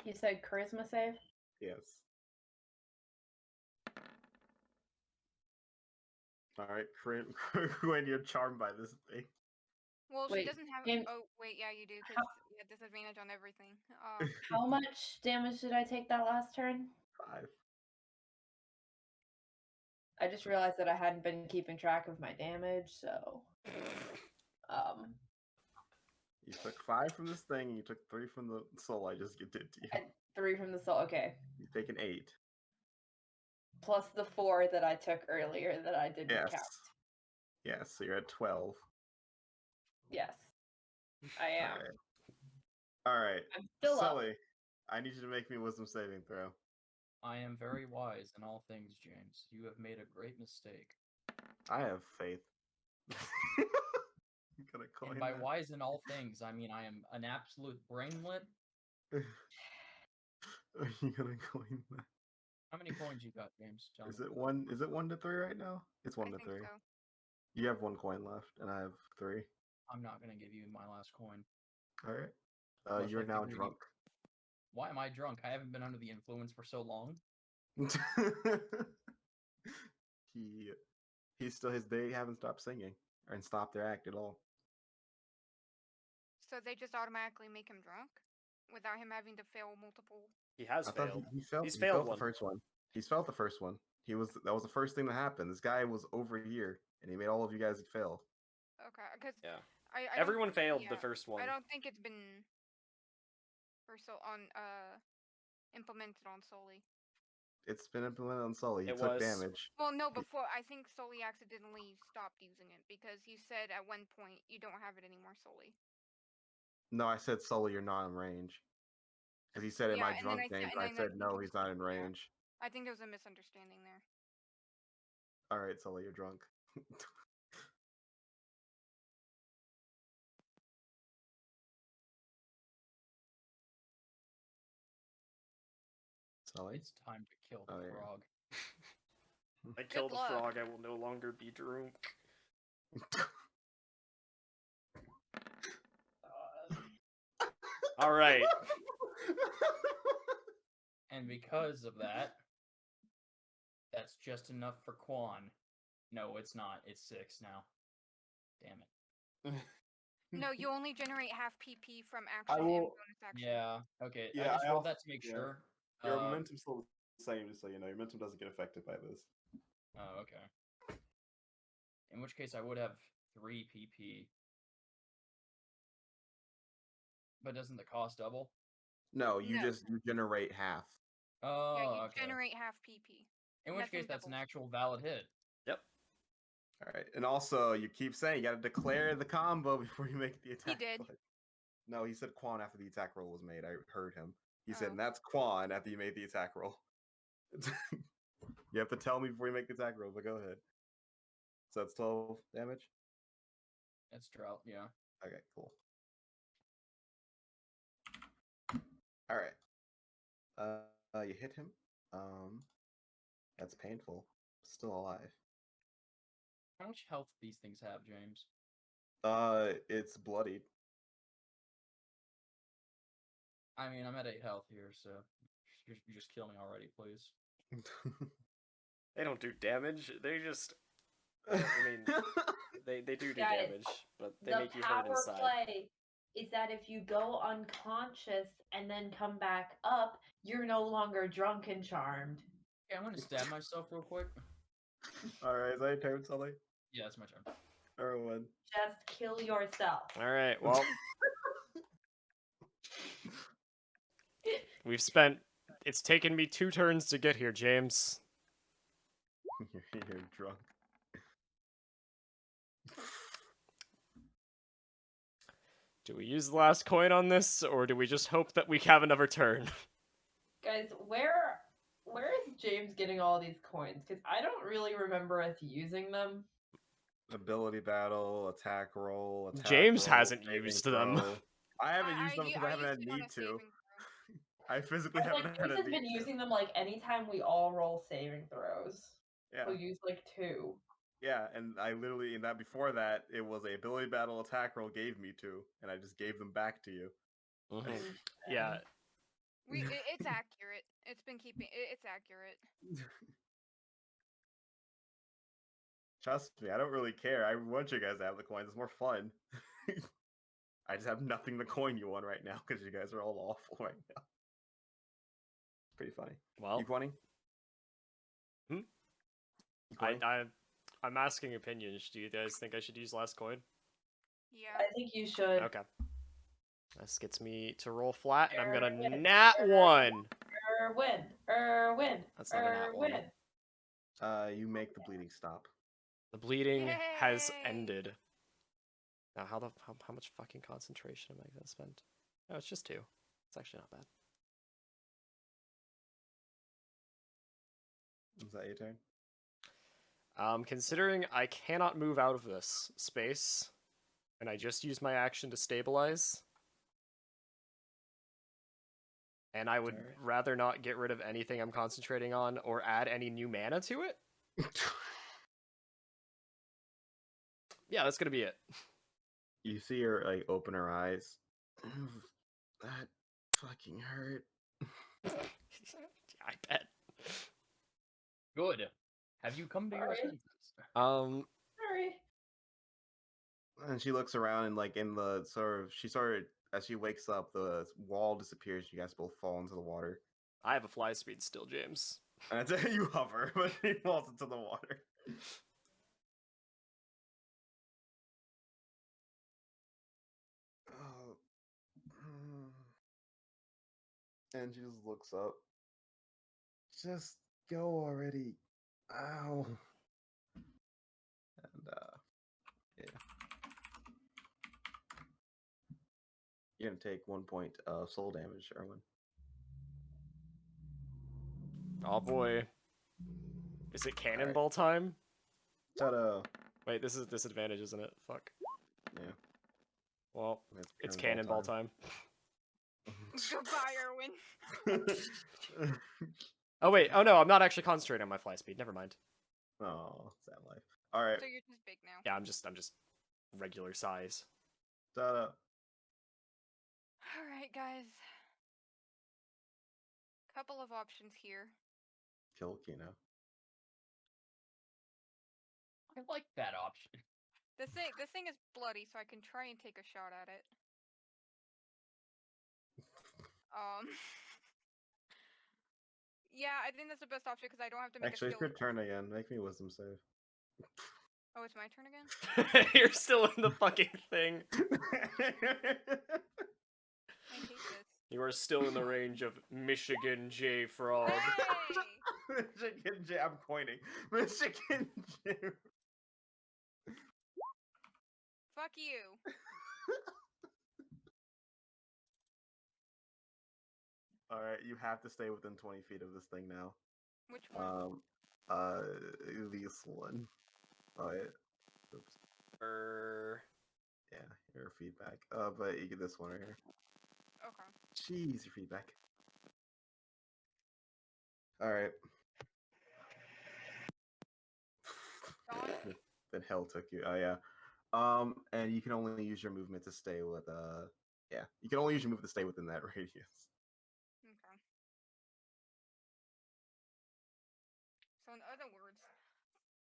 You said charisma save? Yes. Alright, Quinn, you're charmed by this thing. Well, she Wait, doesn't have. James- Oh, wait, yeah, you do, because How- you had disadvantage on everything. How much damage did I take that last turn? 5. I just realized that I hadn't been keeping track of my damage, so You took 5 from this thing, and you took 3 from the soul I just did to you. 3 from the soul. Okay, You take an 8. plus the 4 that I took earlier that I didn't Yes. count. Yes, so you're at 12. Yes, I am. Alright. I'm still up. Sully, I need you to make me a wisdom saving throw. I am very wise in all things, James. You have made a great mistake. I have faith. I'm gonna coin And by that. wise in all things, I mean I am an absolute brainlet. Are you gonna coin that? How many coins you got, James? Tell Is me. it 1? Is it 1 to 3 right now? It's 1 I to think 3. so. You have 1 coin left, and I have 3. I'm not gonna give you my last coin. Alright. Much You're like the now greedy- drunk. Why am I drunk? I haven't been under the influence for so long. They haven't stopped singing and stopped their act at all. So they just automatically make him drunk without him having to fail multiple. He has I thought failed. he failed. He's He failed failed one. the first one. He's failed the first one. That was the first thing that happened. This guy was over here, and he made all of you guys fail. Okay, because Yeah. I don't- Everyone failed the yeah, first one. I don't think it's been implemented on Sully. It's been implemented on Sully. He It took was. damage. Well, no, before I think Sully accidentally stopped using it because you said at one point you don't have it anymore, Sully. No, I said Sully, you're not in range. Because he said in Yeah, my and then drunk I said- names, and I then I said think no, it he's was- not in yeah. range. I think there was a misunderstanding there. All right, Sully, you're drunk. Sully? It's time to kill the Oh, yeah. frog. I killed a luck. frog. I will no longer be drunk. All right. And because of that, that's just enough for Quan. No, it's not. It's 6 now. Damn it. No, you only generate half PP from I action and will. bonus action. Yeah. Okay. I Yeah, just I rolled also, that to make yeah. sure. Your momentum's still the same, just so you know. Your momentum doesn't get affected by this. Oh, okay. In which case, I would have 3 PP. But doesn't the cost double? No, you No. just you generate half. Oh, Yeah, you okay. generate half PP. In which nothing case, that's an doubles. actual valid hit. Yep. All right, and also you keep saying you got to declare the combo before you make the attack. did. But... No, he said Quan after the attack roll was made. I heard him. He said, Oh. and that's Quan after you made the attack roll. You have to tell me before you make the attack roll, but go ahead. So that's 12 damage? That's drought, yeah. Okay, cool. All right. You hit him. That's painful. Still alive. How much health do these things have, James? It's bloodied. I mean, I'm at 8 health here, so you just kill me already, please. They don't do damage. They just. I mean, they do Guys, damage, but they the make you hurt power inside. play is that if you go unconscious and then come back up, you're no longer drunk and charmed. Okay, I'm gonna stab myself real quick. All right, is that your turn, Sully? Yeah, it's my turn. Erwin. Just kill yourself. All right. Well, we've spent. It's taken me 2 turns to get here, James. You're drunk. Do we use the last coin on this, or do we just hope that we have another turn? Guys, where is James getting all these coins? Because I don't really remember us using them. Ability battle, attack roll, attack James roll, hasn't saving used them. throw. I haven't used them because I haven't had used it on need a to. saving throw. I physically Like, haven't had James a has need been to. using them like anytime we all roll saving throws. Yeah. We'll use like 2. Yeah, and I literally in that before that it was a ability battle attack roll gave me 2, and I just gave them back to you. Yeah. It's accurate. It's been keeping. It's accurate. Trust me, I don't really care. I want you guys to have the coins. It's more fun. I just have nothing to coin you on right now because you guys are all awful right now. Pretty funny. Well, You coining? Hmm? You coining? I'm asking opinions. Do you guys think I should use last coin? Yeah. I think you should. Okay. This gets me to roll flat, and I'm gonna Erwin, nat 1. Erwin. That's not a nat 1. You make the bleeding stop. The bleeding has Yay! ended. Now, how much fucking concentration am I gonna spend? No, it's just 2. It's actually not bad. Is that your turn? Considering I cannot move out of this space, and I just use my action to stabilize, and I would rather not get rid of anything I'm concentrating on or add any new mana to it. Yeah, that's gonna be it. You see her like open her eyes. That fucking hurt. I bet. Good. Have you come to your Sorry. senses? Sorry. And she looks around and like in the sort of as she wakes up, the wall disappears. You guys both fall into the water. I have a fly speed still, James. And you hover, but he falls into the water. And she just looks up. Just go already. Ow. And yeah. You're gonna take 1 point of soul damage, Erwin. Oh boy. Is it cannonball time? Ta-da. Wait, this is disadvantage, isn't it? Fuck. Yeah. Well, it's cannonball time. Goodbye, Erwin. Oh wait, oh no, I'm not actually concentrating on my fly speed. Never mind. Oh, sad life. All right. So you're just big now. Yeah, I'm just regular size. Ta-da. All right, guys. Couple of options here. Kill Keno. I like that option. The thing is bloody, so I can try and take a shot at it. Yeah, I think that's the best option because I don't have to make Actually, a it's skill. your turn again. Make me wisdom save. Oh, it's my turn again? You're still in the fucking thing. I hate this. You are still in the range of Michigan J Frog. Hey! Michigan J. I'm pointing. Michigan J. Fuck you. All right, you have to stay within 20 feet of this thing now. Which one? This one. Oh, yeah. Oops. Yeah, your feedback. But you get this one right here. Okay. Jeez, your feedback. All right. Dawn? Then hell took you. Oh yeah. And you can only use your movement to stay with yeah. You can only use your movement to stay within that radius. Okay. So in other words,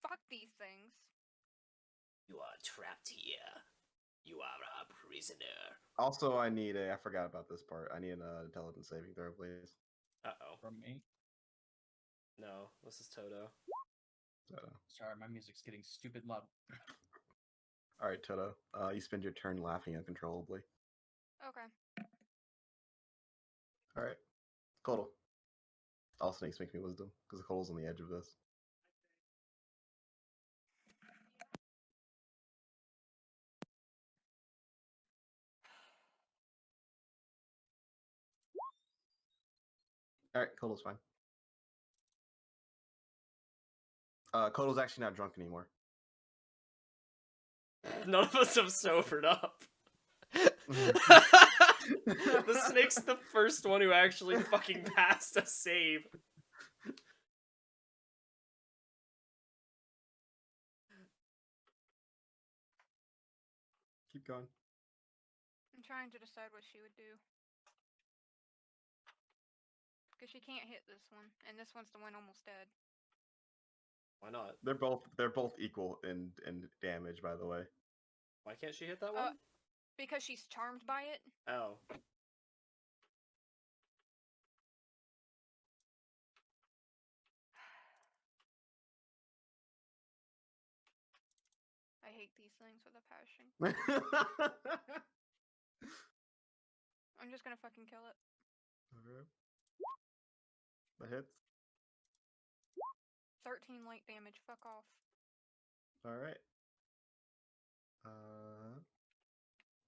fuck these things. You are trapped here. You are a prisoner. Also, I need I forgot about this part. I need an intelligence saving throw, please. Uh-oh. From me. No, this is Toto. Sorry, my music's getting stupid loud. All right, Toto. You spend your turn laughing uncontrollably. Okay. All right, Kodal. All snakes make me wisdom because Kodal's on the edge of this. All right, Kodal's fine. Kodal's actually not drunk anymore. None of us have sobered up. The snake's the first one who actually fucking passed a save. Keep going. I'm trying to decide what she would do. Because she can't hit this one, and this one's the one almost dead. Why not? They're both equal in damage, by the way. Why can't she hit that one? Because she's charmed by it. Oh. I hate these things with a passion. I'm just gonna fucking kill it. Okay. That hits. 13 light damage. Fuck off. All right.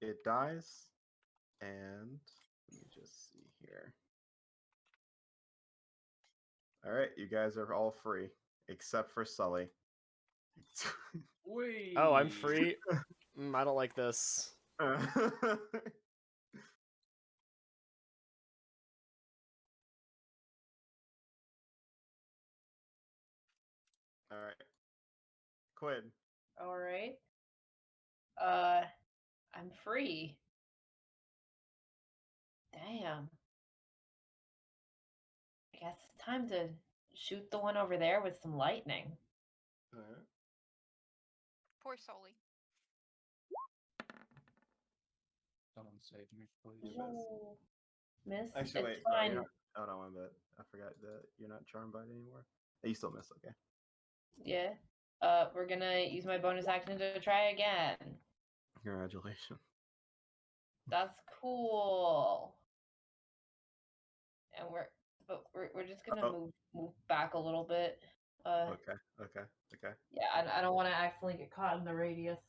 It dies, and let me just see here. All right, you guys are all free except for Sully. Whee! Oh, I'm free. I don't like this. All right, Quinn. All right. I'm free. Damn. I guess it's time to shoot the one over there with some lightning. All right. Poor Sully. Someone save me, please. Ooh. Miss, Actually, wait. it's Sorry, fine. you're not, oh no, one bit. I forgot that you're not charmed by it anymore. You still miss. Okay. Yeah. We're gonna use my bonus action to try again. Congratulations. That's cool. And we're just gonna move back a little bit. Okay. Yeah, I don't want to accidentally get caught in the radius.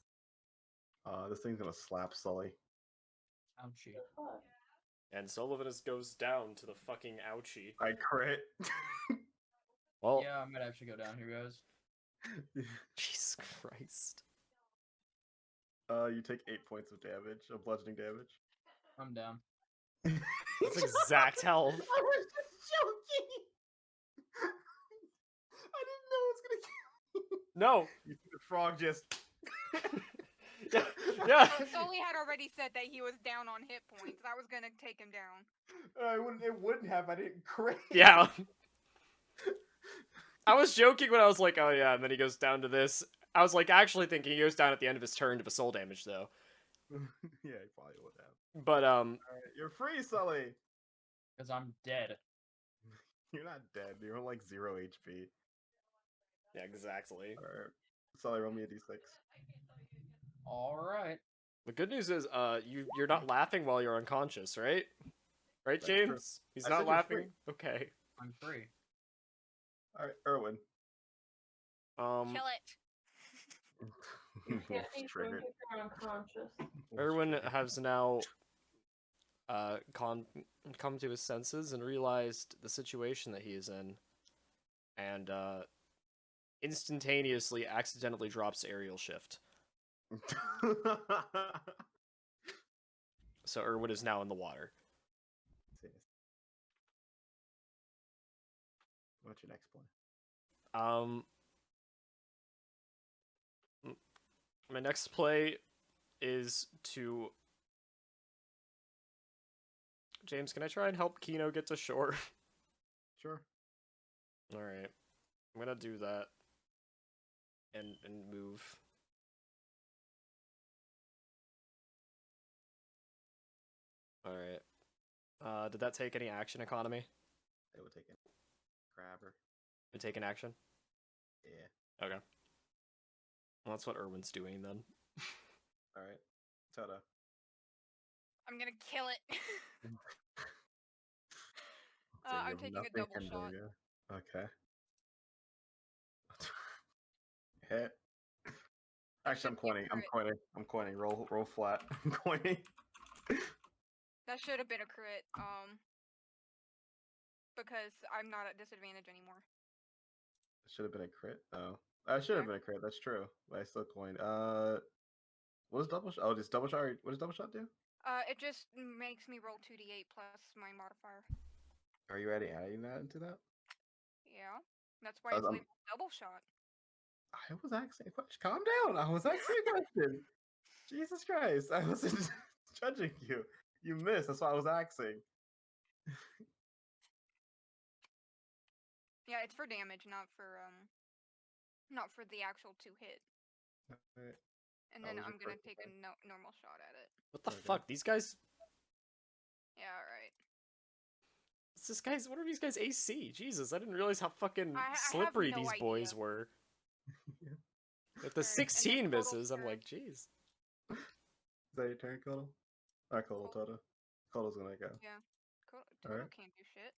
This thing's gonna slap Sully. Ouchie. And Solovinus goes down to the fucking ouchie. I crit. Well, Yeah, I might actually go down here, guys. Jesus Christ. You take 8 points of damage, of bludgeoning damage. I'm down. That's exact health. I was just joking. I didn't know it was gonna kill you. No. You see the frog just. Yeah. Sully had already said that he was down on hit points. I was gonna take him down. It wouldn't have. I didn't crit. Yeah. I was joking when I was like, oh yeah, and then he goes down to this, I was like actually thinking he goes down at the end of his turn to the soul damage though. Yeah, he probably would have. But Alright, you're free, Sully. Because I'm dead. You're not dead. You're on like 0 HP. yeah, exactly. Alright. Sully, roll me a d6. Alright. The good news is you're not laughing while you're unconscious, right? Right, That's true. James? He's I not said you're free. laughing. Okay. I'm free. Alright, Erwin. Kill it. You can't be Triggered. if you're unconscious. Erwin has now come to his senses and realized the situation that he is in, and instantaneously accidentally drops aerial shift. So Erwin is now in the water. What's your next play? My next play is to... James, can I try and help Keno get to shore? Sure. Alright. I'm gonna do that. And move. Alright. Did that take any action economy? It would take a grabber. Did it take an action? Yeah. Okay. Well, that's what Erwin's doing then. Alright. Toto. I'm gonna kill it. So you I'm have taking a nothing double hindering shot. you. Okay. Hit. Actually, I'm should be a coining. I'm crit. coining. I'm coining. Roll flat. I'm coining. That should have been a crit. Because I'm not at disadvantage anymore. Should have been a crit. Oh, should have been a crit. That's true. But I still coined. What is double shot? Oh, does double shot? What does double shot do? It just makes me roll 2d8 plus my modifier. Are you already adding that into that? Yeah, that's why it's labeled double shot. I was asking a question. Calm down. I was asking a question. Jesus Christ! I wasn't judging you. You missed. That's why I was asking. Yeah, it's for damage, not for the actual 2 hit. Alright. And That then was your I'm gonna first take a attack. normal shot at it. What the Okay. fuck? These guys... Yeah, alright. What are these guys AC? Jesus, I didn't realize how fucking I have slippery no these idea. boys were. Yeah. If the Alright, and then 16 total misses, I'm turn. like, jeez. Is that your turn, Kotal? Not Kotal, Toto. Kotal's gonna go. Yeah. Toto Alright. can't do shit.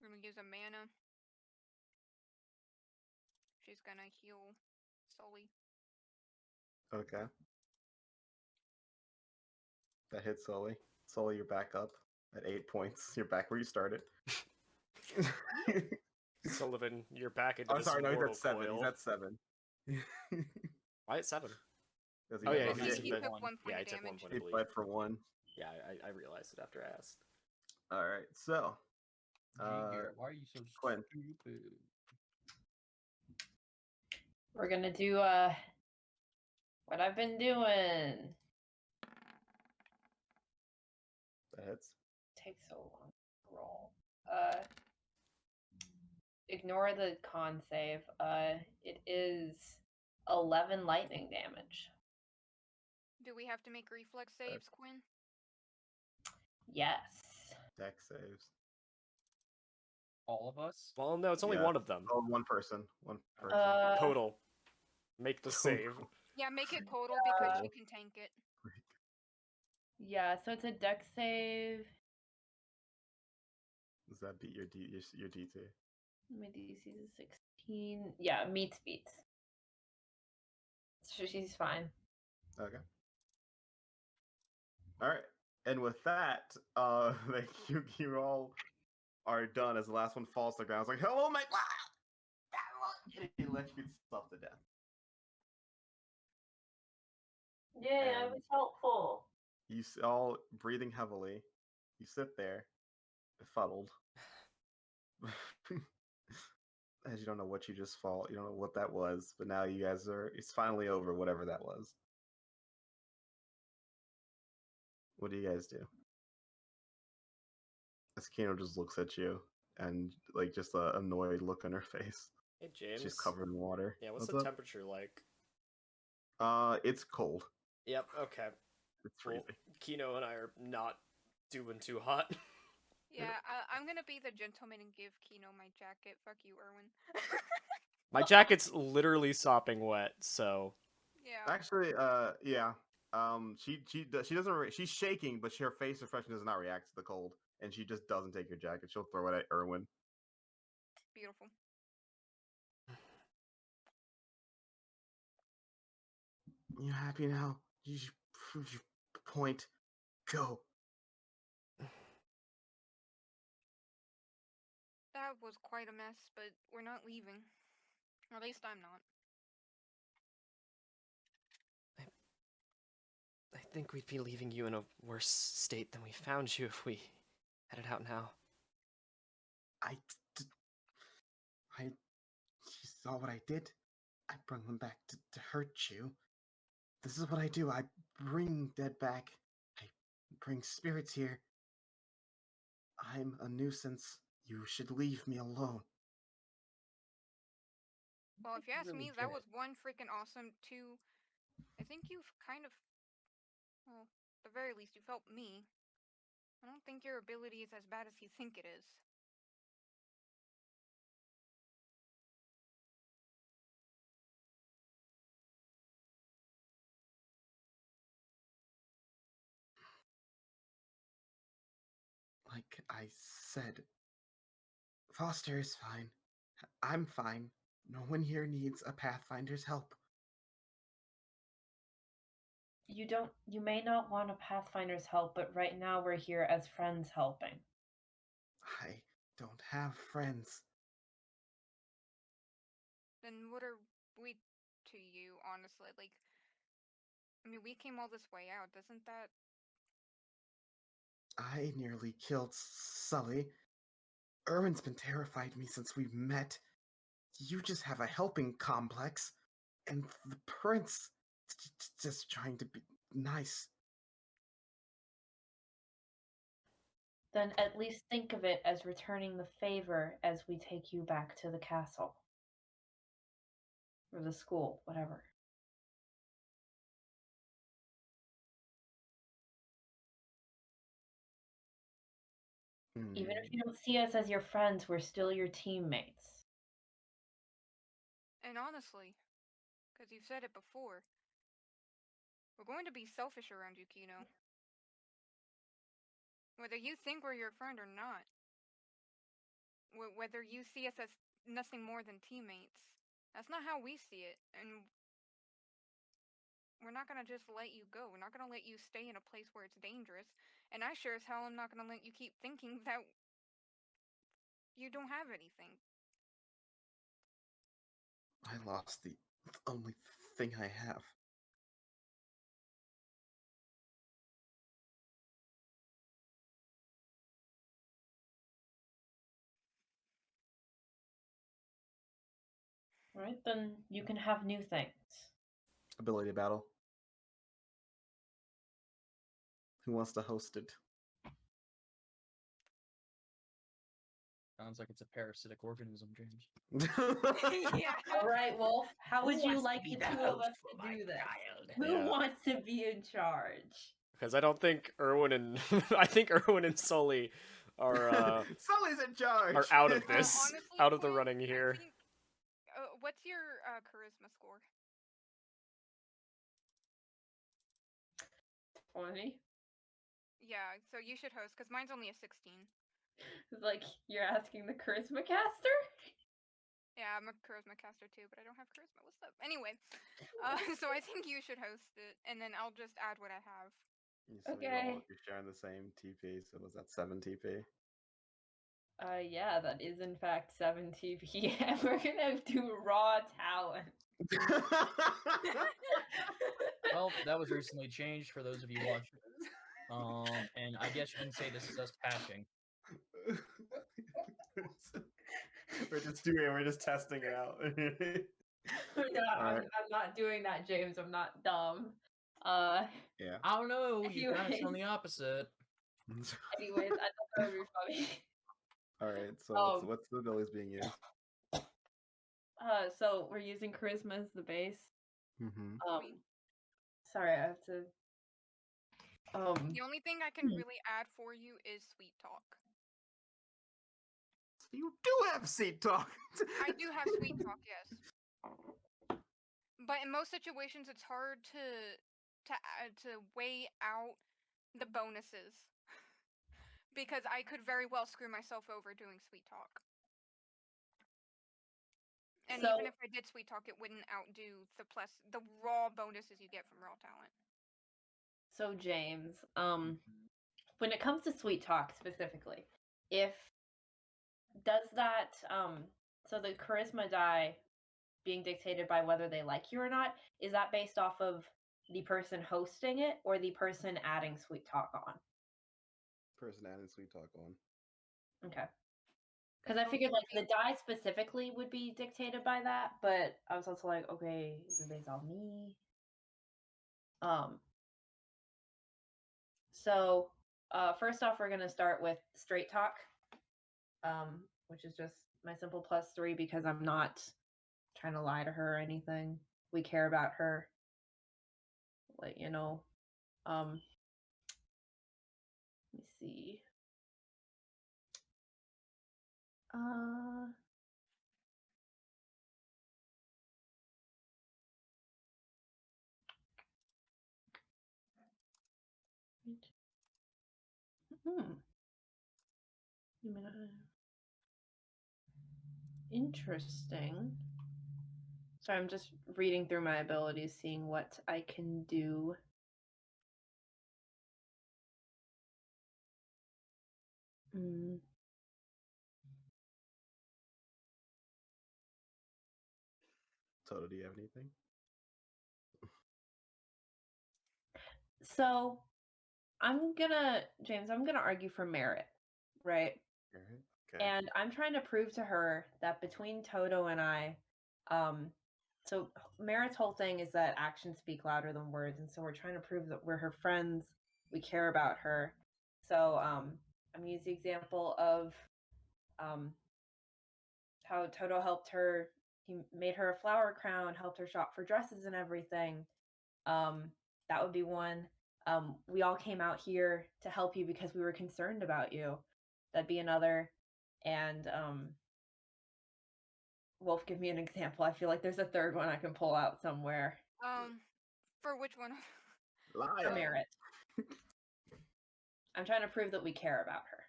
We're gonna use a mana. She's gonna heal Sully. Okay. That hits Sully. Sully, you're back up at 8 points. You're back where you started. Sullivan, you're back into Oh, this sorry, no, he's mortal at 7. coil. He's at 7. Why at 7? Because Oh, yeah, got he one- took He the- took 1 point Yeah, of I took 1 damage. point he of bleed. bled for 1. Yeah, I realized it after I asked. Alright, so. Garrett, why are you so Quinn. stupid? We're gonna do what I've been doing. That hits. Takes so long to roll. Ignore the con save. It is 11 lightning damage. Do we have to make reflex saves, Quinn? Yes. Dex saves. All of us? Well, no, it's only Yeah. one of them. Oh, one person. One person. Total. Make the save. Yeah, make it total because she can tank it. Yeah, so it's a dex save. Does that beat your DT? My DC is 16. Yeah, meets beats. So she's fine. Okay. Alright. And with that, like you all are done as the last one falls to the ground. It's like, hello, mate! It electrocutes itself to death. Yay, I And- was helpful. You all breathing heavily. You sit there, befuddled. As you don't know what you just fought. You don't know what that was. But now you guys are... It's finally over, whatever that was. What do you guys do? As Keno just looks at you and like just a annoyed look on her face. Hey, James. She's covered in water. Yeah, what's the up? temperature like? It's cold. Yep, okay. It's Well, freezing. Keno and I are not doing too hot. Yeah, I'm gonna be the gentleman and give Keno my jacket. Fuck you, Erwin. My jacket's literally sopping wet, so Yeah. Actually, yeah. She doesn't. She's shaking, but her face expression does not react to the cold, and she just doesn't take your jacket. She'll throw it at Erwin. Beautiful. You happy now? You should prove your point. Go. That was quite a mess, but we're not leaving. Or at least I'm not. I think we'd be leaving you in a worse state than we found you if we headed out now. You saw what I did? I brought them back to hurt you. This is what I do. I bring dead back. I bring spirits here. I'm a nuisance. You should leave me alone. Well, if you ask Really me, that good. was one freaking awesome. Two, I think you've kind of, well, at the very least, you felt me. I don't think your ability is as bad as you think it is. Like I said, Foster is fine. I'm fine. No one here needs a Pathfinder's help. You may not want a Pathfinder's help, but right now we're here as friends helping. I don't have friends. Then what are we to you, honestly? Like, I mean, we came all this way out. Doesn't that... I nearly killed Sully. Erwin's been terrified me since we met. You just have a helping complex. And the prince just trying to be nice. Then at least think of it as returning the favor as we take you back to the castle. Or the school, whatever. Even if you don't see us as your friends, we're still your teammates. And honestly, because you've said it before, we're going to be selfish around you, Keno. Whether you think we're your friend or not. Whether you see us as nothing more than teammates. That's not how we see it, and we're not gonna just let you go. We're not gonna let you stay in a place where it's dangerous, and I sure as hell am not gonna let you keep thinking that you don't have anything. I lost the only thing I have. Alright, then you can have new things. Ability battle. Who wants to host it? Sounds like it's a parasitic organism, James. Yeah. Alright, Wolf, how would you like the two of us for to my do this? child? Who Yeah. wants to be in charge? because I don't think Erwin and I think Erwin and Sully are Sully's in charge. are out of this, Honestly, out of the Quinn, running I here. think, what's your charisma score? 20? Yeah, so you should host, because mine's only a 16. It's like, you're asking the charisma caster? Yeah, I'm a charisma caster too, but I don't have charisma. What's up? Anyway, so I think you should host it, and then I'll just add what I have. So Okay. you're sharing the same TP, so was that 7 TP? Yeah, that is in fact 7 TP, and we're gonna do raw talent. Well, that was recently changed for those of you watching. And I guess you can say this is us patching. We're just testing it out. No, I'm Alright. not doing that, James. I'm not dumb. Yeah. I don't know. You kind of Anyways. sound the opposite. Anyways, I thought that would be funny. Alright, so what's the abilities being used? So we're using charisma as the base. Mm-hmm. Sorry, I have to. The only thing I can really add for you is sweet talk. So you do have seat talk. I do have sweet talk, yes. But in most situations, it's hard to weigh out the bonuses because I could very well screw myself over doing sweet talk. And So- even if I did sweet talk, it wouldn't outdo the raw bonuses you get from raw talent. So James, when it comes to sweet talk specifically, does that so the charisma die being dictated by whether they like you or not, is that based off of the person hosting it or the person adding sweet talk on? Person adding sweet talk on. Okay. Because I figured like the die specifically would be dictated by that, but I was also like, okay, is it based on me? So first off, we're gonna start with straight talk, which is just my simple +3 because I'm not trying to lie to her or anything. We care about her. Let you know. Let me see. Interesting. So I'm just reading through my abilities, seeing what I can do. Toto, do you have anything? So James, I'm gonna argue for merit, right? Alright. Okay. And I'm trying to prove to her that between Toto and I, so Merit's whole thing is that actions speak louder than words, and so we're trying to prove that we're her friends, we care about her. So I'm gonna use the example of how Toto helped her. He made her a flower crown, helped her shop for dresses and everything. That would be one. We all came out here to help you because we were concerned about you. That'd be another. And Wolf, give me an example. I feel like there's a third one I can pull out somewhere. For which one? Liar. For merit. I'm trying to prove that we care about her.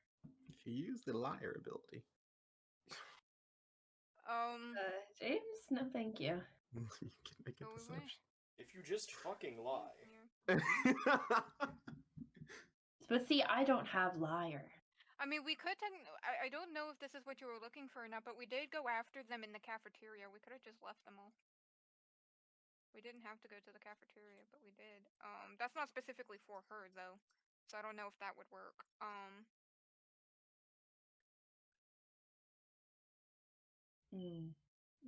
You use the liar ability. James, no, thank you. You can make a Go away. deception. If you just fucking lie. But see, I don't have liar. I mean, we could. I don't know if this is what you were looking for or not, but we did go after them in the cafeteria. We could have just left them all. We didn't have to go to the cafeteria, but we did. That's not specifically for her though, so I don't know if that would work.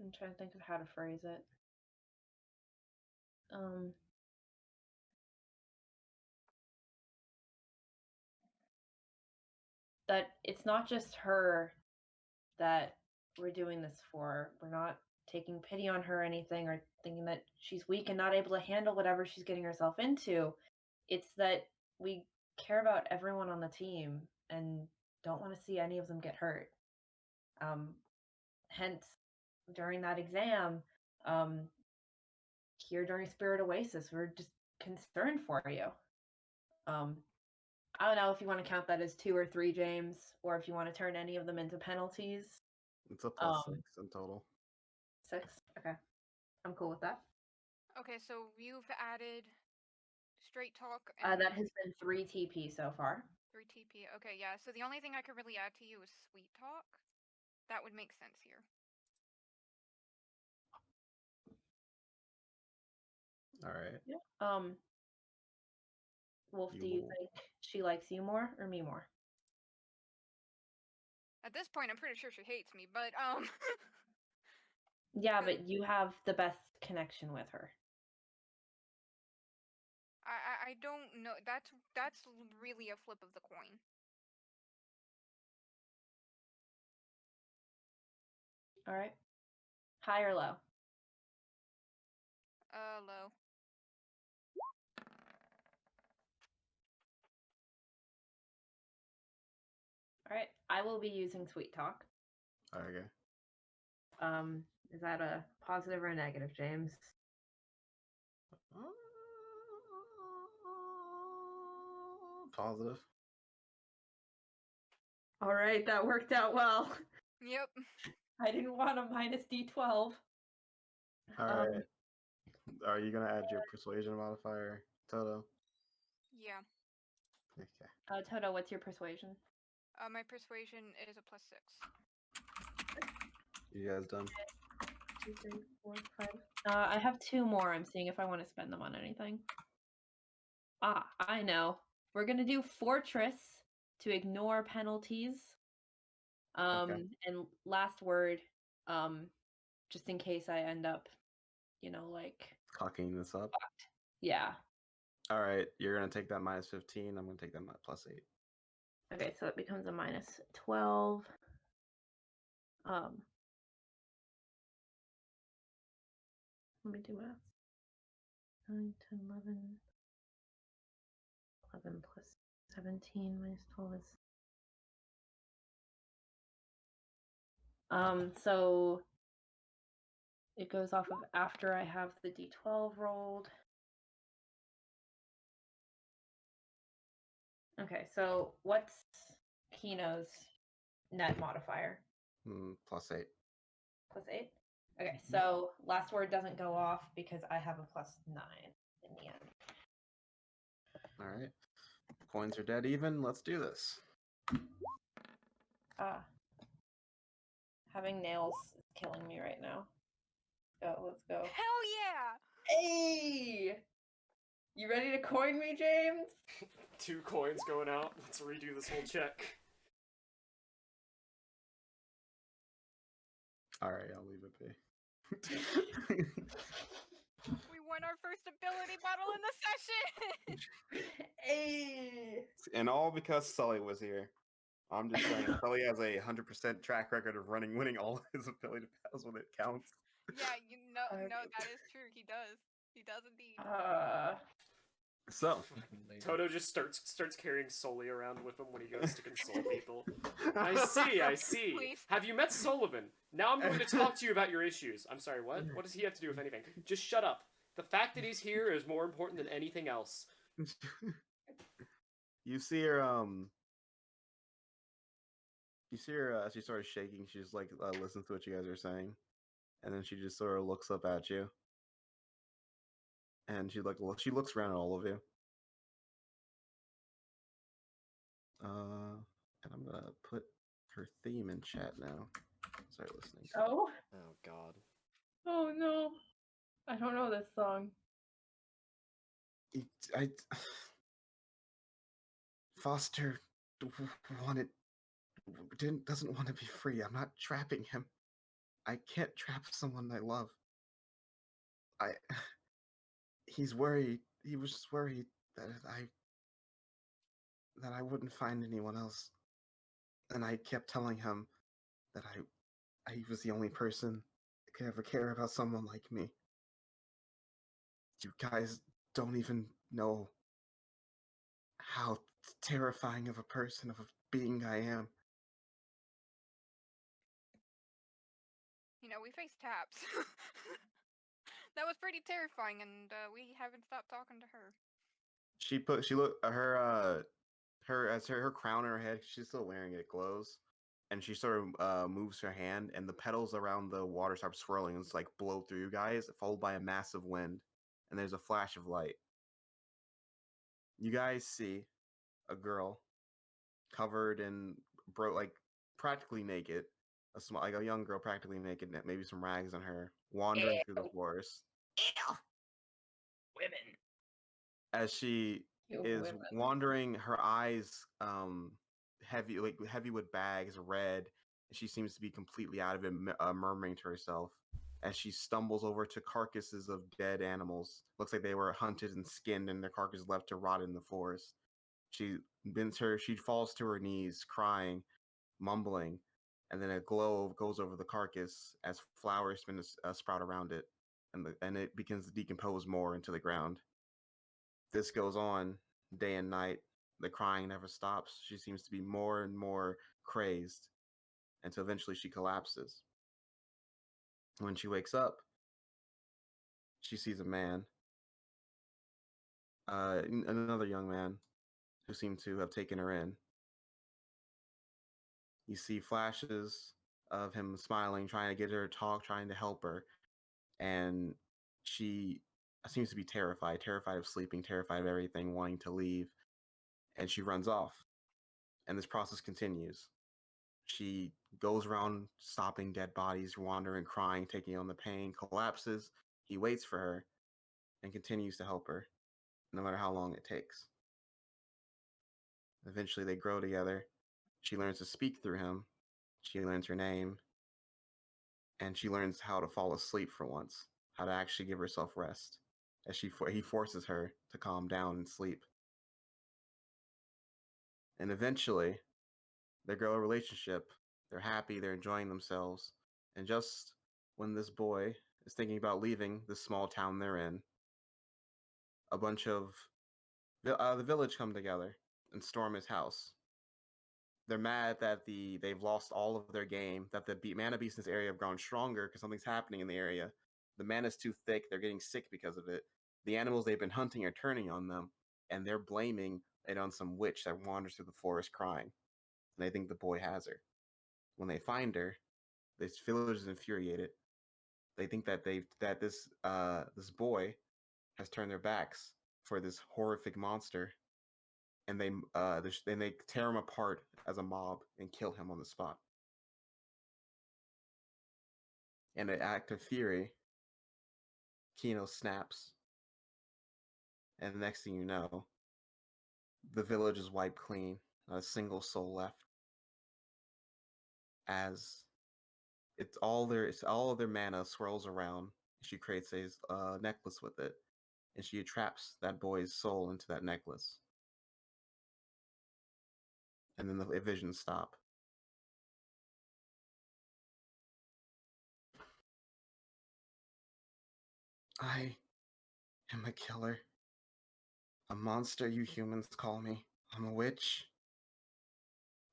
I'm trying to think of how to phrase it. That it's not just her that we're doing this for. We're not taking pity on her or anything, or thinking that she's weak and not able to handle whatever she's getting herself into. It's that we care about everyone on the team and don't want to see any of them get hurt. Hence, during that exam, here during Spirit Oasis, we're just concerned for you. I don't know if you want to count that as 2 or 3, James, or if you want to turn any of them into penalties. It's a +6 in total. 6? Okay. I'm cool with that. Okay, so you've added straight talk. That has been 3 TP so far. 3 TP. Okay, yeah. So the only thing I could really add to you is sweet talk. That would make sense here. All right. Yeah. Wolf, do you think she likes you more or me more? At this point, I'm pretty sure she hates me, but Yeah, but you have the best connection with her. I don't know. That's really a flip of the coin. All right. High or low? Low. All right. I will be using sweet talk. Okay. Is that a positive or a negative, James? Positive. All right, that worked out well. Yep. I didn't want a minus D12. All right. Are you gonna add your persuasion modifier, Toto? Yeah. Okay. Toto, what's your persuasion? My persuasion is a +6. You guys done? 2, 3, 4, 5. I have 2 more. I'm seeing if I want to spend them on anything. Ah, I know. We're gonna do Fortress to ignore penalties. And last word, just in case I end up, like Cocking this up. yeah. All right. You're gonna take that minus 15. I'm gonna take that +8. Okay, so it becomes a minus 12. Let me do math. 9, 10, 11. 11 plus 17 minus 12 is... So it goes off of after I have the D12 rolled. Okay, so what's Keno's net modifier? +8. +8? Okay, so last word doesn't go off because I have a +9 in the end. All right. Coins are dead even. Let's do this. Having nails is killing me right now. Let's go. Hell yeah! Hey! You ready to coin me, James? 2 coins going out. Let's redo this whole check. All right. I'll leave it be. We won our first ability battle in the session! Hey! And all because Sully was here. I'm just saying, Sully has a 100% track record of winning all his ability battles when it counts. Yeah, no, that is true. He does. He does indeed. So, Toto just starts carrying Sully around with him when he goes to console people. I see. Please. Have you met Sullivan? Now I'm going to talk to you about your issues. I'm sorry, what? What does he have to do with anything? Just shut up. The fact that he's here is more important than anything else. you see her, she started shaking. She's like, listens to what you guys are saying. And then she just sort of looks up at you. And she looks around at all of you. And I'm gonna put her theme in chat now. Start listening. Oh? Oh, God. Oh, no. I don't know this song. Foster doesn't want to be free. I'm not trapping him. I can't trap someone I love. He's worried. He was just worried that I wouldn't find anyone else. And I kept telling him that I was the only person that could ever care about someone like me. You guys don't even know how terrifying of a person, of a being I am. We faced taps. That was pretty terrifying, and we haven't stopped talking to her. Her crown on her head, she's still wearing it, glows, and she sort of moves her hand, and the petals around the water start swirling and it's like blow through you guys, followed by a massive wind, and there's a flash of light. You guys see a girl covered in practically naked, a young girl practically naked, maybe some rags on her, wandering through the forest. Ew. Women. As she is wandering, her eyes heavy with bags, red, and she seems to be completely out of it, murmuring to herself as she stumbles over to carcasses of dead animals. Looks like they were hunted and skinned and their carcasses left to rot in the forest. She falls to her knees, crying, mumbling, and then a glow goes over the carcass as flowers begin to sprout around it, and it begins to decompose more into the ground. This goes on day and night. The crying never stops. She seems to be more and more crazed until eventually she collapses. When she wakes up, she sees a man, another young man, who seemed to have taken her in. You see flashes of him smiling, trying to get her to talk, trying to help her, and she seems to be terrified of sleeping, terrified of everything, wanting to leave, and she runs off. And this process continues. She goes around stopping dead bodies, wandering, crying, taking on the pain, collapses. He waits for her and continues to help her, no matter how long it takes. Eventually, they grow together. She learns to speak through him. She learns her name. And she learns how to fall asleep for once, how to actually give herself rest, as he forces her to calm down and sleep. And eventually, they grow a relationship. They're happy, they're enjoying themselves. And just when this boy is thinking about leaving this small town they're in, a bunch of the village come together and storm his house. They're mad that they've lost all of their game, that the mana beasts in this area have grown stronger because something's happening in the area. The mana's too thick, they're getting sick because of it. The animals they've been hunting are turning on them, and they're blaming it on some witch that wanders through the forest crying. And they think the boy has her. When they find her, this village is infuriated. They think that this boy has turned their backs for this horrific monster, and they tear him apart as a mob and kill him on the spot. In an act of fury, Keno snaps, and the next thing you know, the village is wiped clean, not a single soul left. As all of their mana swirls around, she creates a necklace with it, and she traps that boy's soul into that necklace. And then the visions stop. I am a killer. A monster, you humans call me. I'm a witch.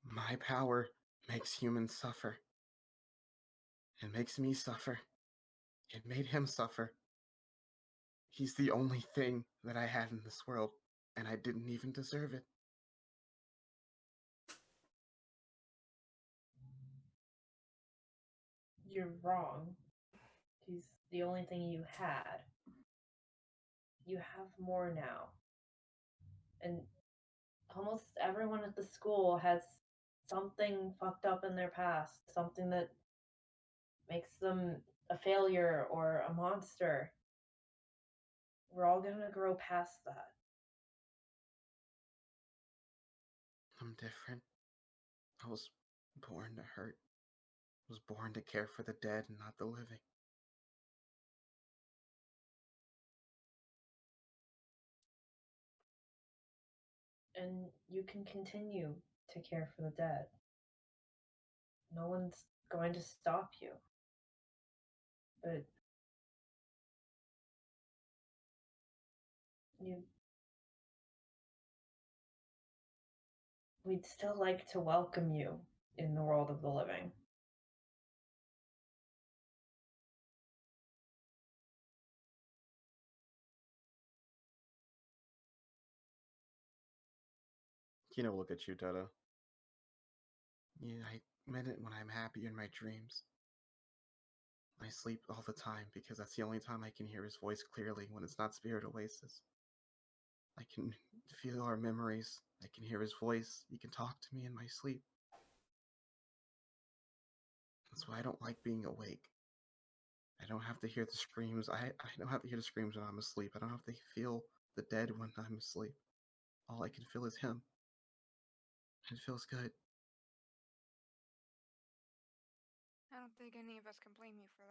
My power makes humans suffer. It makes me suffer. It made him suffer. He's the only thing that I had in this world, and I didn't even deserve it. You're wrong. He's the only thing you had. You have more now. And almost everyone at the school has something fucked up in their past, something that makes them a failure or a monster. We're all gonna grow past that. I'm different. I was born to hurt. I was born to care for the dead and not the living. And you can continue to care for the dead. No one's going to stop you. But we'd still like to welcome you in the world of the living. Keno will look at you, Toto. Yeah, I meant it when I'm happy in my dreams. I sleep all the time because that's the only time I can hear his voice clearly when it's not Spirit Oasis. I can feel our memories. I can hear his voice. He can talk to me in my sleep. That's why I don't like being awake. I don't have to hear the screams. I don't have to hear the screams when I'm asleep. I don't have to feel the dead when I'm asleep. All I can feel is him. It feels good. I don't think any of us can blame you for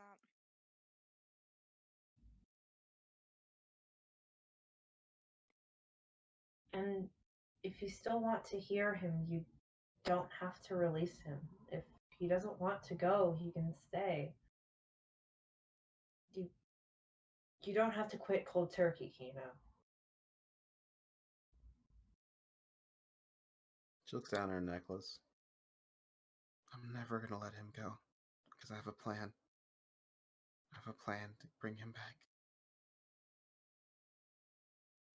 that. And if you still want to hear him, you don't have to release him. If he doesn't want to go, he can stay. You don't have to quit cold turkey, Keno. She looks down at her necklace. I'm never gonna let him go, because I have a plan. I have a plan to bring him back.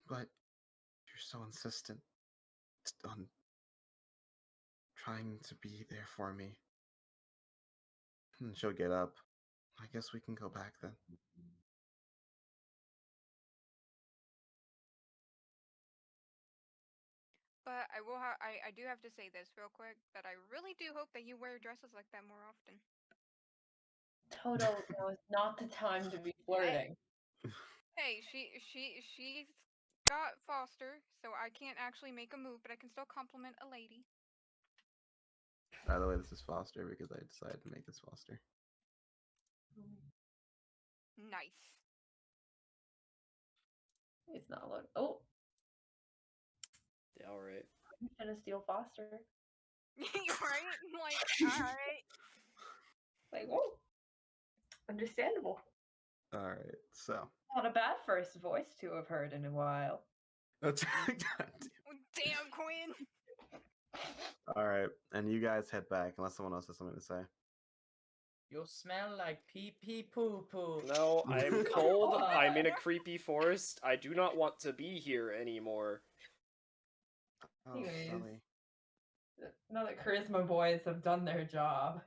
But you're so insistent on trying to be there for me. And she'll get up. I guess we can go back then. But I do have to say this real quick, that I really do hope that you wear dresses like that more often. Toto, now is not the time to be flirting. Hey, she's got Foster, so I can't actually make a move, but I can still compliment a lady. By the way, this is Foster because I decided to make this Foster. Nice. It's not look. Oh, Yeah, all right. I'm gonna steal Foster. Right? Like, alright. Like, whoa. Understandable. All right, so. Not a bad first voice to have heard in a while. God Damn, Quinn! All right, and you guys head back unless someone else has something to say. You smell like pee pee poo poo. No, I'm cold. I'm in a creepy forest. I do not want to be here anymore. Oh, Anyways. Sully. Now that charisma boys have done their job.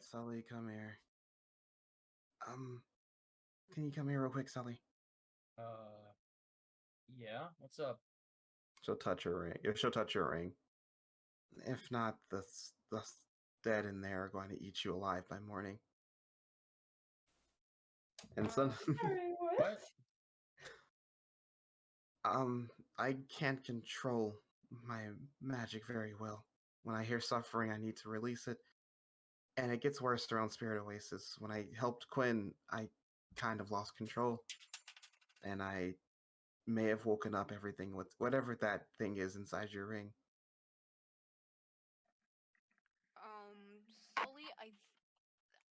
Sully, come here. Can you come here real quick, Sully? Yeah. What's up? She'll touch her ring. She'll touch your ring. If not, the dead in there are going to eat you alive by morning. And some. Sorry, what? I can't control my magic very well. When I hear suffering, I need to release it. And it gets worse around Spirit Oasis. When I helped Quinn, I kind of lost control. And I may have woken up everything with whatever that thing is inside your ring. Sully,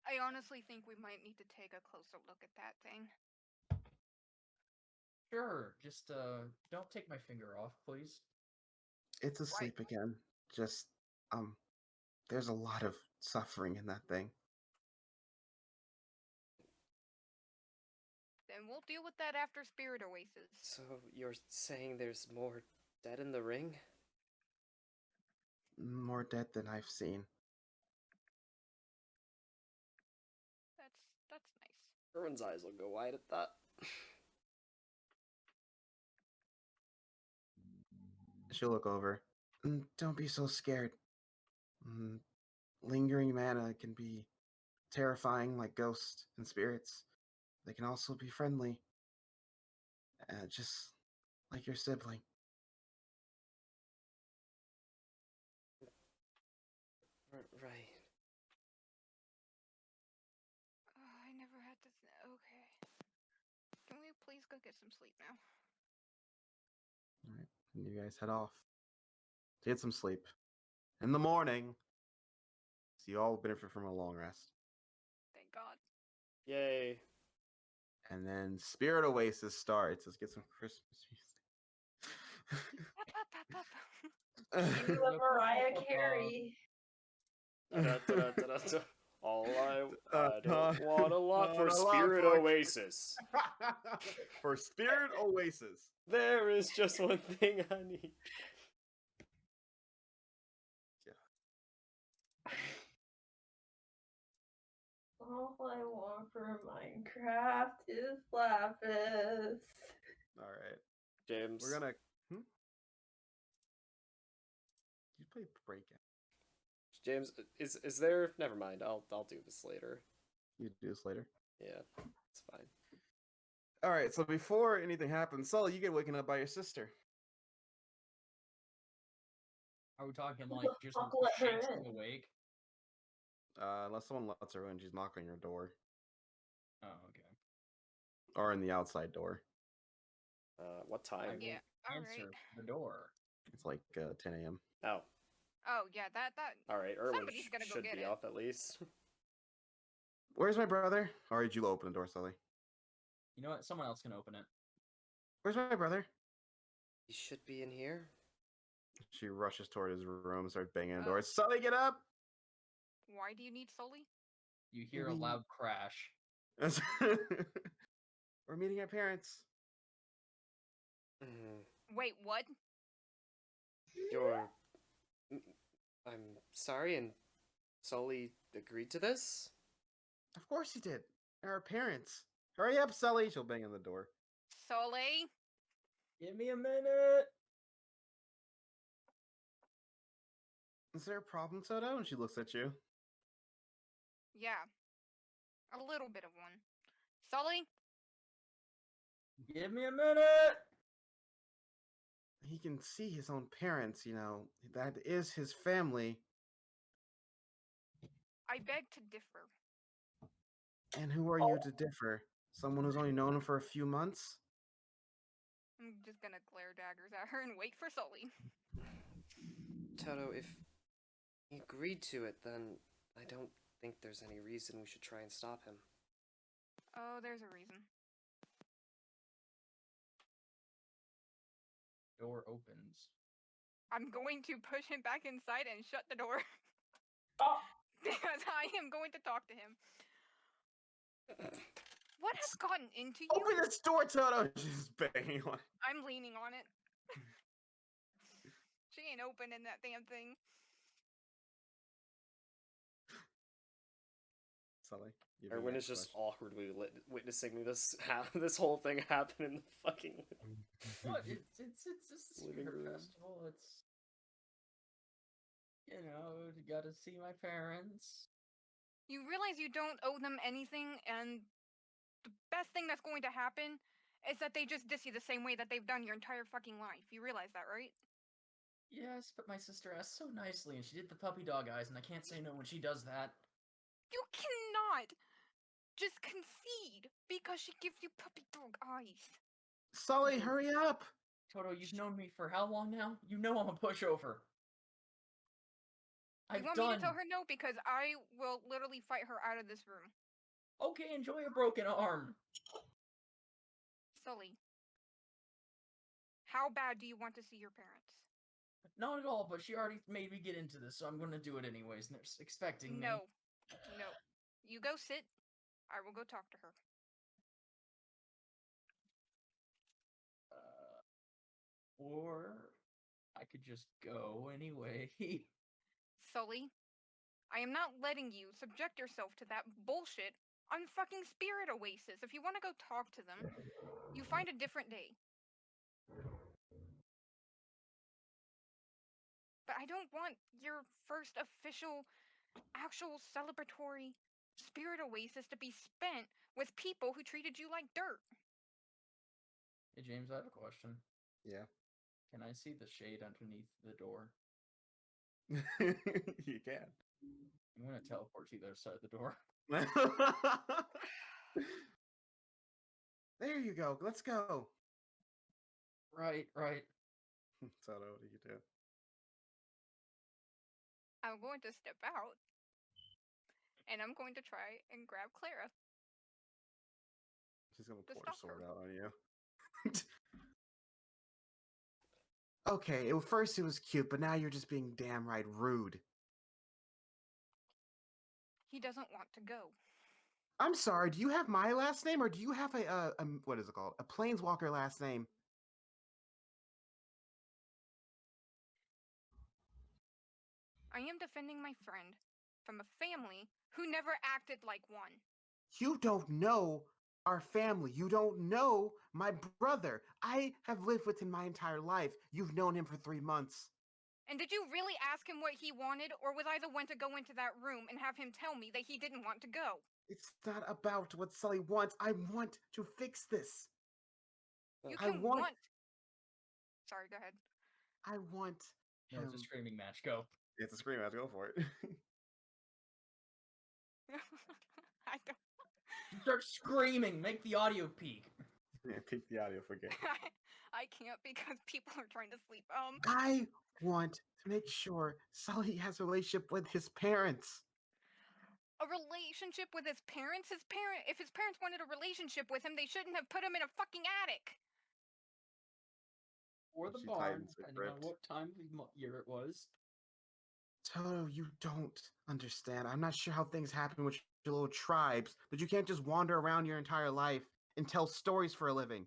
I honestly think we might need to take a closer look at that thing. Sure. Just don't take my finger off, please. It's asleep again. Just, there's a lot of suffering in that thing. Then we'll deal with that after Spirit Oasis. So you're saying there's more dead in the ring? More dead than I've seen. That's nice. Erwin's eyes will go wide at that. She'll look over. Don't be so scared. Lingering mana can be terrifying like ghosts and spirits. They can also be friendly. Just like your sibling. Right. I never had to. Okay. Can we please go get some sleep now? Alright, and you guys head off to get some sleep. In the morning, so you all benefit from a long rest. Thank God. Yay. And then Spirit Oasis starts. Let's get some Christmas music. You love Mariah Carey. Da-da-da-da-da-da. All I don't want a lot for want a lot Spirit for- Oasis. For Spirit Oasis. There is just one thing I need. All I want for Minecraft is lapis. Alright. James. We're gonna. You play Breakout. James, is there? Never mind. I'll do this later. You do this later. Yeah, it's fine. Alright, so before anything happens, Sully, you get waken up by your sister. Are we talking Who like the just fuck let her shakes in? you awake? Unless someone lets her in, she's knocking on your door. Oh, okay. Or in the outside door. What I time? will Yeah, answer alright. the door. It's like 10 a.m. Oh, Oh yeah, that. All right, Erwin Somebody's gonna go should get be it. up at least. Where's my brother? Or did you open the door, Sully? You know what? Someone else can open it. Where's my brother? He should be in here. She rushes toward his room and starts banging the Oh. door. Sully, get up! Why do you need Sully? You hear a loud crash. We're meeting our parents. Wait, what? I'm sorry, and Sully agreed to this? Of course he did. They're our parents. Hurry up, Sully. She'll bang on the door. Sully? Give me a minute. Is there a problem, Toto? And she looks at you. Yeah. A little bit of one. Sully? Give me a minute. He can see his own parents, you know. That is his family. I beg to differ. And who are you to differ? Someone who's only known him for a few months? I'm just gonna glare daggers at her and wait for Sully. Toto, if he agreed to it, then I don't think there's any reason we should try and stop him. Oh, there's a reason. Door opens. I'm going to push him back inside and shut the door. Oh! Because I am going to talk to him. What has gotten into you? Open this door, Toto! She's banging on it. I'm leaning on it. She ain't opening that damn thing. Sully. Erwin is just awkwardly witnessing this this whole thing happen in the fucking What? It's just a living spirit room. festival. It's, you know, you gotta see my parents. You realize you don't owe them anything, and the best thing that's going to happen is that they just diss you the same way that they've done your entire fucking life. You realize that, right? Yes, but my sister asked so nicely, and she did the puppy dog eyes, and I can't say no when she does that. You cannot just concede because she gives you puppy dog eyes. Sully, hurry up! Toto, you've known me for how long now? You know I'm a pushover. You want me to tell her no? Because I will literally fight her out of this room. Okay, enjoy a broken arm. Sully, how bad do you want to see your parents? Not at all, but she already made me get into this, so I'm gonna do it anyways, and they're expecting me. No. No. You go sit. I will go talk to her. Or I could just go anyway. Sully, I am not letting you subject yourself to that bullshit on fucking Spirit Oasis. If you want to go talk to them, you find a different day. But I don't want your first official, actual celebratory Spirit Oasis to be spent with people who treated you like dirt. Hey James, I have a question. Yeah. Can I see the shade underneath the door? You can. I'm gonna teleport to the other side of the door. There you go. Let's go. Right. Toto, what do you do? I'm going to step out. And I'm going to try and grab Clara. She's gonna To pull her stop sword her. out on you. Okay, first it was cute, but now you're just being damn right rude. He doesn't want to go. I'm sorry, do you have my last name, or do you have a what is it called? A Planeswalker last name? I am defending my friend from a family who never acted like one. You don't know our family. You don't know my brother. I have lived with him my entire life. You've known him for 3 months. And did you really ask him what he wanted, or was I the one to go into that room and have him tell me that he didn't want to go? It's not about what Sully wants. I want to fix this. You I can want- want... Sorry, go ahead. I want No, him. it's a screaming match. Go. It's a scream. I have to go for it. I don't... Start screaming. Make the audio peak. Yeah, peek the audio for game. I can't because people are trying to sleep. I want to make sure Sully has a relationship with his parents. A relationship with his parents? If his parents wanted a relationship with him, they shouldn't have put him in a fucking attic. Or the She barn, tightens the depending on grip. what time of year it was. Toto, you don't understand. I'm not sure how things happen with your little tribes, but you can't just wander around your entire life and tell stories for a living.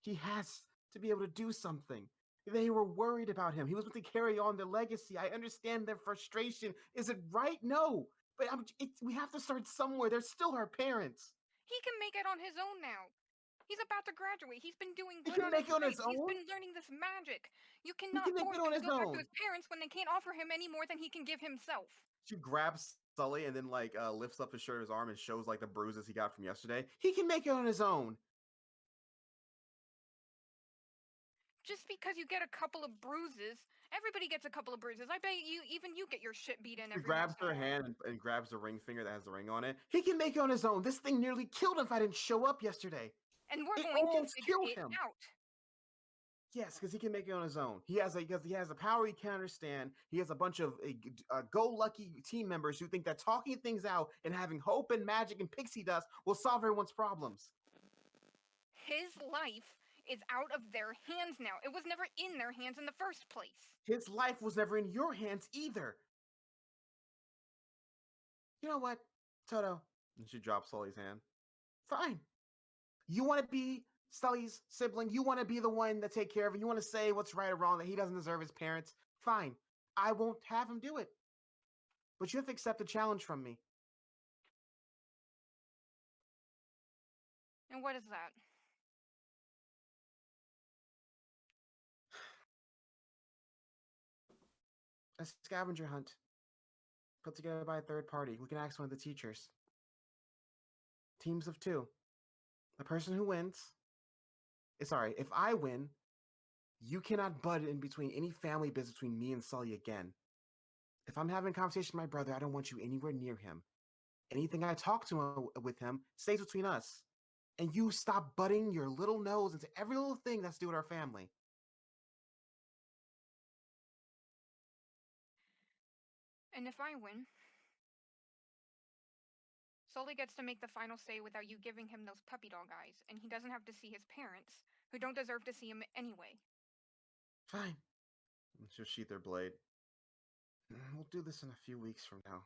He has to be able to do something. They were worried about him. He was going to carry on their legacy. I understand their frustration. Is it right? No. But we have to start somewhere. They're still our parents. He can make it on his own now. He's about to graduate. He's been doing He good can on make his it on his grades. He's own? been learning this magic. You He cannot can make force it on him to his go back to own. his parents when they can't offer him any more than he can give himself. She grabs Sully and then lifts up his shirt of his arm and shows the bruises he got from yesterday. He can make it on his own. Just because you get a couple of bruises, everybody gets a couple of bruises. I bet even you get your shit beat in She every grabs once in a her while. hand and grabs the ring finger that has the ring on it. He can make it on his own. This thing nearly killed him if I didn't show up yesterday. And we're It going to almost figure killed it him. out. Yes, because he can make it on his own. Because he has a power he can't understand. He has a bunch of go-lucky team members who think that talking things out and having hope and magic and pixie dust will solve everyone's problems. His life is out of their hands now. It was never in their hands in the first place. His life was never in your hands either. You know what, Toto? And she drops Sully's hand. Fine. You want to be Sully's sibling. You want to be the one that take care of him. You want to say what's right or wrong, that he doesn't deserve his parents. Fine. I won't have him do it. But you have to accept the challenge from me. And what is that? A scavenger hunt put together by a third party. We can ask one of the teachers. Teams of 2. The person who wins... Sorry, if I win, you cannot butt in between any family business between me and Sully again. If I'm having a conversation with my brother, I don't want you anywhere near him. Anything I talk to with him stays between us. And you stop butting your little nose into every little thing that's to do with our family. And if I win, Sully gets to make the final say without you giving him those puppy dog eyes, and he doesn't have to see his parents, who don't deserve to see him anyway. Fine. She'll sheath her blade. We'll do this in a few weeks from now.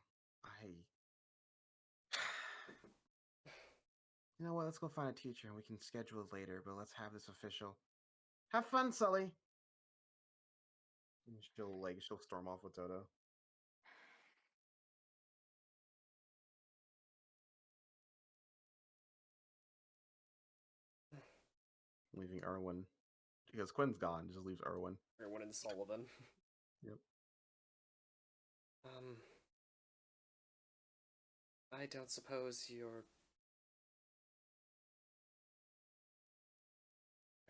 You know what? Let's go find a teacher and we can schedule it later, but let's have this official. Have fun, Sully. And she'll storm off with Toto. Leaving Erwin. Because Quinn's gone, just leaves Erwin. Erwin and Sullivan. Yep. I don't suppose you're...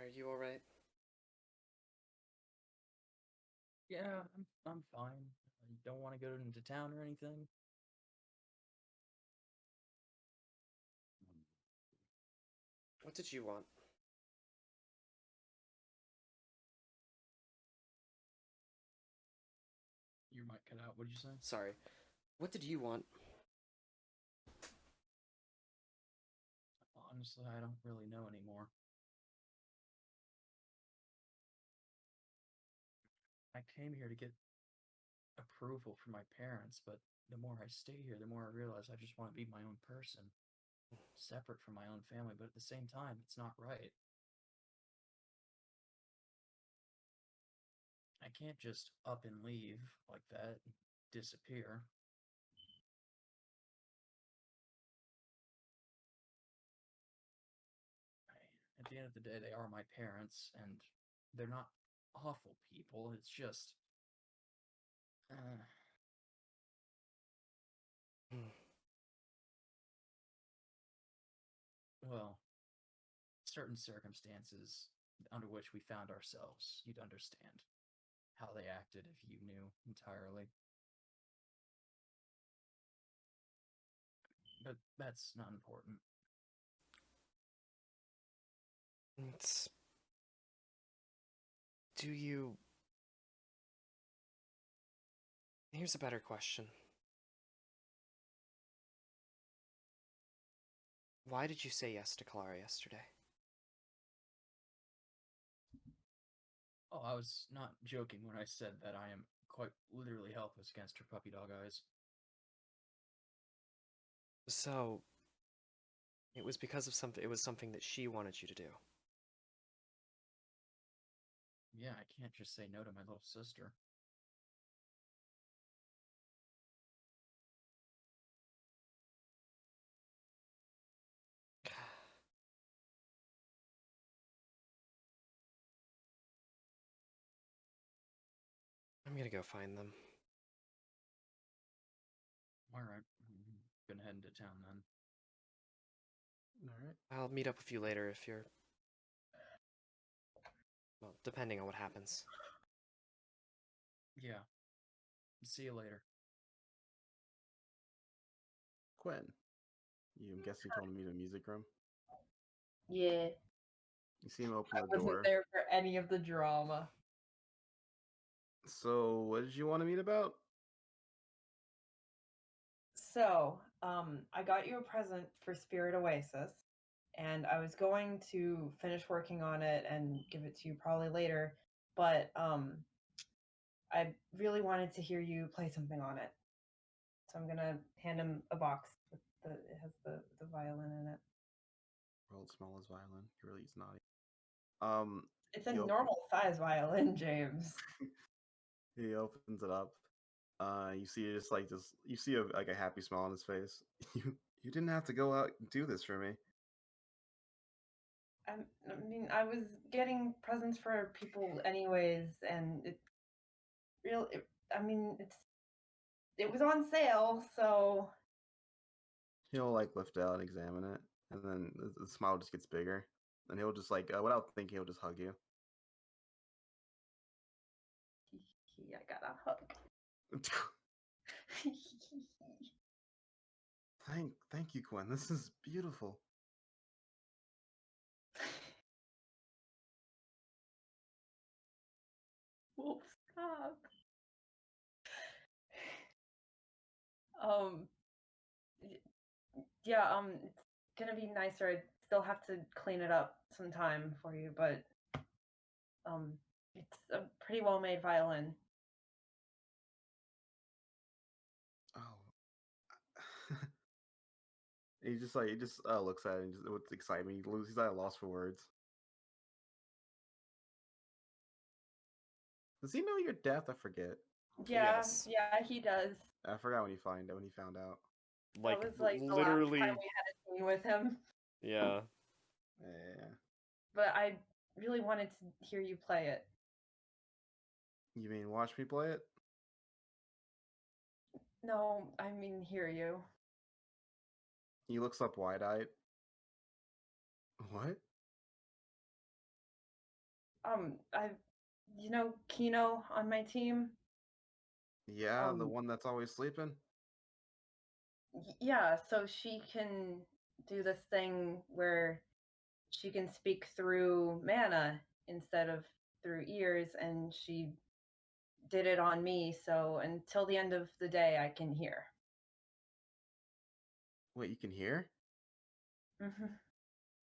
Are you alright? Yeah, I'm fine. You don't want to go into town or anything? What did you want? You might cut out. What'd you say? Sorry. What did you want? Honestly, I don't really know anymore. I came here to get approval from my parents, but the more I stay here, the more I realize I just want to be my own person, separate from my own family, but at the same time, it's not right. I can't just up and leave like that, and disappear. At the end of the day, they are my parents, and they're not awful people. It's just... well, certain circumstances under which we found ourselves, you'd understand how they acted if you knew entirely. But that's not important. Do you Here's a better question. Why did you say yes to Clara yesterday? Oh, I was not joking when I said that I am quite literally helpless against her puppy dog eyes. So, it was because of something. It was something that she wanted you to do. Yeah, I can't just say no to my little sister. I'm gonna go find them. Alright, gonna head into town then. All right. I'll meet up with you later if you're. Well, depending on what happens. Yeah. See you later. Quinn, I'm guessing you told him to meet in the music room. Yeah, You see him I open the wasn't door. there for any of the drama. So, what did you want to meet about? So, I got you a present for Spirit Oasis, and I was going to finish working on it and give it to you probably later, but I really wanted to hear you play something on it. So I'm gonna hand him a box with it has the violin in it. World's smallest violin. He really is naughty. It's a He op- normal size violin, James. He opens it up. You see you see a happy smile on his face. You didn't have to go out and do this for me. I mean, I was getting presents for people anyways, and I mean, it was on sale, so He'll lift it out and examine it, and then the smile just gets bigger. And he'll just without thinking, he'll just hug you. I got a hug. Thank you, Gwen. This is beautiful. Whoops, stop. Yeah, it's gonna be nicer. I still have to clean it up sometime for you, but it's a pretty well made violin. Oh. He just looks at it and just with excitement. He's at a loss for words. Does he know you're deaf? I forget. Yeah, Yes. yeah, he does. I forgot when he found out. Like, That was like the literally. last time we had a scene with him. Yeah. Yeah. But I really wanted to hear you play it. You mean watch me play it? No, I mean hear you. He looks up wide-eyed. What? I, Keno on my team. Yeah, the one that's always sleeping? Yeah, so she can do this thing where she can speak through mana instead of through ears, and she did it on me, so until the end of the day I can hear. Wait, you can hear? Mm-hmm.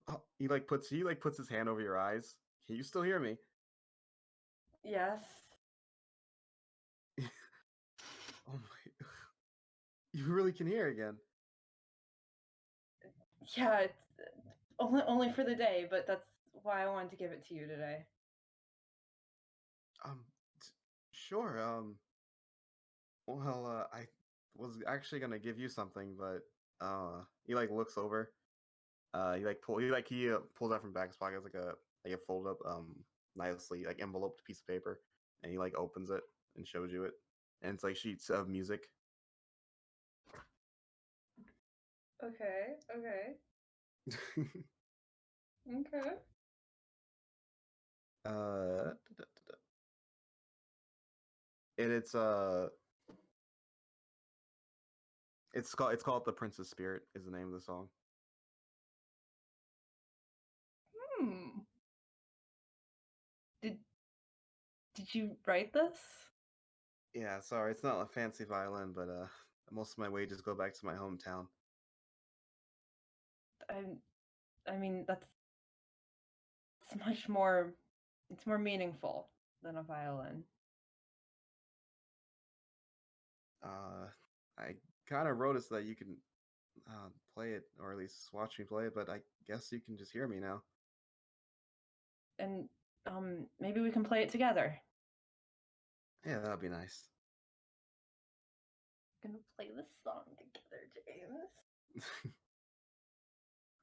Oh, he puts his hand over your eyes. Can you still hear me? Yes. Oh my! You really can hear again. Yeah, it's only for the day, but that's why I wanted to give it to you today. Sure. Well, I was actually gonna give you something, but he looks over. He pulls out from back his pocket like a fold up nicely enveloped piece of paper, and he opens it and shows you it, and it's sheets of music. Okay. Okay. uh, and it's called "The Princess Spirit" is the name of the song. Did you write this? Yeah, sorry, it's not a fancy violin, but most of my wages go back to my hometown. I mean, it's much more. It's more meaningful than a violin. I kind of wrote it so that you can play it, or at least watch me play it, but I guess you can just hear me now. And maybe we can play it together. Yeah, that'd be nice. Gonna play this song together, James.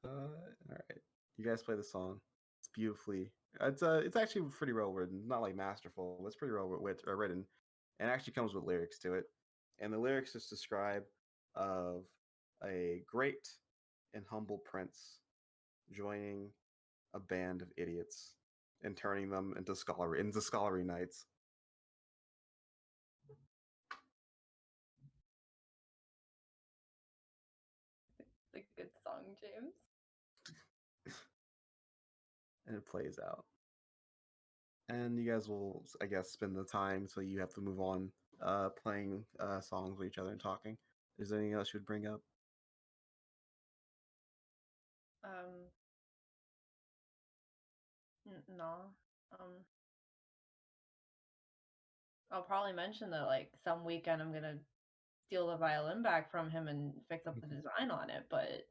All right, you guys play the song. It's beautifully. It's actually pretty well written. Not like masterful, but it's pretty well written, and it actually comes with lyrics to it. And the lyrics just describe of a great and humble prince joining a band of idiots and turning them into scholarly knights. It's a good song, James. And it plays out. And you guys will, I guess, spend the time so you have to move on playing songs with each other and talking. Is there anything else you would bring up? No. I'll probably mention that like some weekend I'm gonna steal the violin back from him and fix up the design on it, but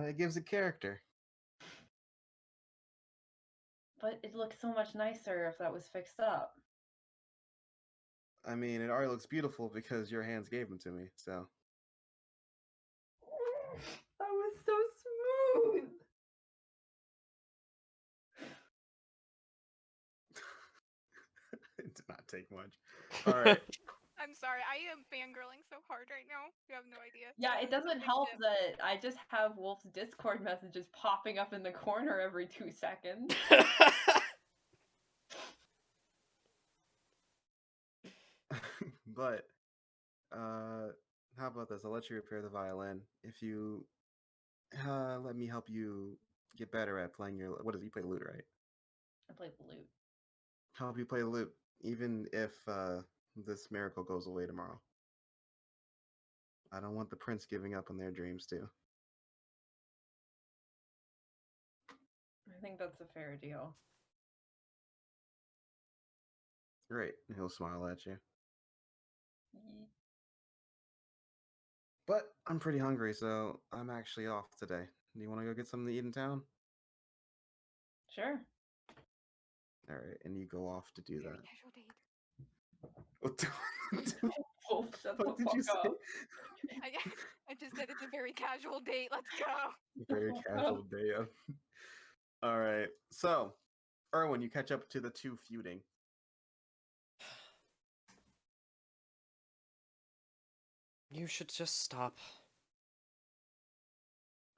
It gives it character. it looks so much nicer if that was fixed up. I mean, it already looks beautiful because your hands gave them to me, so. That was so smooth. It did not take much. All right. I'm sorry, I am fangirling so hard right now. You have no idea. Yeah, it doesn't Big help dip. that I just have Wolf's Discord messages popping up in the corner every 2 seconds. But how about this? I'll let you repair the violin if you let me help you get better at playing your. What is it? You play the lute, right? I played the lute. Help you play the lute, even if this miracle goes away tomorrow. I don't want the prince giving up on their dreams too. I think that's a fair deal. Great. He'll smile at you. Ye- But I'm pretty hungry, so I'm actually off today. Do you want to go get something to eat in town? Sure. All right, and you go off to do Very that. casual date. What the Wolf, shut fuck the did you fuck say? up. I just said it's a very casual date. Let's go. Very casual day. All right, so Erwin, you catch up to the two feuding. You should just stop.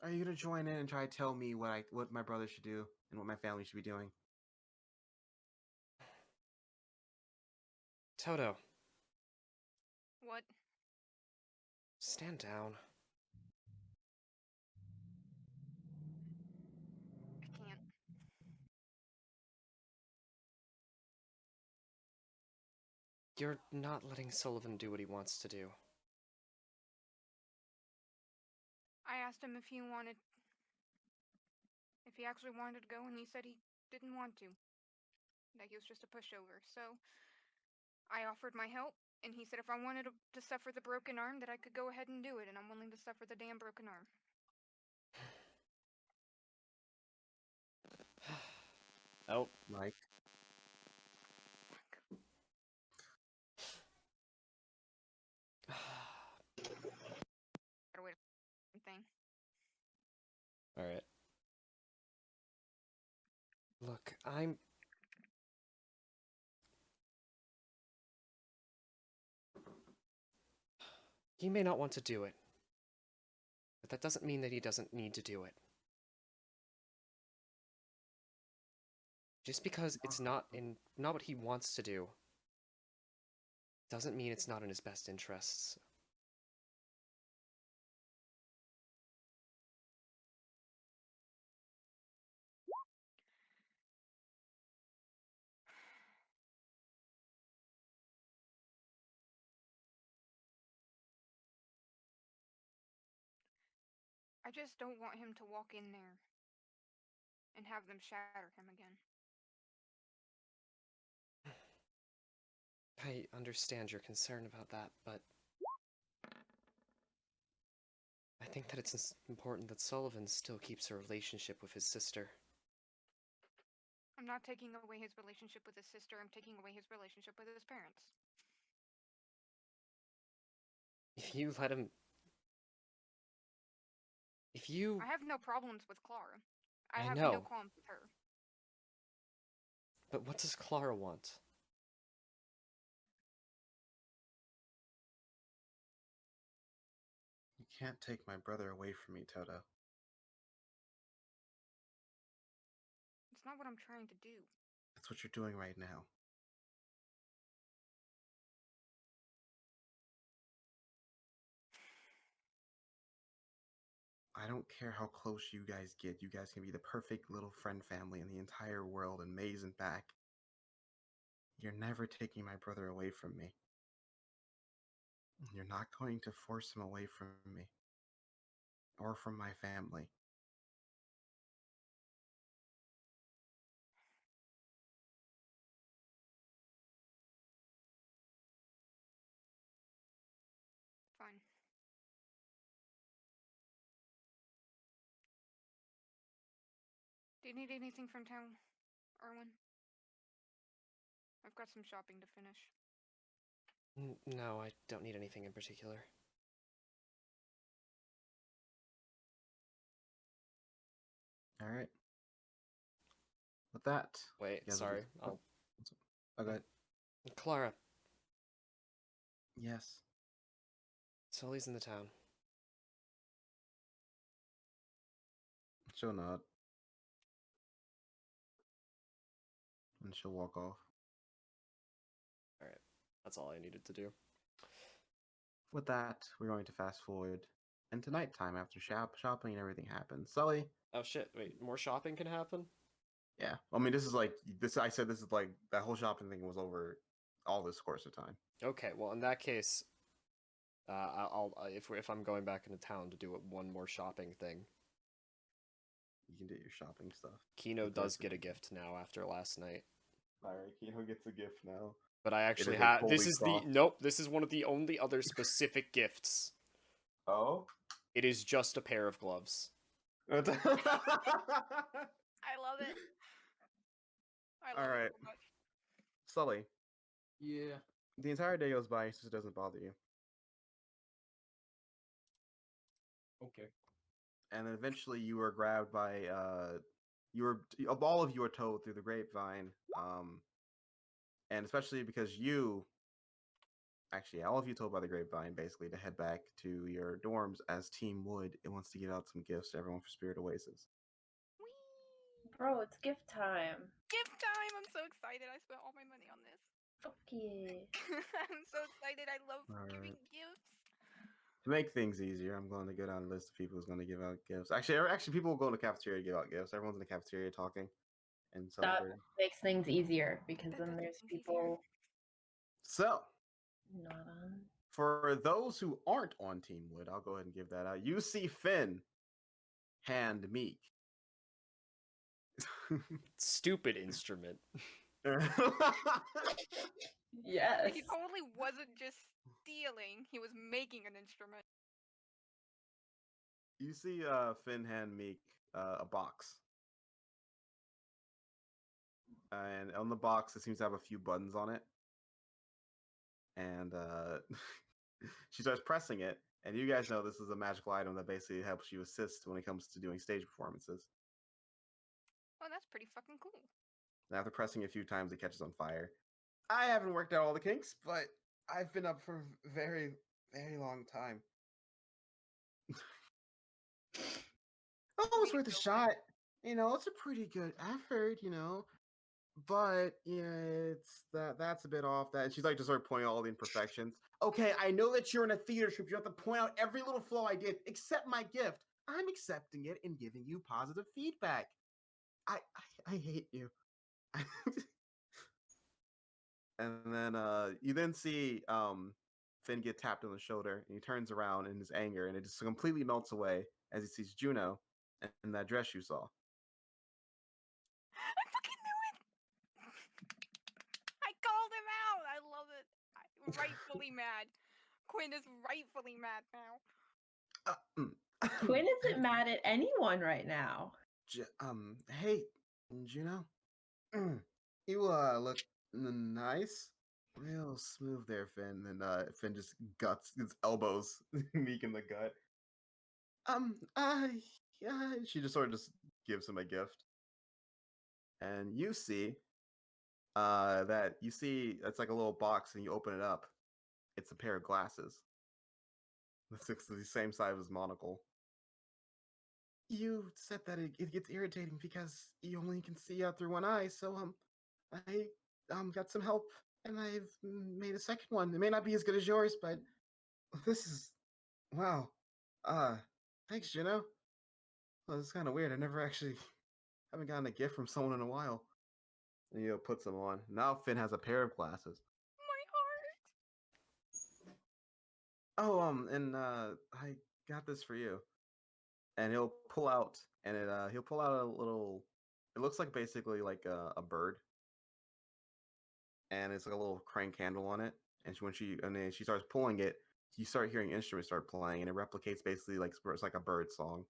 Are you gonna join in and try to tell me what my brother should do and what my family should be doing? Toto, What? stand down. I can't. You're not letting Sullivan do what he wants to do. I asked him if he actually wanted to go, and he said he didn't want to. That he was just a pushover. So I offered my help, and he said if I wanted to suffer the broken arm, that I could go ahead and do it, and I'm willing to suffer the damn broken arm. Oh, Mike. Gotta wait thing. all right. Look, He may not want to do it, but that doesn't mean that he doesn't need to do it. Just because it's not what he wants to do, doesn't mean it's not in his best interests. I just don't want him to walk in there and have them shatter him again. I understand your concern about that, but I think that it's important that Sullivan still keeps a relationship with his sister. I'm not taking away his relationship with his sister, I'm taking away his relationship with his parents. If you let him... If you... I have no problems with Clara. I I have know. no qualms with her. But what does Clara want? You can't take my brother away from me, Toto. It's not what I'm trying to do. That's what you're doing right now. I don't care how close you guys get. You guys can be the perfect little friend family in the entire world and maze and back. You're never taking my brother away from me. You're not going to force him away from me. Or from my family. Fine. Do you need anything from town, Erwin? I've got some shopping to finish. No, I don't need anything in particular. Alright. With that... Wait, you guys will sorry. be- Oh, go ahead. Clara, Yes. Sully's in the town. She'll nod. And she'll walk off. Alright. That's all I needed to do. With that, we're going to fast forward into nighttime after shopping and everything happens. Sully? Oh shit, wait, more shopping can happen? Yeah. I mean, this is like... I said this is like... That whole shopping thing was over all this course of time. Okay, well in that case, if I'm going back into town to do one more shopping thing, You can do your shopping stuff. Keno If does that's get a what- gift now after last night. Alright, Keno gets a gift now. But I actually is a have. This holy is cross. nope. This is one of the only other specific gifts. Oh? It is just a pair of gloves. I love it. I love Alright. it so much. Sully, Yeah. the entire day goes by, it just doesn't bother you. Okay. And then eventually you were grabbed by all of you are towed through the grapevine, and especially because all of you told by the grapevine basically to head back to your dorms as Team Wood. It wants to give out some gifts to everyone for Spirit Oasis. Whee! Bro, it's gift time. Gift time! I'm so excited. I spent all my money on this. Fuck yeah. I'm so excited. I love giving Alright. gifts. To make things easier, I'm going to go down a list of people who's going to give out gifts. Actually, people will go in the cafeteria to give out gifts. Everyone's in the cafeteria talking and That celebrating. makes things easier because That then does make there's things easier. people So, not on. for those who aren't on Team Wood, I'll go ahead and give that out. You see Finn hand Meek. Stupid instrument. Yes. Like, he totally wasn't just stealing, he was making an instrument. You see Finn hand Meek a box. And on the box, it seems to have a few buttons on it. And she starts pressing it. And you guys know this is a magical item that basically helps you assist when it comes to doing stage performances. Oh, that's pretty fucking cool. And after pressing it a few times, it catches on fire. I haven't worked out all the kinks, but I've been up for a very, very long time. Oh, it's worth a shot. You know, it's a pretty good effort, you know. But yeah, that's a bit off. That, and she's like just sort of pointing out all the imperfections. Okay, I know that you're in a theater troupe. You have to point out every little flaw I did. Accept my gift. I'm accepting it and giving you positive feedback. I hate you. And then you then see Finn get tapped on the shoulder, and he turns around in his anger, and it just completely melts away as he sees Juno in that dress you saw. I fucking knew it! I called him out! I love it. I'm rightfully mad. Quinn is rightfully mad now. Quinn isn't mad at anyone right now. Hey, Juno. You look nice. Real smooth there, Finn. And Finn just guts his elbows Meek in the gut. Yeah. She just sort of just gives him a gift. And you see it's like a little box, and you open it up. It's a pair of glasses. It's the same size as monocle. You said that it gets irritating because you only can see out through one eye, so I got some help, and I've made a second one. It may not be as good as yours, but this is wow. Thanks, Juno. Well, it's kind of weird. I never actually haven't gotten a gift from someone in a while. And puts them on. Now Finn has a pair of glasses. My heart. Oh, and I got this for you. And he'll pull out, and he'll pull out a little. It looks like basically like a bird, and it's like a little crank handle on it. And then she starts pulling it, you start hearing instruments start playing, and it replicates basically like it's like a bird song.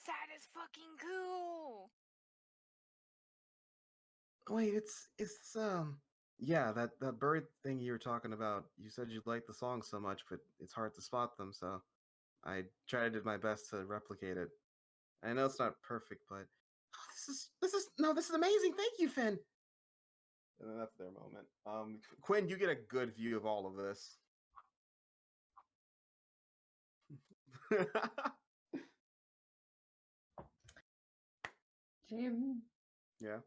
That is fucking cool. Wait, it's yeah, that bird thing you were talking about. You said you liked the song so much, but it's hard to spot them, so I tried my best to replicate it. I know it's not perfect, but this is amazing. Thank you, Finn. And then that's their moment. Quinn, you get a good view of all of this. Jim, Yeah.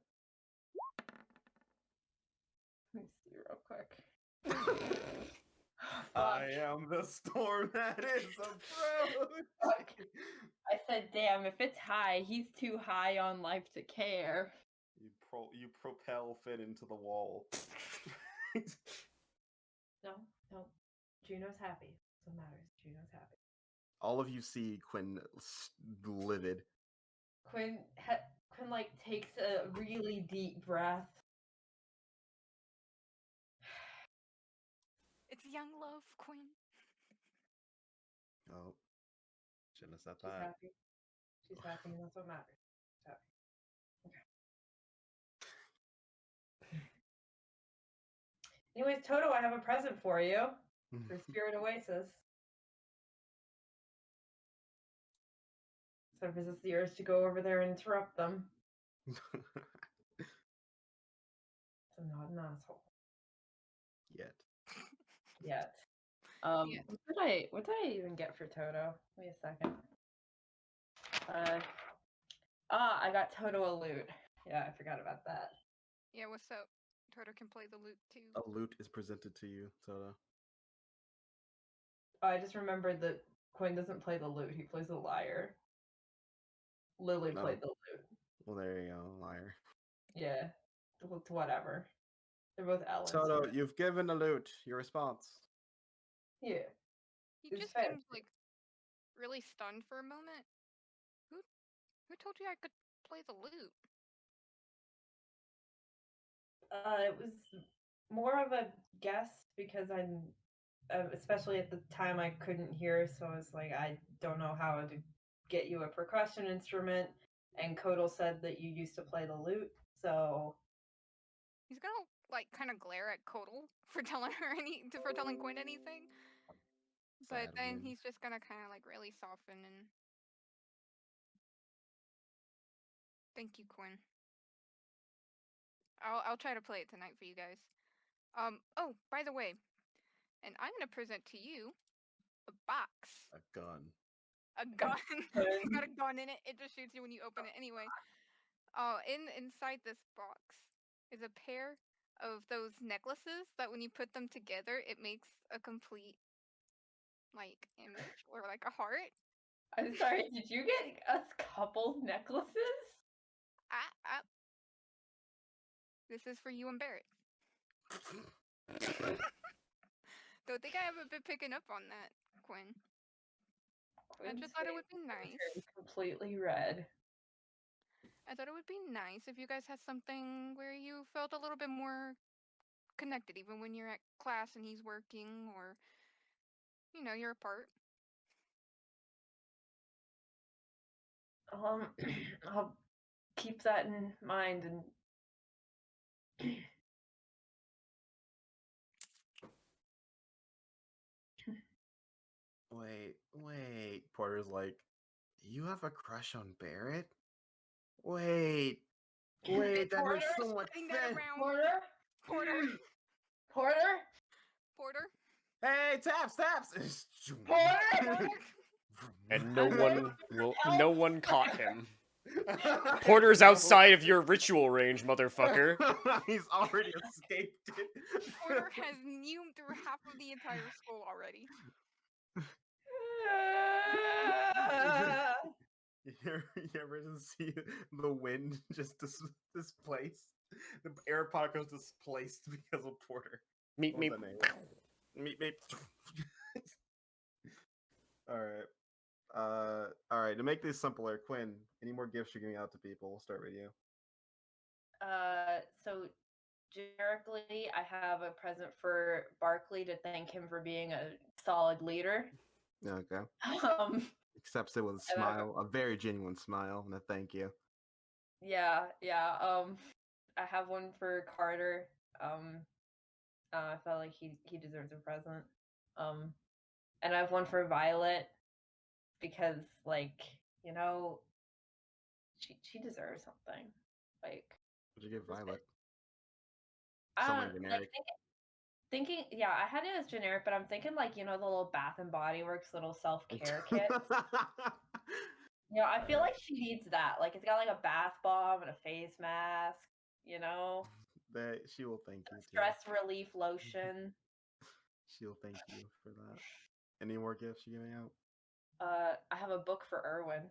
let me see real quick. I am the storm that is approaching. Fuck. I said, damn, if it's high, he's too high on life to care. You propel Finn into the wall. No. Juno's happy. That's what matters. Juno's happy. All of you see Quinn livid. Quinn like takes a really deep breath. It's young love, Quinn. Oh, shouldn't have said She's that. happy. She's happy, and that's what matters. She's happy. Okay. Anyways, Toto, I have a present for you for Spirit Oasis. So resist the urge to go over there and interrupt them. So not an asshole. Yet. What did I even get for Toto? Wait a second. I got Toto a lute. Yeah, I forgot about that. Yeah, what's up? Toto can play the lute too. A lute is presented to you, Toto. I just remembered that Quinn doesn't play the lute, he plays the lyre. Lily played the lute. Well, there you go, liar. Yeah. It's whatever. They're both Ellen. Toto, you've given a lute. Your response? Yeah. He It's just fair. seems like really stunned for a moment. Who told you I could play the lute? It was more of a guess because I'm, especially at the time, I couldn't hear, so I was like, I don't know how to get you a percussion instrument. And Kodal said that you used to play the lute, so He's gonna like kind of glare at Kodal for telling Quinn anything. But then he's just gonna kind of like really soften and thank you, Quinn. I'll try to play it tonight for you guys. Oh, by the way, and I'm gonna present to you a box. A gun. A gun. It's got a gun in it. It just shoots you when you open it anyway. Inside this box is a pair of those necklaces that when you put them together, it makes a complete like image or like a heart. I'm sorry, did you get us couples necklaces? This is for you and Barrett. Don't think I haven't been picking up on that, Quinn. I Quinn's just thought it would face be nice. turned completely red. I thought it would be nice if you guys had something where you felt a little bit more connected, even when you're at class and he's working, or you're apart. I'll keep that in mind and Wait. Porter's like, you have a crush on Barrett? Wait, that Porter, makes so much Spreading that sense. around. Porter, Porter. Porter, Porter. Hey, taps. Porter. And no one caught him. Porter's outside of your ritual range, motherfucker. He's already escaped it. Porter has neumed through half of the entire school already. You ever just see the wind just displace? The air particles displaced because of Porter. Meep What meep. was that name? Meep. All right. To make this simpler, Quinn, any more gifts you're giving out to people? We'll start with you. So generically, I have a present for Barkley to thank him for being a solid leader. Okay. Accepts it with a smile, a very genuine smile, and a thank you. Yeah. I have one for Carter. I felt like he deserves a present. And I have one for Violet because, like, she deserves something. Like, What'd you give Violet? I Someone don't generic. thinking. Yeah, I had it as generic, but I'm thinking like the little Bath and Body Works little self-care kit. I feel like she needs that. Like, it's got like a bath bomb and a face mask. That she will thank you. Stress relief lotion. She'll thank you for that. Any more gifts you giving out? I have a book for Erwin.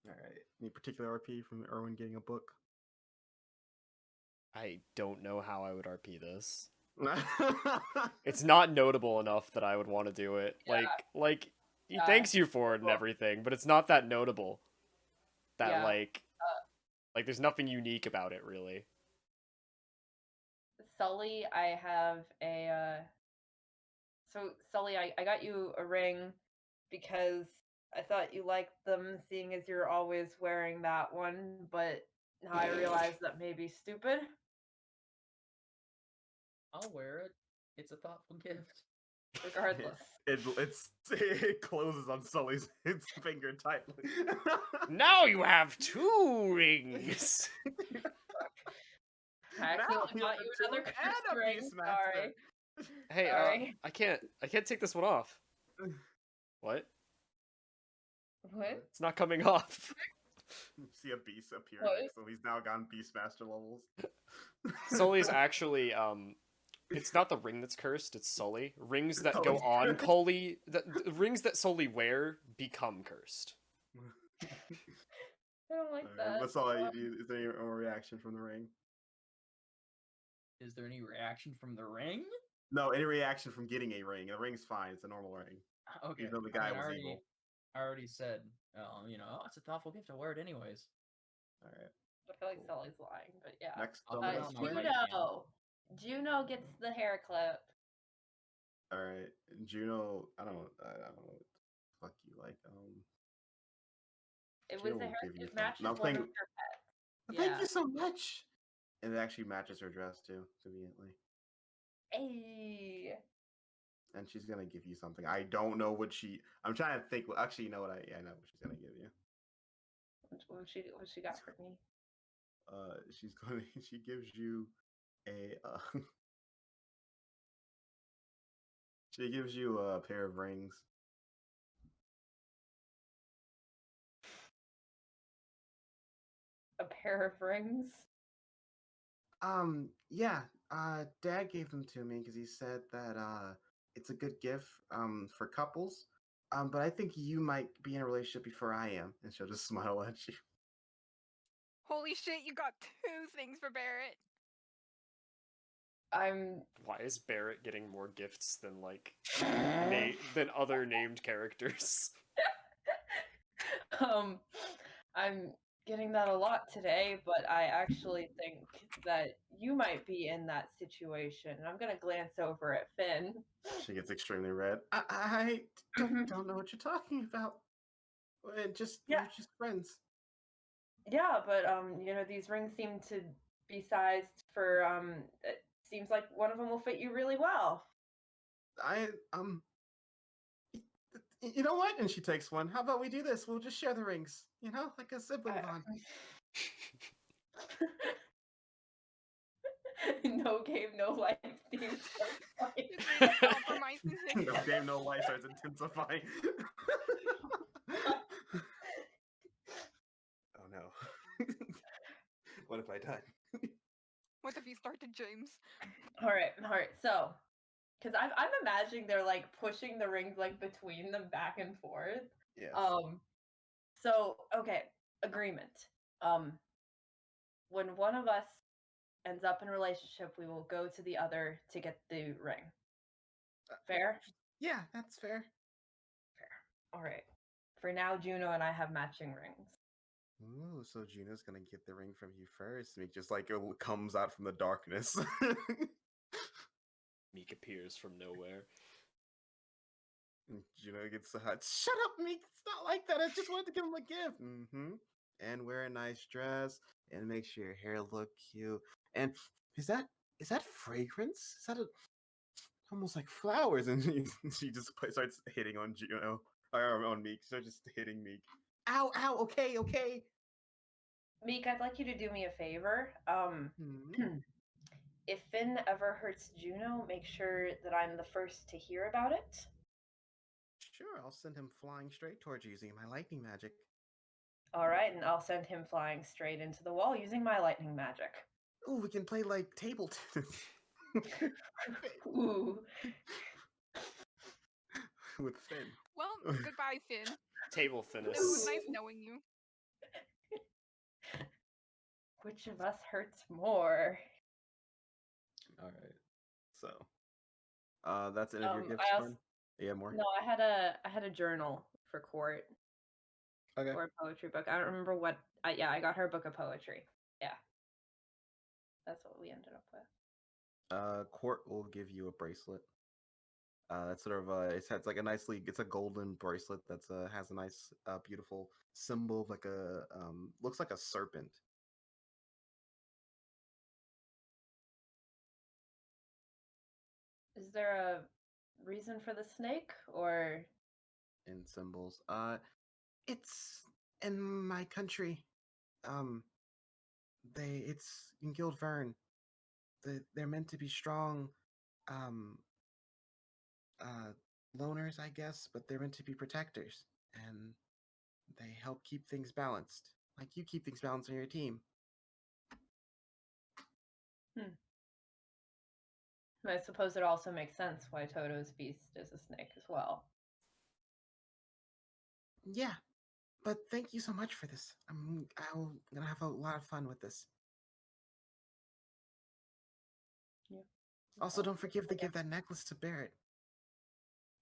All right. Any particular RP from Erwin getting a book? I don't know how I would RP this. It's not notable enough that I would want to do it. Yeah. Like he thanks you for it and everything, but it's not that notable. That like there's nothing unique about it really. Sully, I have a so Sully, I got you a ring because I thought you liked them, seeing as you're always wearing that one, but now I realize that may be stupid. I'll wear it. It's a thoughtful gift. Regardless. It closes on Sully's finger tightly. Now you have 2 rings. I accidentally got you another cursed ring. Sorry. Hey, Sorry. I can't take this one off. What? What? It's not coming off. You see a beast appear What? next, so he's now gone Beastmaster levels. Sully's actually it's not the ring that's cursed, it's Sully. Rings that go Sully's on cursed. Sully, the rings that Sully wear become cursed. I don't like that. That's all you do. Is there any more reaction from the ring? Is there any reaction from the ring? No, any reaction from getting a ring. The ring's fine. It's a normal ring. Okay. Even though the guy I was evil. I already said, it's a thoughtful gift. I wear it anyways. All right. I feel like Sully's lying, but yeah. Next I'll on put the it on list. my right Juno. Juno gets the hair clip. All right, Juno. I don't know what the fuck you like. It Juno was a will hair give you clip matches something. one No, of her pets. Thank you so much. And it actually matches her dress too, conveniently. Hey. And she's gonna give you something. I don't know what she. I'm trying to think. Actually, you know what? I know what she's gonna give you. What she got for me? She gives you a. She gives you a pair of rings. A pair of rings? Yeah. Dad gave them to me because he said that it's a good gift for couples. But I think you might be in a relationship before I am, and she'll just smile at you. Holy shit, you got 2 things for Barrett. I'm Why is Barrett getting more gifts than like than other named characters? I'm getting that a lot today, but I actually think that you might be in that situation. And I'm gonna glance over at Finn. She gets extremely red. I don't know what you're talking about. We're just friends. Yeah, but these rings seem to be sized for it seems like one of them will fit you really well. You know what? And she takes one. How about we do this? We'll just share the rings. Like a sibling bond. No game, no life theme. It's really compromising his No game, no life starts intensifying. Oh no. What have I done? What if you started James? All right. So, because I'm imagining they're like pushing the rings like between them back and forth. Yes. So okay, agreement. When one of us ends up in a relationship, we will go to the other to get the ring. Fair? Yeah, that's fair. All right. For now, Juno and I have matching rings. Ooh, so Juno's gonna get the ring from you first. Meek just like it comes out from the darkness. Meek appears from nowhere. And Juno gets so hot. Shut up, Meek. It's not like that. I just wanted to give him a gift. And wear a nice dress and make sure your hair look cute. And is that fragrance? Is that almost like flowers? And she just starts hitting on Juno or on Meek. So just hitting Meek. Ow! Okay. Meek, I'd like you to do me a favor. If Finn ever hurts Juno, make sure that I'm the first to hear about it. Sure, I'll send him flying straight towards you using my lightning magic. All right, and I'll send him flying straight into the wall using my lightning magic. Ooh, we can play like table tennis. Ooh. With Finn. Well, goodbye, Finn. Table It tennis. was nice knowing you. Which of us hurts more? All right. So, that's any of your gifts, friend? Yeah, more. No, I had a journal for Court. Okay. Or a poetry book. I don't remember what. I got her a book of poetry. Yeah, that's what we ended up with. Court will give you a bracelet. It's sort of it's like it's a golden bracelet that's has a nice beautiful symbol of like a looks like a serpent. Is there a reason for the snake, or In symbols? It's in my country. It's in Guild Vern. They're meant to be strong, loners, I guess, but they're meant to be protectors, and they help keep things balanced, like you keep things balanced on your team. I suppose it also makes sense why Toto's beast is a snake as well. Yeah, but thank you so much for this. I'm gonna have a lot of fun with this. Yeah. Also, don't forget to give that necklace to Barrett.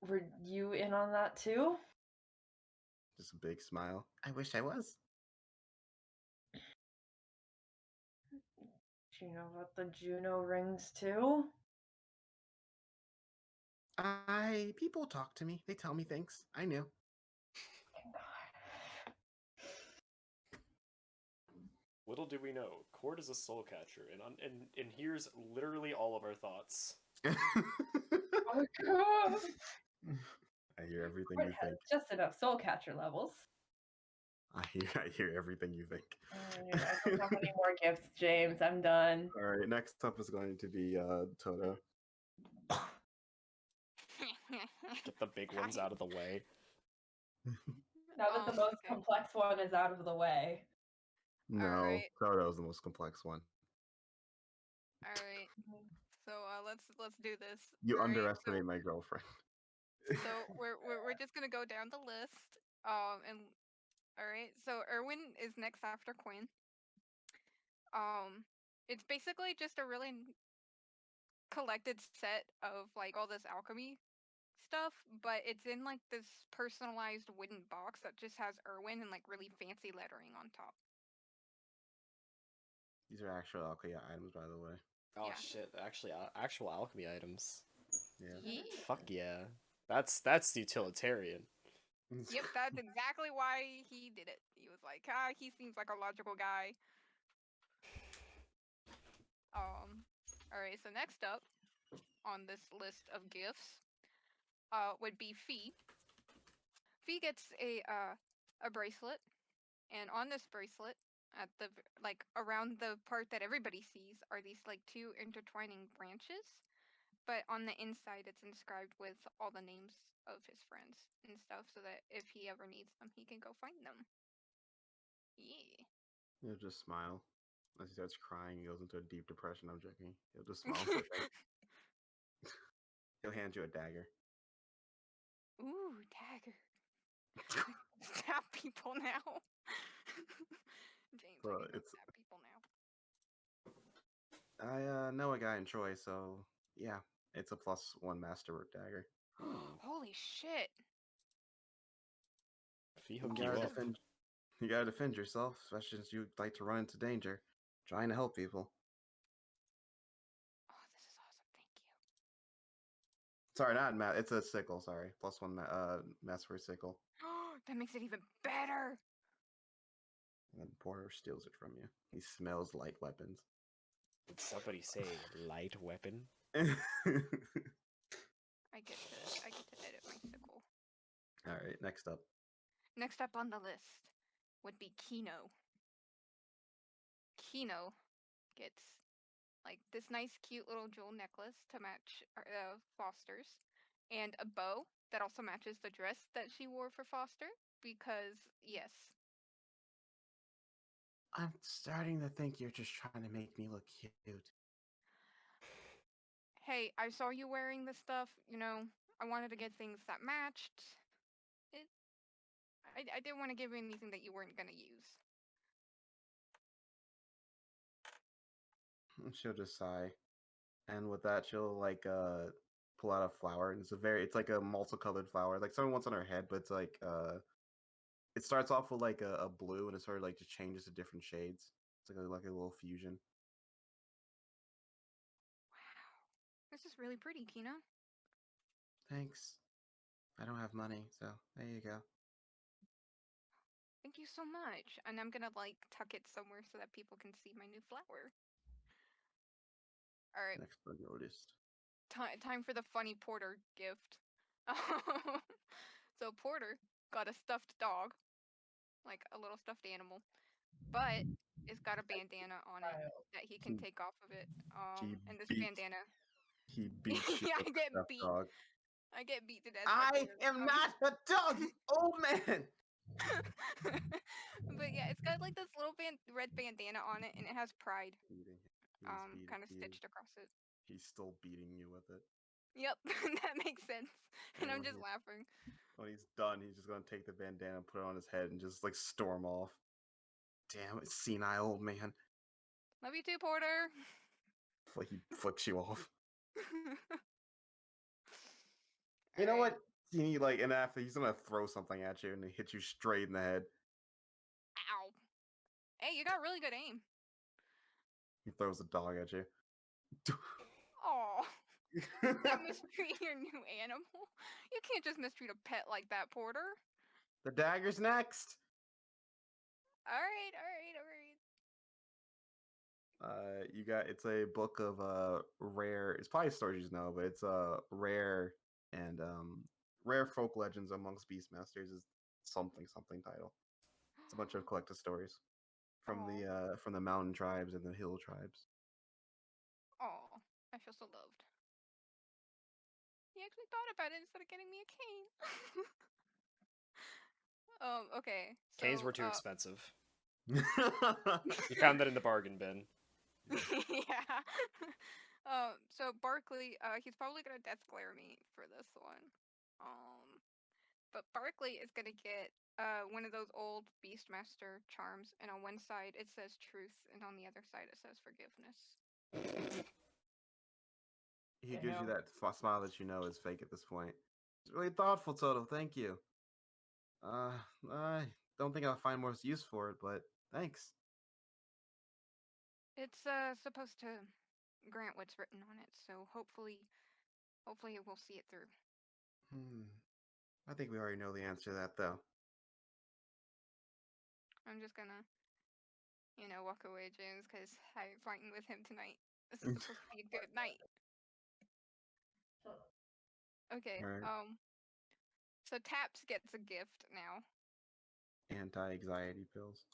Were you in on that too? Just a big smile. I wish I was. Do you know about the Juno rings too? People talk to me. They tell me things. I knew. Little do we know, Cord is a soul catcher, and here's literally all of our thoughts. Oh god! I hear everything Cord you has think. just enough soul catcher levels. I hear everything you think. I don't have any more gifts, James. I'm done. All right, next up is going to be Toto. Get the big ones out of the way. Now that the most complex one is out of the way. No, Alright. Toto's the most complex one. All right. So let's do this. You All right, underestimate my girlfriend. So we're just gonna go down the list. And all right. So Erwin is next after Quinn. It's basically just a really collected set of like all this alchemy stuff, but it's in like this personalized wooden box that just has Erwin and like really fancy lettering on top. These are actual alchemy items, by the way. Oh Yeah. shit! Actually, actual alchemy items. Yeah. Yeah. Fuck yeah. That's utilitarian. Yep, that's exactly why he did it. He was like, he seems like a logical guy. Alright, so next up on this list of gifts, would be Fee. Fee gets a bracelet, and on this bracelet, at the like around the part that everybody sees, are these like two intertwining branches. But on the inside, it's inscribed with all the names of his friends and stuff, so that if he ever needs them, he can go find them. Yeah. He'll just smile. As he starts crying, he goes into a deep depression. I'm joking. He'll just smile for a second. He'll hand you a dagger. Ooh, dagger. Stab people now. James, Well, I can it's- stab people now. I know a guy in Troy, so yeah, it's a +1 masterwork dagger. Holy shit. Fee You hook gotta, you up. you gotta defend yourself, especially since you like to run into danger, trying to help people. Oh, this is awesome. Thank you. Sorry, not it's a sickle. Sorry, +1 masterwork sickle. That makes it even better. And then Porter steals it from you. He smells like weapons. Did somebody say light weapon? I get to edit my sickle. All right, next up. Next up on the list would be Keno. Keno gets like this nice, cute little jewel necklace to match Foster's, and a bow that also matches the dress that she wore for Foster. Because yes, I'm starting to think you're just trying to make me look cute. hey, I saw you wearing this stuff. You know, I wanted to get things that matched. I didn't want to give you anything that you weren't gonna use. She'll just sigh, and with that, she'll like pull out a flower, and it's like a multicolored flower, like someone wants on her head, but it's like it starts off with like a blue, and it sort of like just changes to different shades. It's like a little fusion. Wow, this is really pretty, Keno. Thanks. I don't have money, so there you go. Thank you so much. And I'm gonna like tuck it somewhere so that people can see my new flower. All right, Next on your list. time for the funny Porter gift. So Porter got a stuffed dog, like a little stuffed animal, but it's got a bandana on it that he can take off of it. And this bandana. He beats you Yeah, with I a get stuffed beat. dog. I get beat to death. by I Porter's am dog. not a dog, you old man. But yeah, it's got like this little red bandana on it, and it has pride, He's kind of stitched across it. He's still beating you with it. Yep, that makes sense. And Yeah, I'm when just he- laughing. When he's done, he's just gonna take the bandana, put it on his head, and just like storm off. Damn it, senile old man. Love you too, Porter. Like he flicks you off. You All know right. what? He like, and after he's gonna throw something at you, and it hits you straight in the head. Ow. Hey, you got really good aim. He throws the dog at you. Aw. You can't mistreat your new animal. You can't just mistreat a pet like that, Porter. The dagger's next. Alright. You got it's a book of rare. It's probably stories you know, but it's rare and rare folk legends amongst Beastmasters is something title. It's a bunch of collected stories from the mountain tribes and the hill tribes. Aw, I feel so loved. He actually thought about it instead of getting me a cane. Okay. Canes So, were too expensive. You found that in the bargain bin. yeah. So Barkley, he's probably gonna death glare me for this one. But Barkley is gonna get one of those old Beastmaster charms, and on one side it says truth, and on the other side it says forgiveness. He You gives you know? that smile that you know is fake at this point. It's really thoughtful, Toto. Thank you. I don't think I'll find more use for it, but thanks. It's supposed to grant what's written on it, so hopefully it will see it through. I think we already know the answer to that, though. I'm just gonna, walk away, James, because I'm fighting with him tonight. This is supposed to be a good night. Okay. Right. So Taps gets a gift now. Anti-anxiety pills.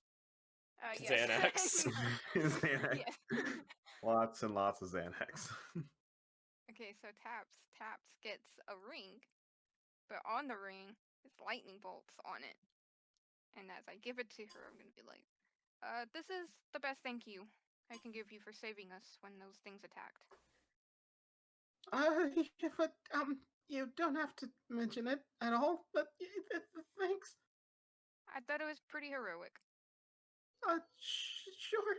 Yes. Xanax. Xanax. Yes. Lots and lots of Xanax. Okay, so Taps gets a ring, but on the ring is lightning bolts on it. And as I give it to her, I'm gonna be like, this is the best thank you I can give you for saving us when those things attacked. But you don't have to mention it at all. But thanks. I thought it was pretty heroic. Sure.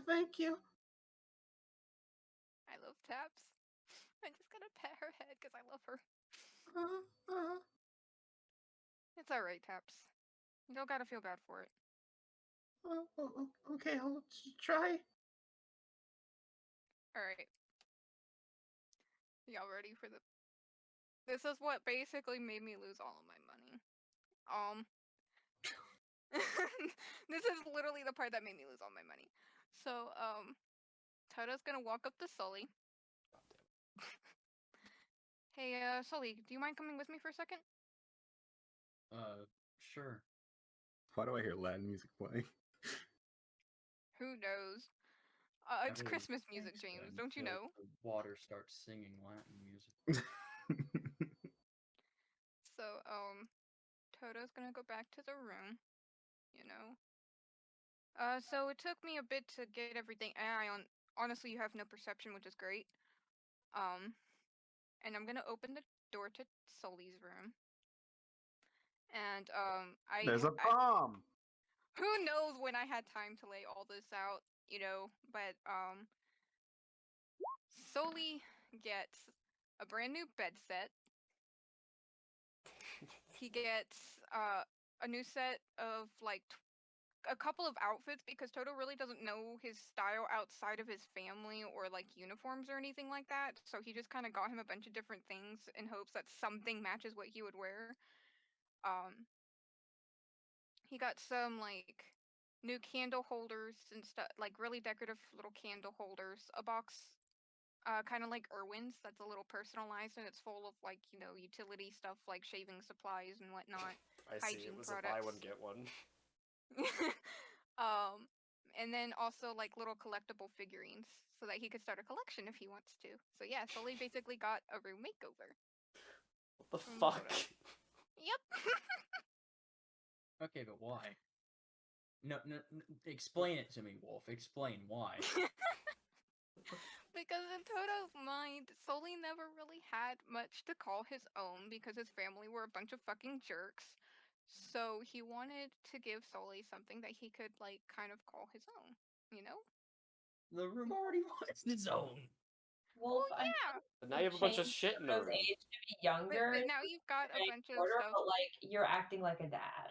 Thank you. I love Taps. I'm just gonna pet her head because I love her. It's alright, Taps. You don't gotta feel bad for it. Okay, I'll try. Alright. Y'all ready for the... This is what basically made me lose all of my money. This is literally the part that made me lose all my money. So, Toto's gonna walk up to Sully. Hey, Sully, do you mind coming with me for a second? Sure. Why do I hear Latin music playing? Who knows? It's Everyone Christmas music, thinks James, that don't you until know? The water starts singing Latin music. So, Toto's gonna go back to the room, you know. So it took me a bit to get everything. Honestly, you have no perception, which is great. And I'm gonna open the door to Sully's room. And There's a bomb. who knows when I had time to lay all this out, but Sully gets a brand new bed set. He gets a new set of like a couple of outfits because Toto really doesn't know his style outside of his family or like uniforms or anything like that. So he just kind of got him a bunch of different things in hopes that something matches what he would wear. He got some like new candle holders and stuff, like really decorative little candle holders. A box, kind of like Erwin's, that's a little personalized and it's full of like utility stuff like shaving supplies and whatnot. I see. Hygiene It was products. a buy one get one. And then also like little collectible figurines so that he could start a collection if he wants to. So yeah, Sully basically got a room makeover. What the from fuck? Toto. Yep. Okay, but why? No, explain it to me, Wolf. Explain why. Because in Toto's mind, Sully never really had much to call his own because his family were a bunch of fucking jerks. So he wanted to give Sully something that he could like kind of call his own, you know? The room already was its own. Wolf, Well, I yeah. think But now you have a bunch of shit in the Toto's room. age to be younger. But now you've got a and bunch of shorter, stuff. but like you're acting like a dad.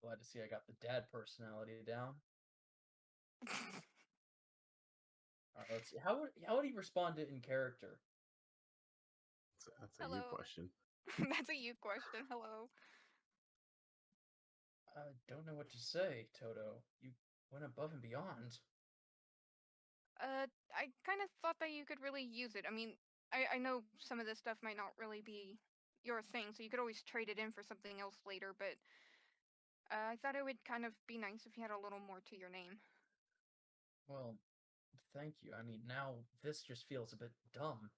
Glad to see I got the dad personality down. Alright, let's see. How would he respond to in character? That's a you Hello. question. That's a you question. Hello. I don't know what to say, Toto. You went above and beyond. I kind of thought that you could really use it. I mean, I know some of this stuff might not really be your thing, so you could always trade it in for something else later, but I thought it would kind of be nice if you had a little more to your name. Well, thank you. I mean, now this just feels a bit dumb.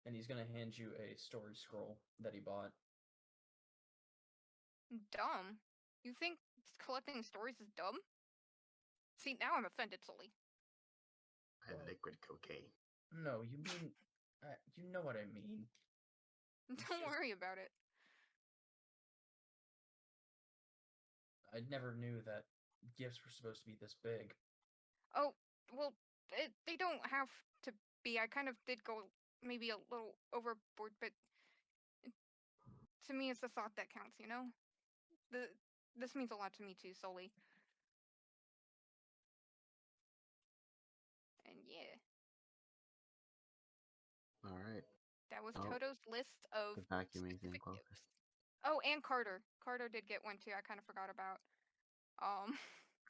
And he's gonna hand you a story scroll that he bought. Dumb? You think collecting stories is dumb? See, now I'm offended, Sully. And liquid cocaine. No, you mean... you know what I mean. Don't worry about it. I never knew that gifts were supposed to be this big. Oh, well, they don't have to be. I kind of did go maybe a little overboard, but to me, it's the thought that counts. You know, this means a lot to me too, Sully. And yeah, All right. that was Oh, Toto's list of the vacuuming thing specific closer. gifts. Oh, and Carter. Carter did get one too. I kind of forgot about.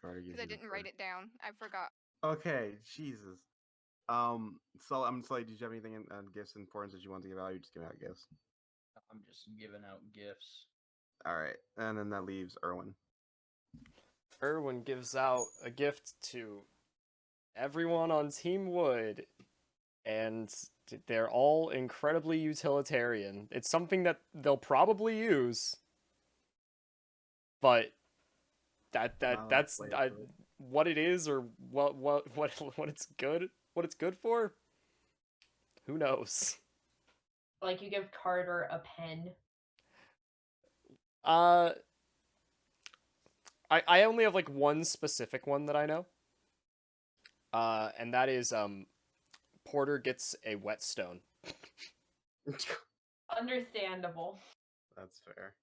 Carter gives Because I you the didn't write bird. it down. I forgot. Okay, Jesus. So I'm sorry. Did you have anything in gifts and importance that you want to give out? Or you just give out gifts. I'm just giving out gifts. All right, and then that leaves Erwin. Erwin gives out a gift to everyone on Team Wood, and they're all incredibly utilitarian. It's something that they'll probably use, but that's what it is, or what it's good for. Who knows? Like you give Carter a pen. I only have like one specific one that I know. And that is Porter gets a whetstone. Understandable. That's fair.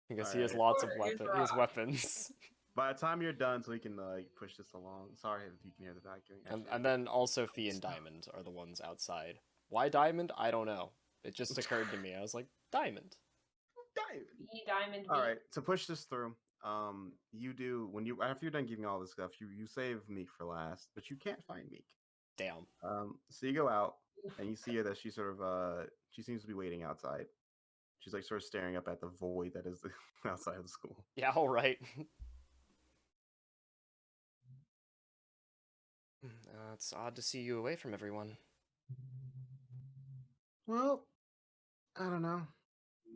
Because All he has right. lots of Porter is he has rock. weapons. By the time you're done, so we can push this along. Sorry if you can hear the vacuuming. And then also Fee and Diamond are the ones outside. Why Diamond? I don't know. It just occurred to me. I was like, Diamond. Diamond. All right, to push this through, you do when you after you're done giving all this stuff, you save Meek for last, but you can't find Meek. Damn. So you go out and you see her that she sort of she seems to be waiting outside. She's like sort of staring up at the void that is the outside of the school. Yeah, all right. It's odd to see you away from everyone. Well, I don't know.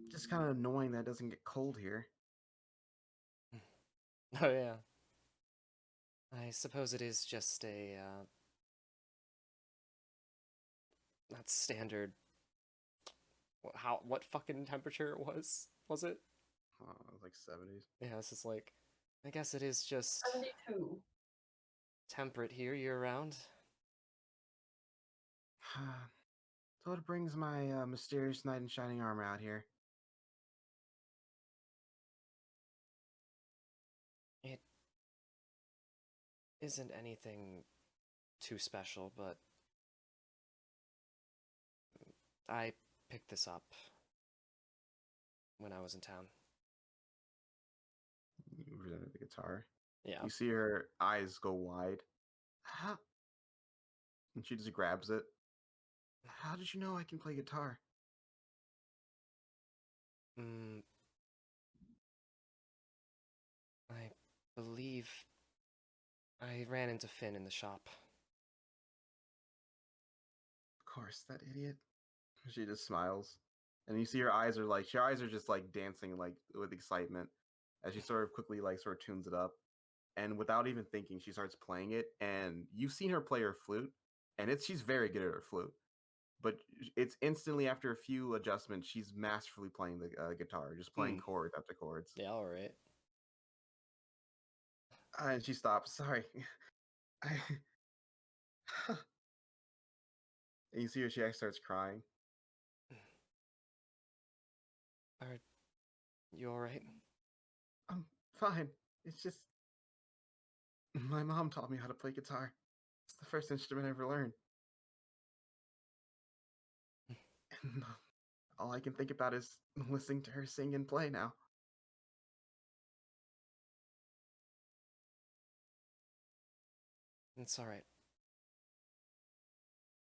Just kind of annoying that it doesn't get cold here. Oh yeah. I suppose it is just a that's standard. What fucking temperature it was? Was it? It was like 70s. Yeah, it's just like, I guess it is just 72. temperate here year round. So it brings my mysterious knight in shining armor out here. It isn't anything too special, but I picked this up when I was in town. You presented the guitar. Yeah. You see her eyes go wide. How? And she just grabs it. How did you know I can play guitar? I believe I ran into Finn in the shop. Of course, that idiot. She just smiles. And you see her eyes are just like dancing like with excitement as she sort of quickly like sort of tunes it up. And without even thinking, she starts playing it. And you've seen her play her flute, and she's very good at her flute. But it's instantly after a few adjustments, she's masterfully playing the guitar, just playing chords after chords. Yeah, all right. And she stops. Sorry, I. And you see her, she actually starts crying. Are you all right? I'm fine. It's just my mom taught me how to play guitar. It's the first instrument I ever learned. And all I can think about is listening to her sing and play now. It's all right.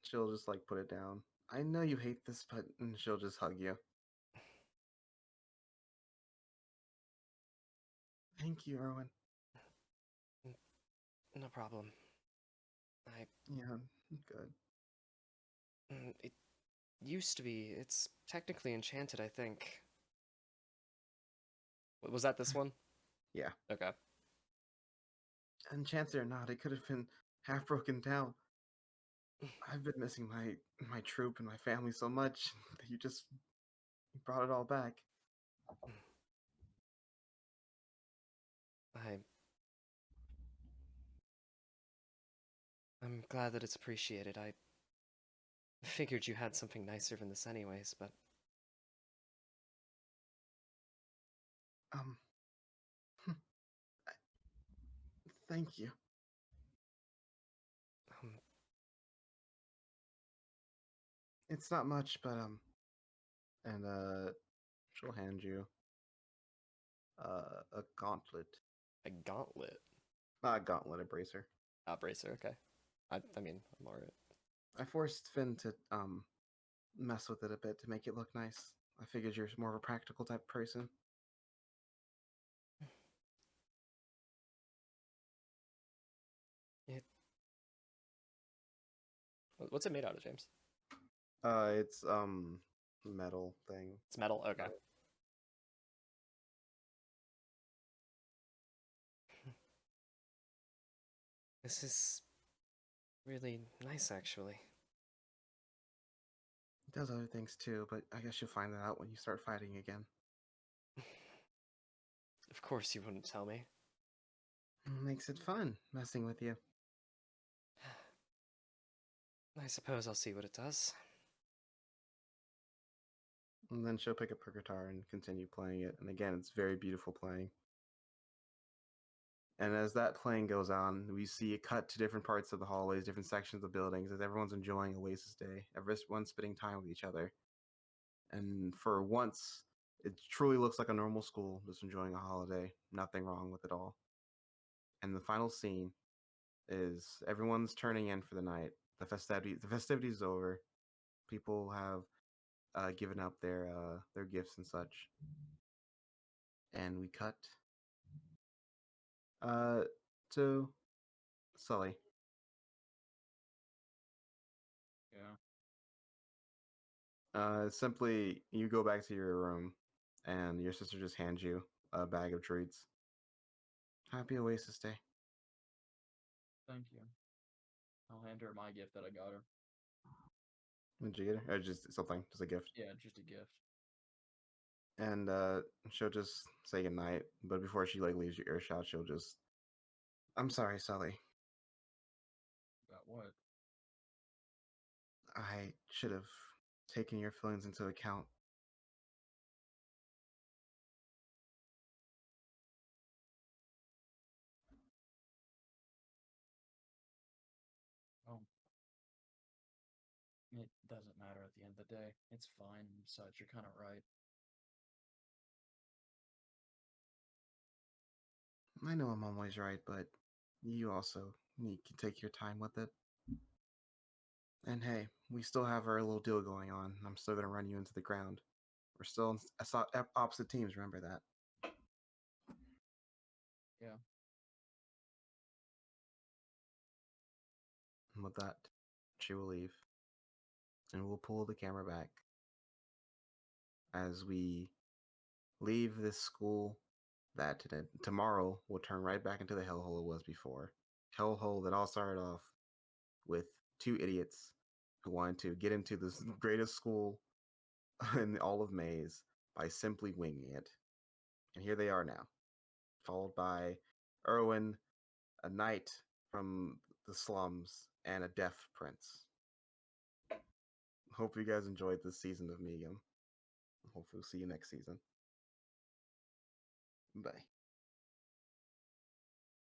She'll just like put it down. I know you hate this, but and she'll just hug you. Thank you, Erwin. No problem. Yeah, good. It used to be. It's technically enchanted, I think. Was that this one? Yeah. Okay. Enchanted or not, it could have been half broken down. I've been missing my troop and my family so much that you brought it all back. I'm glad that it's appreciated. I figured you had something nicer than this anyways, but Um, thank you. um, It's not much, but and she'll hand you a gauntlet. A gauntlet. Not a gauntlet, a bracer. Bracer, okay. I mean, I'm alright. I forced Finn to mess with it a bit to make it look nice. I figured you're more of a practical type person. What's it made out of, James? It's metal thing. It's metal? Okay. this is really nice, actually. It does other things too, but I guess you'll find that out when you start fighting again. Of course you wouldn't tell me. Makes it fun messing with you. I suppose I'll see what it does. And then she'll pick up her guitar and continue playing it. And again, it's very beautiful playing. And as that playing goes on, we see it cut to different parts of the hallways, different sections of buildings, as everyone's enjoying Oasis Day. Everyone's spending time with each other. And for once, it truly looks like a normal school, just enjoying a holiday. Nothing wrong with it all. And the final scene is everyone's turning in for the night. The festivities is over. People have given up their gifts and such. And we cut to Sully. Yeah. Simply, you go back to your room, and your sister just hands you a bag of treats. Happy Oasis Day. Thank you. I'll hand her my gift that I got her. Did you get it? Or just something, just a gift? Yeah, just a gift. And she'll just say goodnight, but before she leaves your earshot, she'll just, I'm sorry, Sully. About what? I should have taken your feelings into account. Oh. It doesn't matter at the end of the day. It's fine. Besides, you're kind of right. I know I'm always right, but you also need to take your time with it. And hey, we still have our little deal going on. I'm still going to run you into the ground. We're still on opposite teams, remember that. Yeah. And with that, she will leave. And we'll pull the camera back as we leave this school that tomorrow will turn right back into the hellhole it was before. Hellhole that all started off with two idiots who wanted to get into this greatest school in all of Maze by simply winging it. And here they are now, followed by Erwin, a knight from the slums, and a deaf prince. Hope you guys enjoyed this season of MEAGM. Hopefully we'll see you next season. Bye.